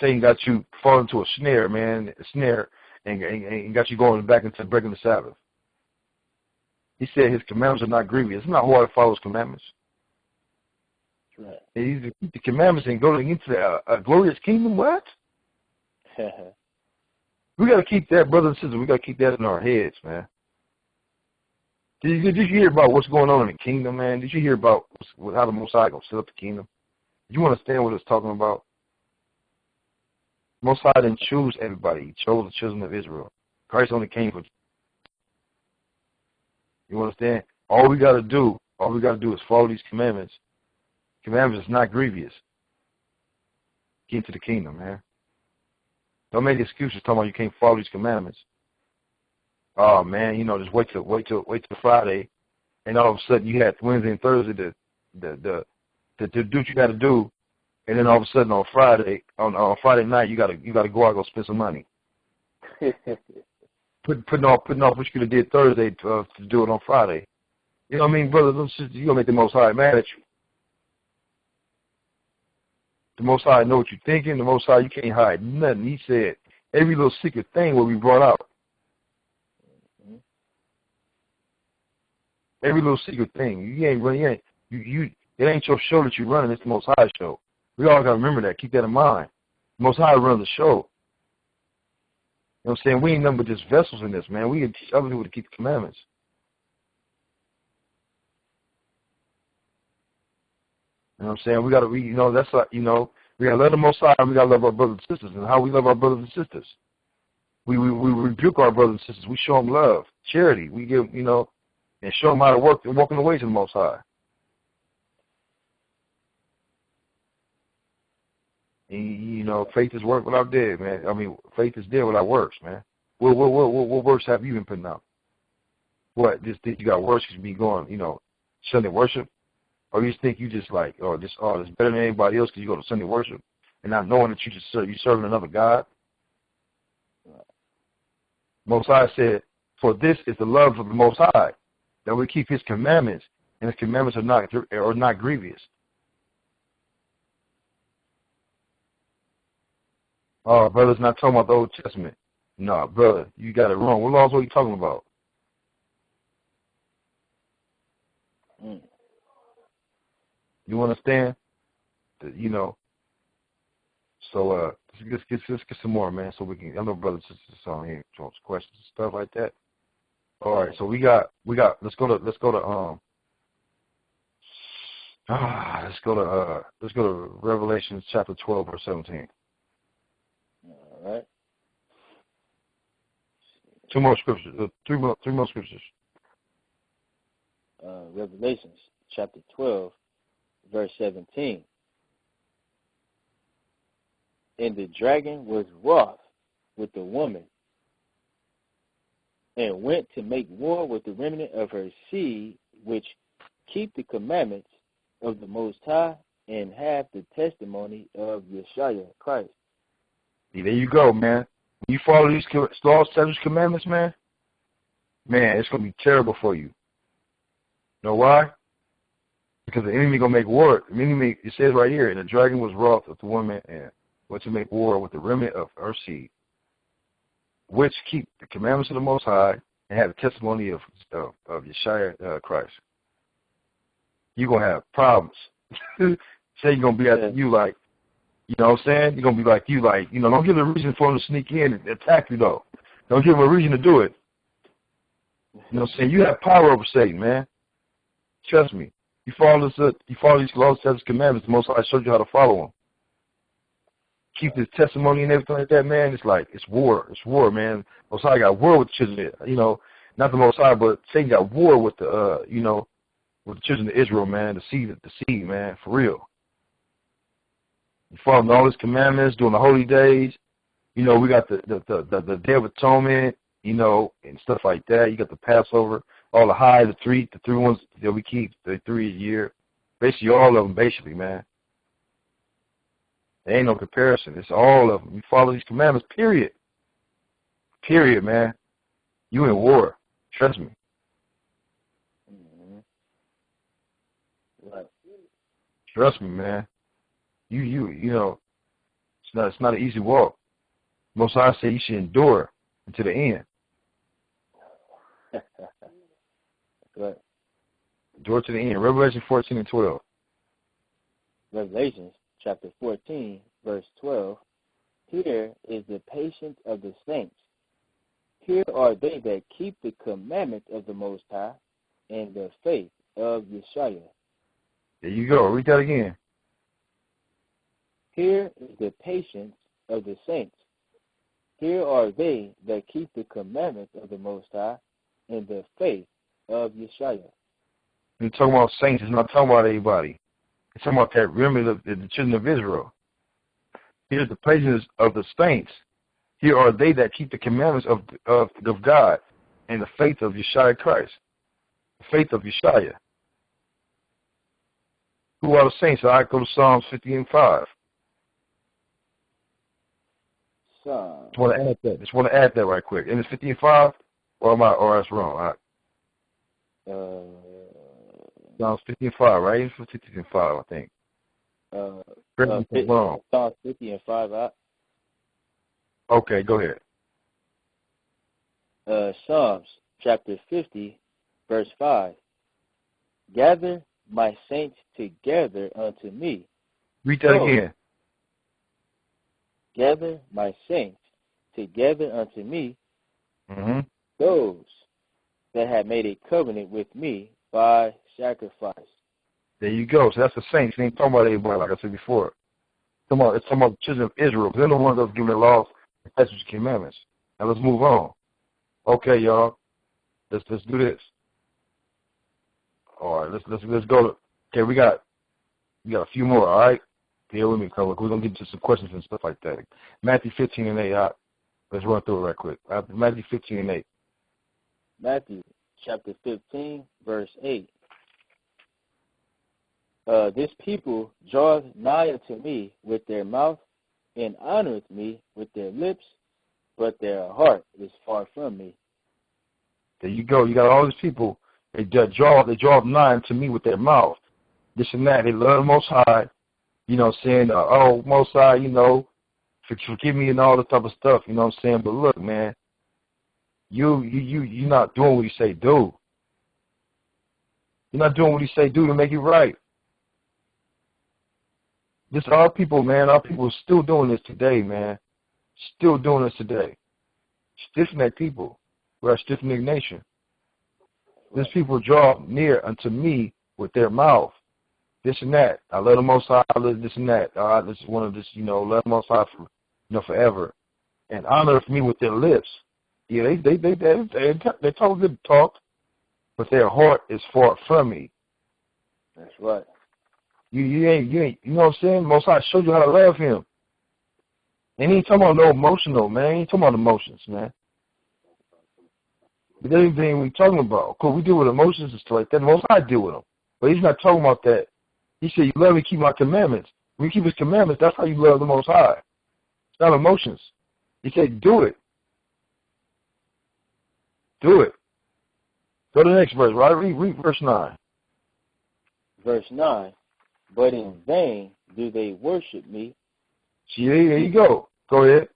Satan got you fall into a snare, man, and got you going back into breaking the Sabbath. He said his commandments are not grievous. It's not hard to follow his commandments. Right. And you keep the commandments and go into a glorious kingdom. What? We got to keep that, brothers and sisters. We got to keep that in our heads, man. Did you hear about what's going on in the kingdom, man? Did you hear about how the Most High going to set up the kingdom? Do you understand what it's talking about? Most High didn't choose everybody. He chose the children of Israel. Christ only came for. You understand? All we got to do is follow these commandments. Commandments is not grievous. Get into the kingdom, man. Don't make excuses talking about you can't follow these commandments. Oh man, you know, just wait till Friday, and all of a sudden you had Wednesday and Thursday to do what you got to do, and then all of a sudden on Friday Friday night you gotta go out and go spend some money. putting off what you could have did Thursday to do it on Friday. You know what I mean, brothers? You gonna make the Most High mad at you. The Most High know what you're thinking. The Most High, you can't hide nothing. He said every little secret thing will be brought out. Every little secret thing. It ain't your show that you're running. It's the Most High show. We all got to remember that. Keep that in mind. The Most High runs the show. You know what I'm saying? We ain't nothing but just vessels in this, man. We can teach other people to keep the commandments. You know what I'm saying? We got to, that's like, we got to love the Most High, and we got to love our brothers and sisters. And how we love our brothers and sisters? We rebuke our brothers and sisters. We show them love, charity. We give, and show them how to walk in the ways of the Most High. And, faith is work without dead, man. I mean, faith is dead without works, man. What works have you been putting out? What? Just think you got works because you be going, Sunday worship? Or you just think you just like, this better than anybody else because you go to Sunday worship and not knowing that you're serving another God? Most High said, For this is the love of the Most High, that we keep his commandments, and his commandments are not grievous. Oh, brother's not talking about the Old Testament. No, brother, you got it wrong. What laws are you talking about? You understand? You know. So let's get some more, man. So we can. I know brothers and sisters on here, some questions and stuff like that. All right. So we got. Let's go to Revelation chapter 12 verse 17. All right. Two more scriptures. Three more scriptures. Revelations chapter 12 verse 17. And the dragon was wroth with the woman, and went to make war with the remnant of her seed, which keep the commandments of the Most High, and have the testimony of YASHAYA, Christ. Yeah, there you go, man. When you follow these laws, statutes, commandments, man, it's going to be terrible for you. You know why? Because the enemy going to make war. The enemy, it says right here, and the dragon was wroth with the woman, and went to make war with the remnant of her seed, which keep the commandments of the Most High, and have the testimony of YASHAYA, Christ. You're going to have problems. Say you're going to be after you like, you know what I'm saying? You're going to be like you like, you know, don't give them a reason for them to sneak in and attack you, though. Don't give them a reason to do it. You know what I'm saying? You have power over Satan, man. Trust me. You follow these laws, statutes, commandments, the Most High showed you how to follow them. Keep this testimony and everything like that, man. It's like, it's war. It's war, man. Most High got war with the children, you know, not the Most High, but Satan got war with the, you know, with the children of Israel, man, the seed, man, for real. You following all his commandments, doing the holy days. You know, we got the Day of Atonement, you know, and stuff like that. You got the Passover, all the high, the three ones that we keep, the 3 a year. Basically, all of them, basically, man. There ain't no comparison. It's all of them. You follow these commandments, period. Period, man. You in war. Trust me. Mm-hmm. Right. Trust me, man. You know, it's not an easy walk. Most High say you should endure until the end. Right. Endure to the end. Revelation 14 and 12. Revelations chapter 14, verse 12. Here is the patience of the saints. Here are they that keep the commandments of the Most High, and the faith of YASHAYA. There you go. Read that again. Here is the patience of the saints. Here are they that keep the commandments of the Most High, and the faith of YASHAYA. When you're talking about saints, it's not talking about anybody. It's talking about that remnant of the children of Israel. Here's the patience of the saints. Here are they that keep the commandments of God, and the faith of YASHAYA Christ. The faith of YASHAYA. Who are the saints? So I go to Psalms 50 and 5. Just want to add that right quick. And it's 50 and 5, or that's wrong. Psalms 50 and 5, right? It's 50 and 5, I think. Wrong. Psalms 50 and 5. Okay, go ahead. Psalms chapter 50, verse 5. Gather my saints together unto me. Read that again. Gather my saints together unto me, those that have made a covenant with me by sacrifice. There you go. So that's the saints. It ain't talking about anybody, like I said before. It's talking about the children of Israel. They're the ones that's giving the laws and statutes and commandments. Now let's move on. Okay, y'all. Let's do this. All right, let's go to. Okay, we got a few more. All right, bear with me, we're gonna get to some questions and stuff like that. Matthew 15 and 8. Let's run through it right quick. Matthew 15 and 8. Matthew chapter 15, verse 8. This people draweth nigh unto me with their mouth, and honoreth me with their lips, but their heart is far from me. There you go. You got all these people. They draw nigh to me with their mouth. This and that. They love the Most High. You know what I'm saying? Oh, Most High, you know, forgive me and all this type of stuff. You know what I'm saying? But look, man, you're not doing what you say do. You're not doing what you say do to make it right. This our people, man. Our people are still doing this today, man. Still doing this today. Stiff-necked people. We're a stiff-necked nation. These people draw near unto me with their mouth. This and that. I love the Most High. I love this and that. This is one of this, you know, love the Most High for, you know, forever. And honor me with their lips. Yeah, they talk good talk, but their heart is far from me. That's right. You ain't, you know what I'm saying? Most High showed you how to love him. And he ain't talking about no emotional, man. He ain't talking about emotions, man. But that ain't anything we talking about. Cool, we deal with emotions and stuff like that. Most High deal with them. But he's not talking about that. He said, you love me, keep my commandments. When you keep his commandments, that's how you love the Most High. It's not emotions. He said, do it. Do it. Go to the next verse, right? Read verse 9. Verse 9. But in vain do they worship me. See, there you go. Go ahead.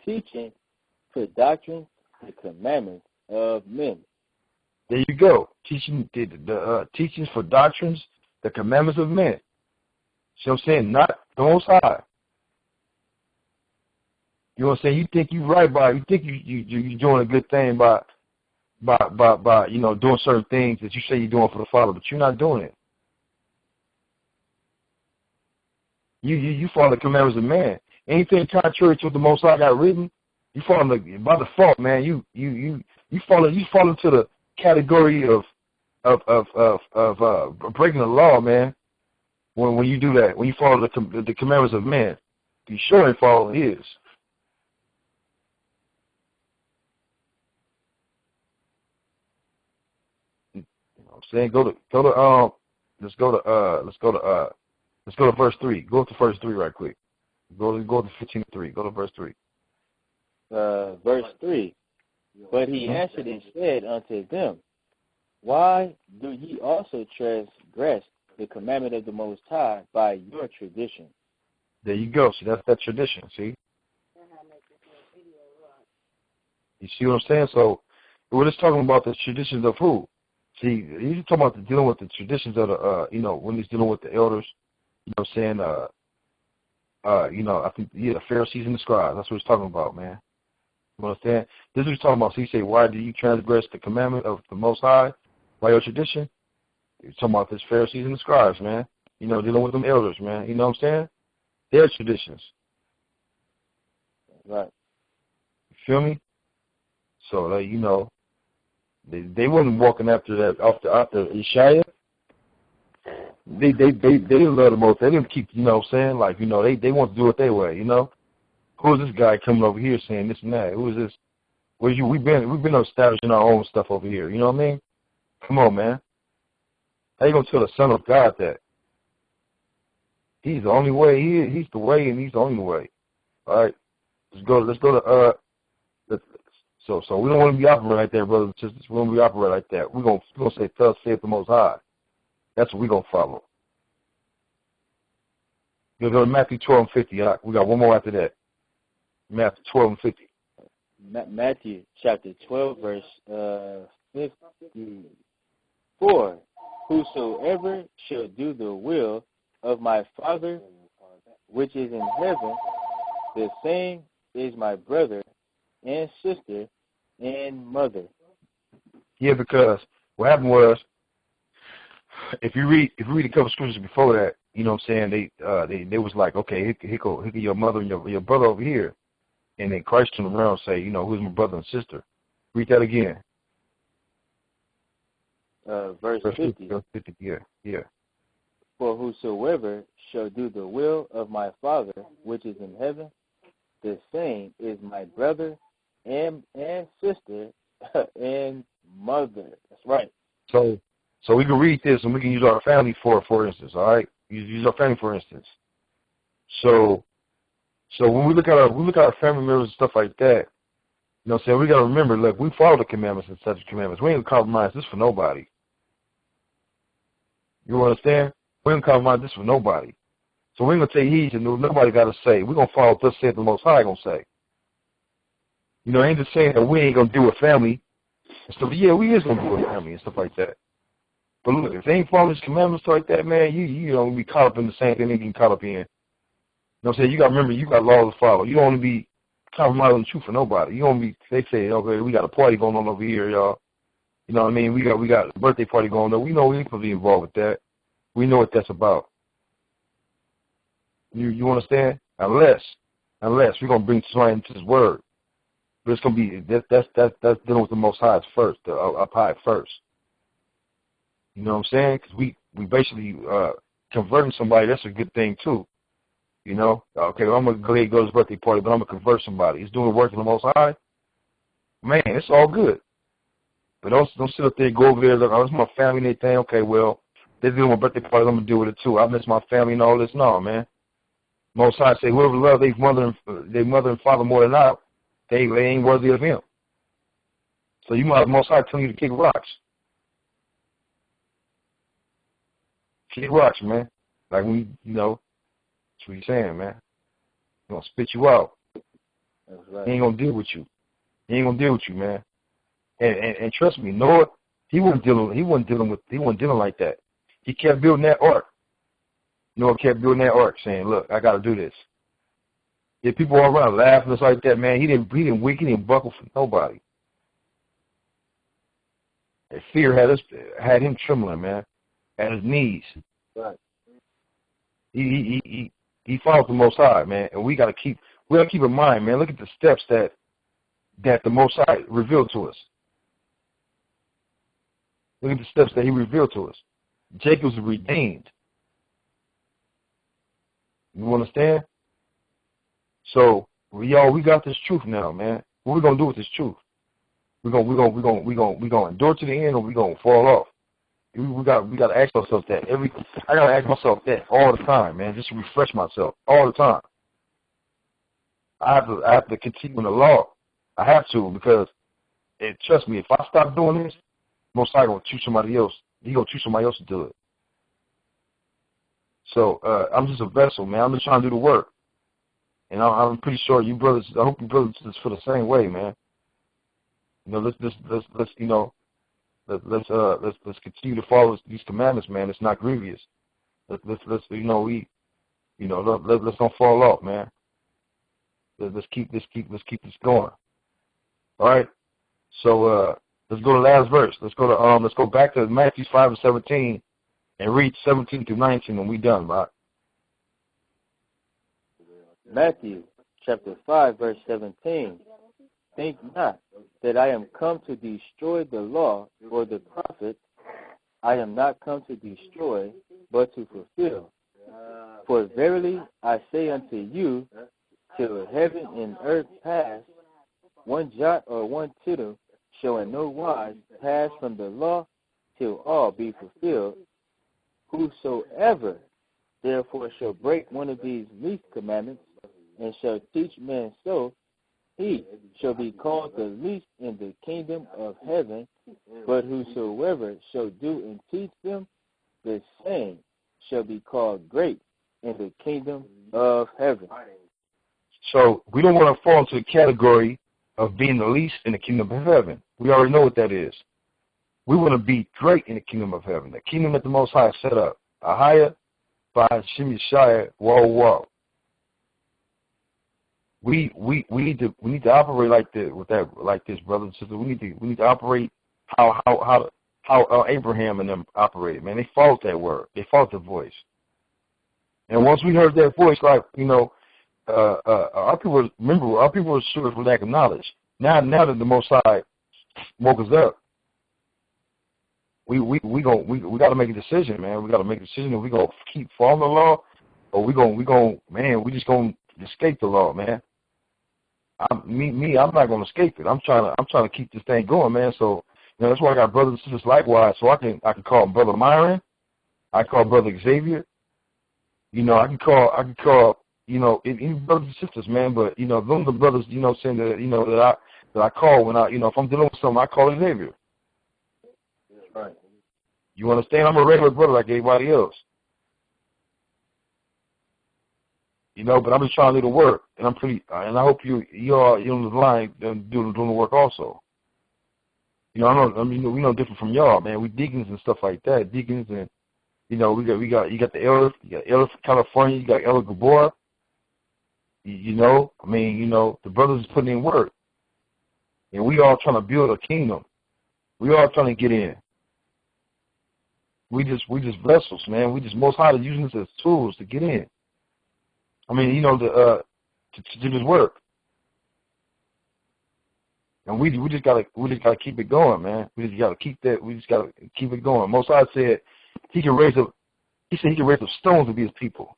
Teaching for doctrine the commandments of men. There you go. Teaching the teachings for doctrines, the commandments of men. See what I'm saying? Not the Most High. You know what I'm saying? You think you're right by, you think you're doing a good thing by you know, doing certain things that you say you're doing for the Father, but you're not doing it. You follow the commandments of man. Anything contrary to what the Most High got written, you follow by default, man. You fall into the category of breaking the law, man. When you do that, when you follow the commandments of man, you sure ain't following his. You know what I'm saying? Let's go to verse 3. Go to verse 3 right quick. Go to 15:3. Go to verse 3. Verse 3. But he answered and said unto them, why do ye also transgress the commandment of the Most High by your tradition? There you go. See, that's that tradition, see? You see what I'm saying? So we're just talking about the traditions of who? See, he's talking about dealing with the traditions of the, you know, when he's dealing with the elders, you know what I'm saying? You know, I think, yeah, the Pharisees and the scribes. That's what he's talking about, man. You understand? This is what he's talking about. So he said, why do you transgress the commandment of the Most High by your tradition? He's talking about this Pharisees and the scribes, man. You know, dealing with them elders, man. You know what I'm saying? Their traditions. Right. You feel me? So, like, you know, they wasn't walking after that, after YASHAYA. They didn't love the Most. They didn't keep, you know what I'm saying? Like, you know, they want to do it their way, you know? Who is this guy coming over here saying this and that? Who is this? We've been establishing our own stuff over here, you know what I mean? Come on, man. How you gonna tell the Son of God that? He's the only way. He's the way, and he's the only way. All right, let's go to So we don't want to be operating like that, brothers and sisters. We don't want to be operating like that. We're gonna say, "Thus saith the Most High." That's what we're gonna follow. We're gonna go to Matthew 12:50. All right, we got one more after that. Matthew 12:50. Matthew chapter 12, verse 54. Whosoever shall do the will of my Father which is in heaven, the same is my brother and sister and mother. Yeah, because what happened was, if you read a couple scriptures before that, you know what I'm saying, they was like, okay, here go your mother and your brother over here. And then Christ turned around and say, you know, who's my brother and sister? Read that again. Verse 50. Verse 50, yeah. For whosoever shall do the will of my Father which is in heaven, the same is my brother and sister and mother. That's right. So we can read this and we can use our family for instance, all right? Use our family for instance. So when we look at our family members and stuff like that, You know what I'm saying? We got to remember, look, we follow the commandments and such commandments. We ain't gonna compromise this for nobody. You understand? We ain't gonna compromise this for nobody. So we ain't gonna take heed to nobody got to say. We're gonna follow what thus saith the Most High gonna say. You know, ain't just saying that we ain't gonna deal with family and stuff. Yeah, we is gonna deal with family and stuff like that. But look, if they ain't following His commandments like that, man, you don't be caught up in the same thing they get caught up in. You know what I'm saying? You got to remember, you got laws to follow. You don't want to be compromising the truth for nobody. You don't be. They say, okay, we got a party going on over here, y'all. You know what I mean? We got a birthday party going on. We know we ain't supposed to be involved with that. We know what that's about. You understand? Unless we're gonna bring somebody into His word, but it's gonna be that's dealing with the Most High first, the up high first. You know what I'm saying? Because we basically converting somebody. That's a good thing too. You know? Okay, well, I'm gonna go ahead and go to his birthday party, but I'm gonna convert somebody. He's doing the work of the Most High. Man, it's all good. But don't sit up there and go over there. Look, oh, it's my family and everything. Okay, well, they're doing my birthday party. I'm gonna deal with it too. I miss my family and all this. No, man. Most High say, whoever loves their mother and father more than I, they ain't worthy of Him. So you might, Most High telling you to kick rocks. Kick rocks, man. Like we, you know, that's what He's saying, man. He's gonna spit you out. That's right. He ain't gonna deal with you. He ain't gonna deal with you, man. And trust me, Noah, he wasn't dealing like that. He kept building that ark. Noah kept building that ark, saying, "Look, I got to do this." Yeah, people all around laughing just like that, man. He didn't buckle for nobody. And fear had him trembling, man, at his knees. Right. He followed the Most High, man, and we gotta keep in mind, man. Look at the steps that the Most High revealed to us. Look at the steps that He revealed to us. Jacob's redeemed. You understand? So we got this truth now, man. What we gonna do with this truth? We gonna endure to the end, or we gonna fall off? We gotta ask ourselves that. I gotta ask myself that all the time, man, just to refresh myself all the time. I have to continue in the law. I have to, because trust me, if I stop doing this, Most High gonna choose somebody else. He gonna choose somebody else to do it. So I'm just a vessel, man. I'm just trying to do the work, and I'm pretty sure you brothers. I hope you brothers just feel the same way, man. You know, let's you know, let's continue to follow these commandments, man. It's not grievous. Let's you know, let's don't fall off, man. Let's keep this going. All right. So let's go to the last verse. Let's go back to Matthew 5:17 and read 17 through 19, and we done, right? Matthew chapter 5, verse 17. Think not that I am come to destroy the law or the prophets. I am not come to destroy, but to fulfill. For verily I say unto you, till heaven and earth pass, one jot or one tittle shall in no wise pass from the law till all be fulfilled. Whosoever therefore shall break one of these least commandments, and shall teach men so, he shall be called the least in the kingdom of heaven. But whosoever shall do and teach them, the same shall be called great in the kingdom of heaven. So we don't want to fall into the category of being the least in the kingdom of heaven. We already know what that is. We want to be great in the kingdom of heaven, the kingdom that the Most High set up. AHAYAH, bahasham, YASHAYA, whoa. We need to operate like this, brothers and sisters. We need to operate how Abraham and them operated. Man, they followed that word. They followed the voice. And once we heard that voice, like, you know, our people were sure for lack of knowledge. Now that the Most High woke us up, we got to make a decision, man. We got to make a decision if we gonna keep following the law, or we just gonna escape the law, man. I'm not gonna escape it. I'm trying to keep this thing going, man. So, you know, that's why I got brothers and sisters likewise. So I can call Brother Myron, I call Brother Xavier. You know, I can call you know, any brothers and sisters, man. But you know, those are the brothers, you know, saying that, you know, that that I call when I, if I'm dealing with something, I call Xavier. That's right. You understand? I'm a regular brother like everybody else. But I'm just trying to do the work, and and I hope you're on the line doing the work also. We know different from y'all, man. We deacons and stuff like that. Deacons and you got the elder, from California, you got Elder Gabor. The brothers is putting in work, and we all trying to build a kingdom. We all trying to get in. We just vessels, man. We just Most High using us as tools to get in. To do this work, and we just gotta keep it going, man. We just gotta keep it going. Most High said he can raise up stones to be his people.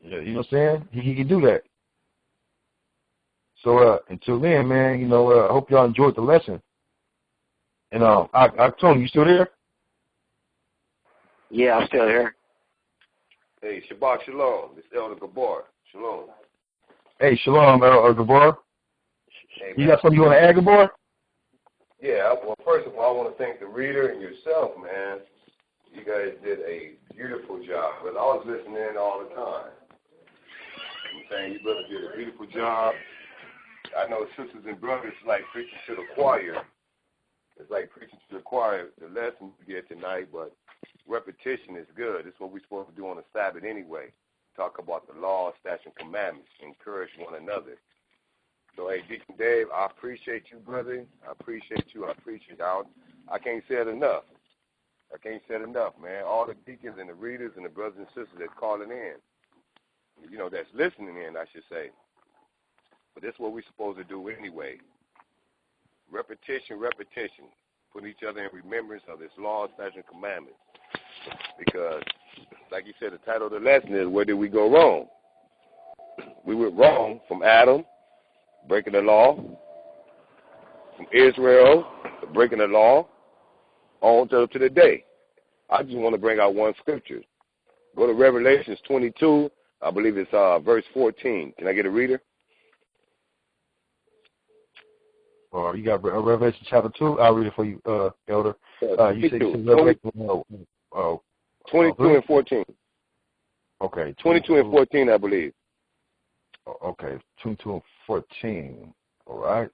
Yeah, you know what I'm saying? He can do that. So until then, man, I hope y'all enjoyed the lesson. And Tony, you still there? Yeah, I'm still here. Hey, Shabbat Shalom. This is Elder Gabor. Shalom. Hey, Shalom, Elder Gabor. Hey, you got something you want to add, Gabor? Yeah, well, first of all, I want to thank the reader and yourself, man. You guys did a beautiful job. But I was listening all the time. I'm saying you brothers did a beautiful job. I know sisters and brothers like preaching to the choir. It's like preaching to the choir, the lesson we get tonight, but repetition is good. It's what we're supposed to do on the Sabbath anyway. Talk about the law, statutes, and commandments. Encourage one another. So, hey, Deacon Dave, I appreciate you, brother. I appreciate you. I can't say it enough. Man. All the deacons and the readers and the brothers and sisters that's calling in, that's listening in, I should say. But that's what we're supposed to do anyway. Repetition. Put each other in remembrance of this law, statutes, and commandments. Because, like you said, the title of the lesson is, where did we go wrong? We went wrong from Adam, breaking the law, from Israel, breaking the law, on to today. I just want to bring out one scripture. Go to Revelations 22, I believe it's verse 14. Can I get a reader? You got Revelation chapter 2. I'll read it for you, Elder. You said Revelation 22 and 14. Okay. 22 and 14, I believe. Okay, 22 and 14. All right.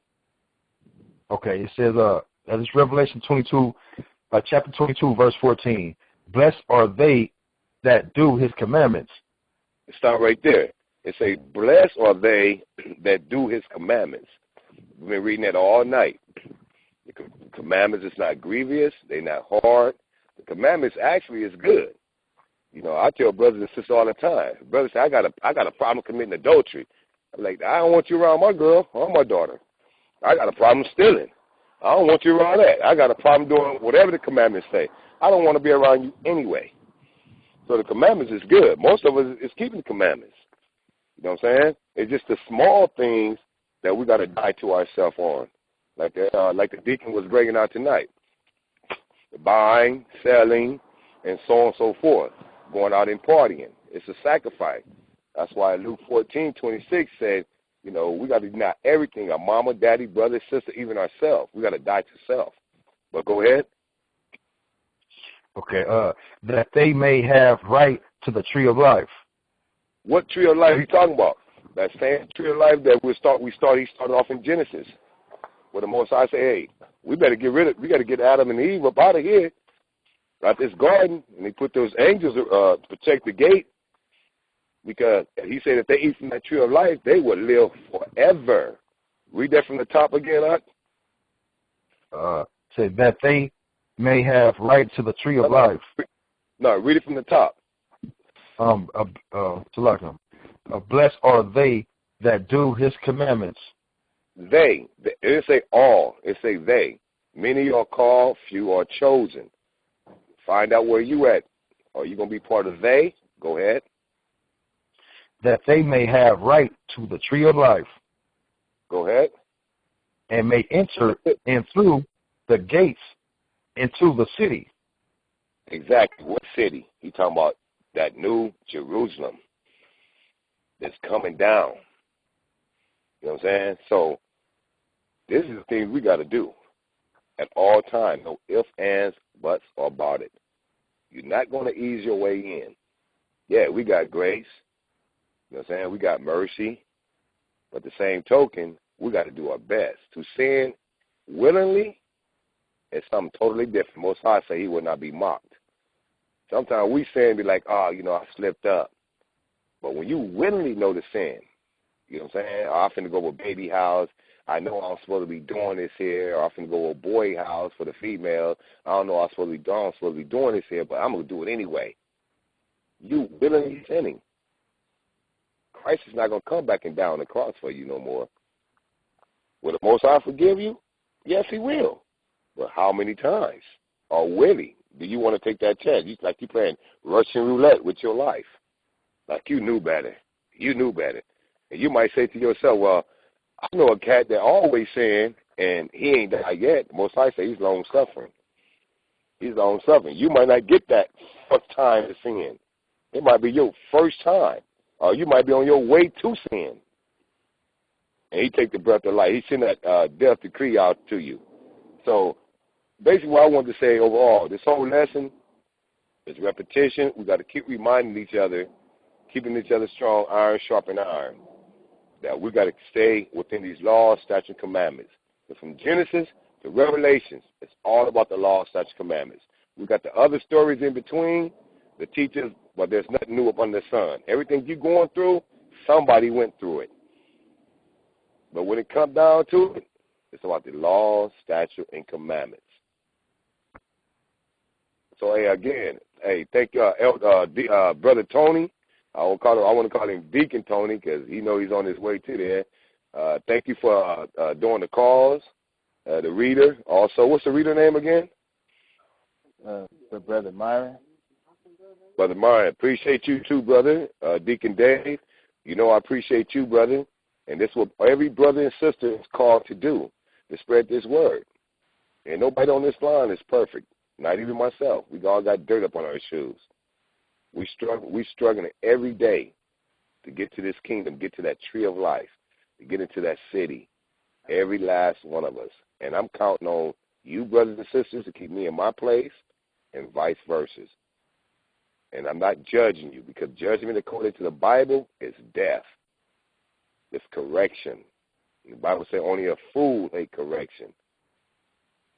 Okay, it says, that is Revelation 22, chapter 22, verse 14. Blessed are they that do his commandments. Start right there. It says, blessed are they that do his commandments. We've been reading that all night. The commandments is not grievous. They're not hard. The commandments actually is good. I tell brothers and sisters all the time. Brothers say, I got a problem committing adultery. I'm like, I don't want you around my girl or my daughter. I got a problem stealing. I don't want you around that. I got a problem doing whatever the commandments say. I don't want to be around you anyway. So the commandments is good. Most of us is keeping the commandments. You know what I'm saying? It's just the small things that we got to die to ourselves on. Like the deacon was bringing out tonight. The buying, selling, and so on and so forth. Going out and partying. It's a sacrifice. That's why Luke 14:26 said, we got to deny everything, our mama, daddy, brother, sister, even ourselves. We got to die to self. But go ahead. Okay, that they may have right to the tree of life. What tree of life are you talking about? That same tree of life that he started off in Genesis. Where the Most High say, hey, we got to get Adam and Eve up out of here, out this garden. And he put those angels to protect the gate. Because he said if they eat from that tree of life, they will live forever. Read that from the top again, Huck. Say that they may have right to the tree of life. No, read it from the top. Blessed are they that do his commandments. They. It didn't say all. It say they. Many are called, few are chosen. Find out where you at. Are you going to be part of they? Go ahead. That they may have right to the tree of life. Go ahead. And may enter in through the gates into the city. Exactly. What city? He talking about that new Jerusalem. that's coming down. You know what I'm saying? So this is the thing we got to do at all times. No ifs, ands, buts, or about it. You're not going to ease your way in. Yeah, we got grace. You know what I'm saying? We got mercy. But at the same token, we got to do our best. To sin willingly is something totally different. Most High say he will not be mocked. Sometimes we sin and be like, oh, you know, I slipped up. But when you willingly know the sin, you know what I'm saying? I'm finna go to a baby house. I know I'm supposed to be doing this here. Or I'm finna go to a boy house for the female. I don't know I'm supposed to be doing. I'm supposed to be doing this here, but I'm going to do it anyway. You willingly sinning. Christ is not going to come back and down the cross for you no more. Will the Most High forgive you? Yes, he will. But how many times? Or will he? Do you want to take that chance? Like you playing Russian roulette with your life. Like you knew better. You knew better. And you might say to yourself, well, I know a cat that always sin, and he ain't died yet. Most High say he's long-suffering. He's long-suffering. You might not get that first time to sin. It might be your first time. Or you might be on your way to sin. And he take the breath of life. He send that death decree out to you. So basically what I wanted to say overall, this whole lesson is repetition. We got to keep reminding each other, keeping each other strong, iron sharpen iron, that we got to stay within these laws, statutes, and commandments. But from Genesis to Revelations, it's all about the laws, statutes, and commandments. We got the other stories in between, the teachers, but there's nothing new up under the sun. Everything you're going through, somebody went through it. But when it comes down to it, it's about the laws, statutes, and commandments. So, hey, again, thank you, Brother Tony. I want to call him Deacon Tony because he know he's on his way to there. Thank you for doing the calls, the reader. Also, what's the reader name again? Brother Myron. Brother Myron, appreciate you too, brother. Deacon Dave, you know I appreciate you, brother. And this is what every brother and sister is called to do, to spread this word. And nobody on this line is perfect, not even myself. We all got dirt up on our shoes. We struggling every day to get to this kingdom, get to that tree of life, to get into that city, every last one of us. And I'm counting on you, brothers and sisters, to keep me in my place and vice versa. And I'm not judging you because judgment according to the Bible is death. It's correction. The Bible says only a fool hate correction.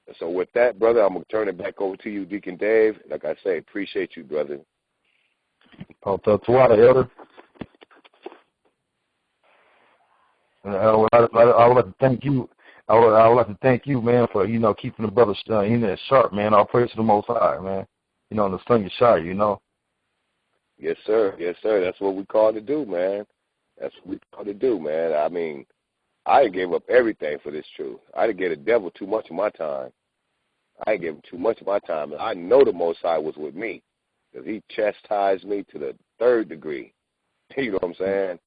And so with that, brother, I'm going to turn it back over to you, Deacon Dave. Like I say, appreciate you, brother. Tawada, Elder. I would like to thank you. I would like to thank you, man, for keeping the brother sharp, man. All praise to the Most High, man. In the sun shire, Yes, sir. Yes, sir. That's what we called to do, man. That's what we called to do, man. I mean, I gave up everything for this truth. I didn't give the devil too much of my time. I gave him too much of my time, and I know the Most High was with me because he chastised me to the 3rd degree. You know what I'm saying?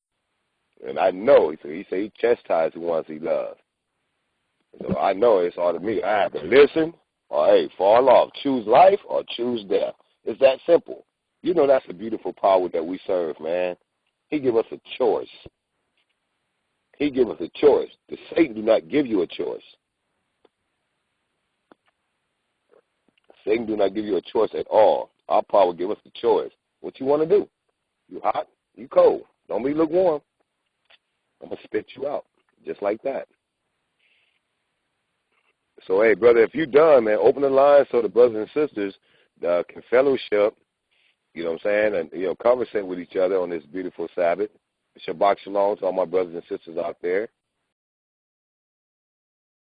And I know, he said he chastised the ones he loved. So I know it's all to me. I have to listen or, hey, fall off. Choose life or choose death. It's that simple. You know that's the beautiful power that we serve, man. He give us a choice. He give us a choice. The Satan do not give you a choice. Satan do not give you a choice at all. Our power give us the choice. What you want to do? You hot? You cold? Don't be lukewarm. I'm going to spit you out just like that. So, hey, brother, if you're done, man, open the line so the brothers and sisters can fellowship, you know what I'm saying, and, conversate with each other on this beautiful Sabbath. Shabbat shalom to all my brothers and sisters out there.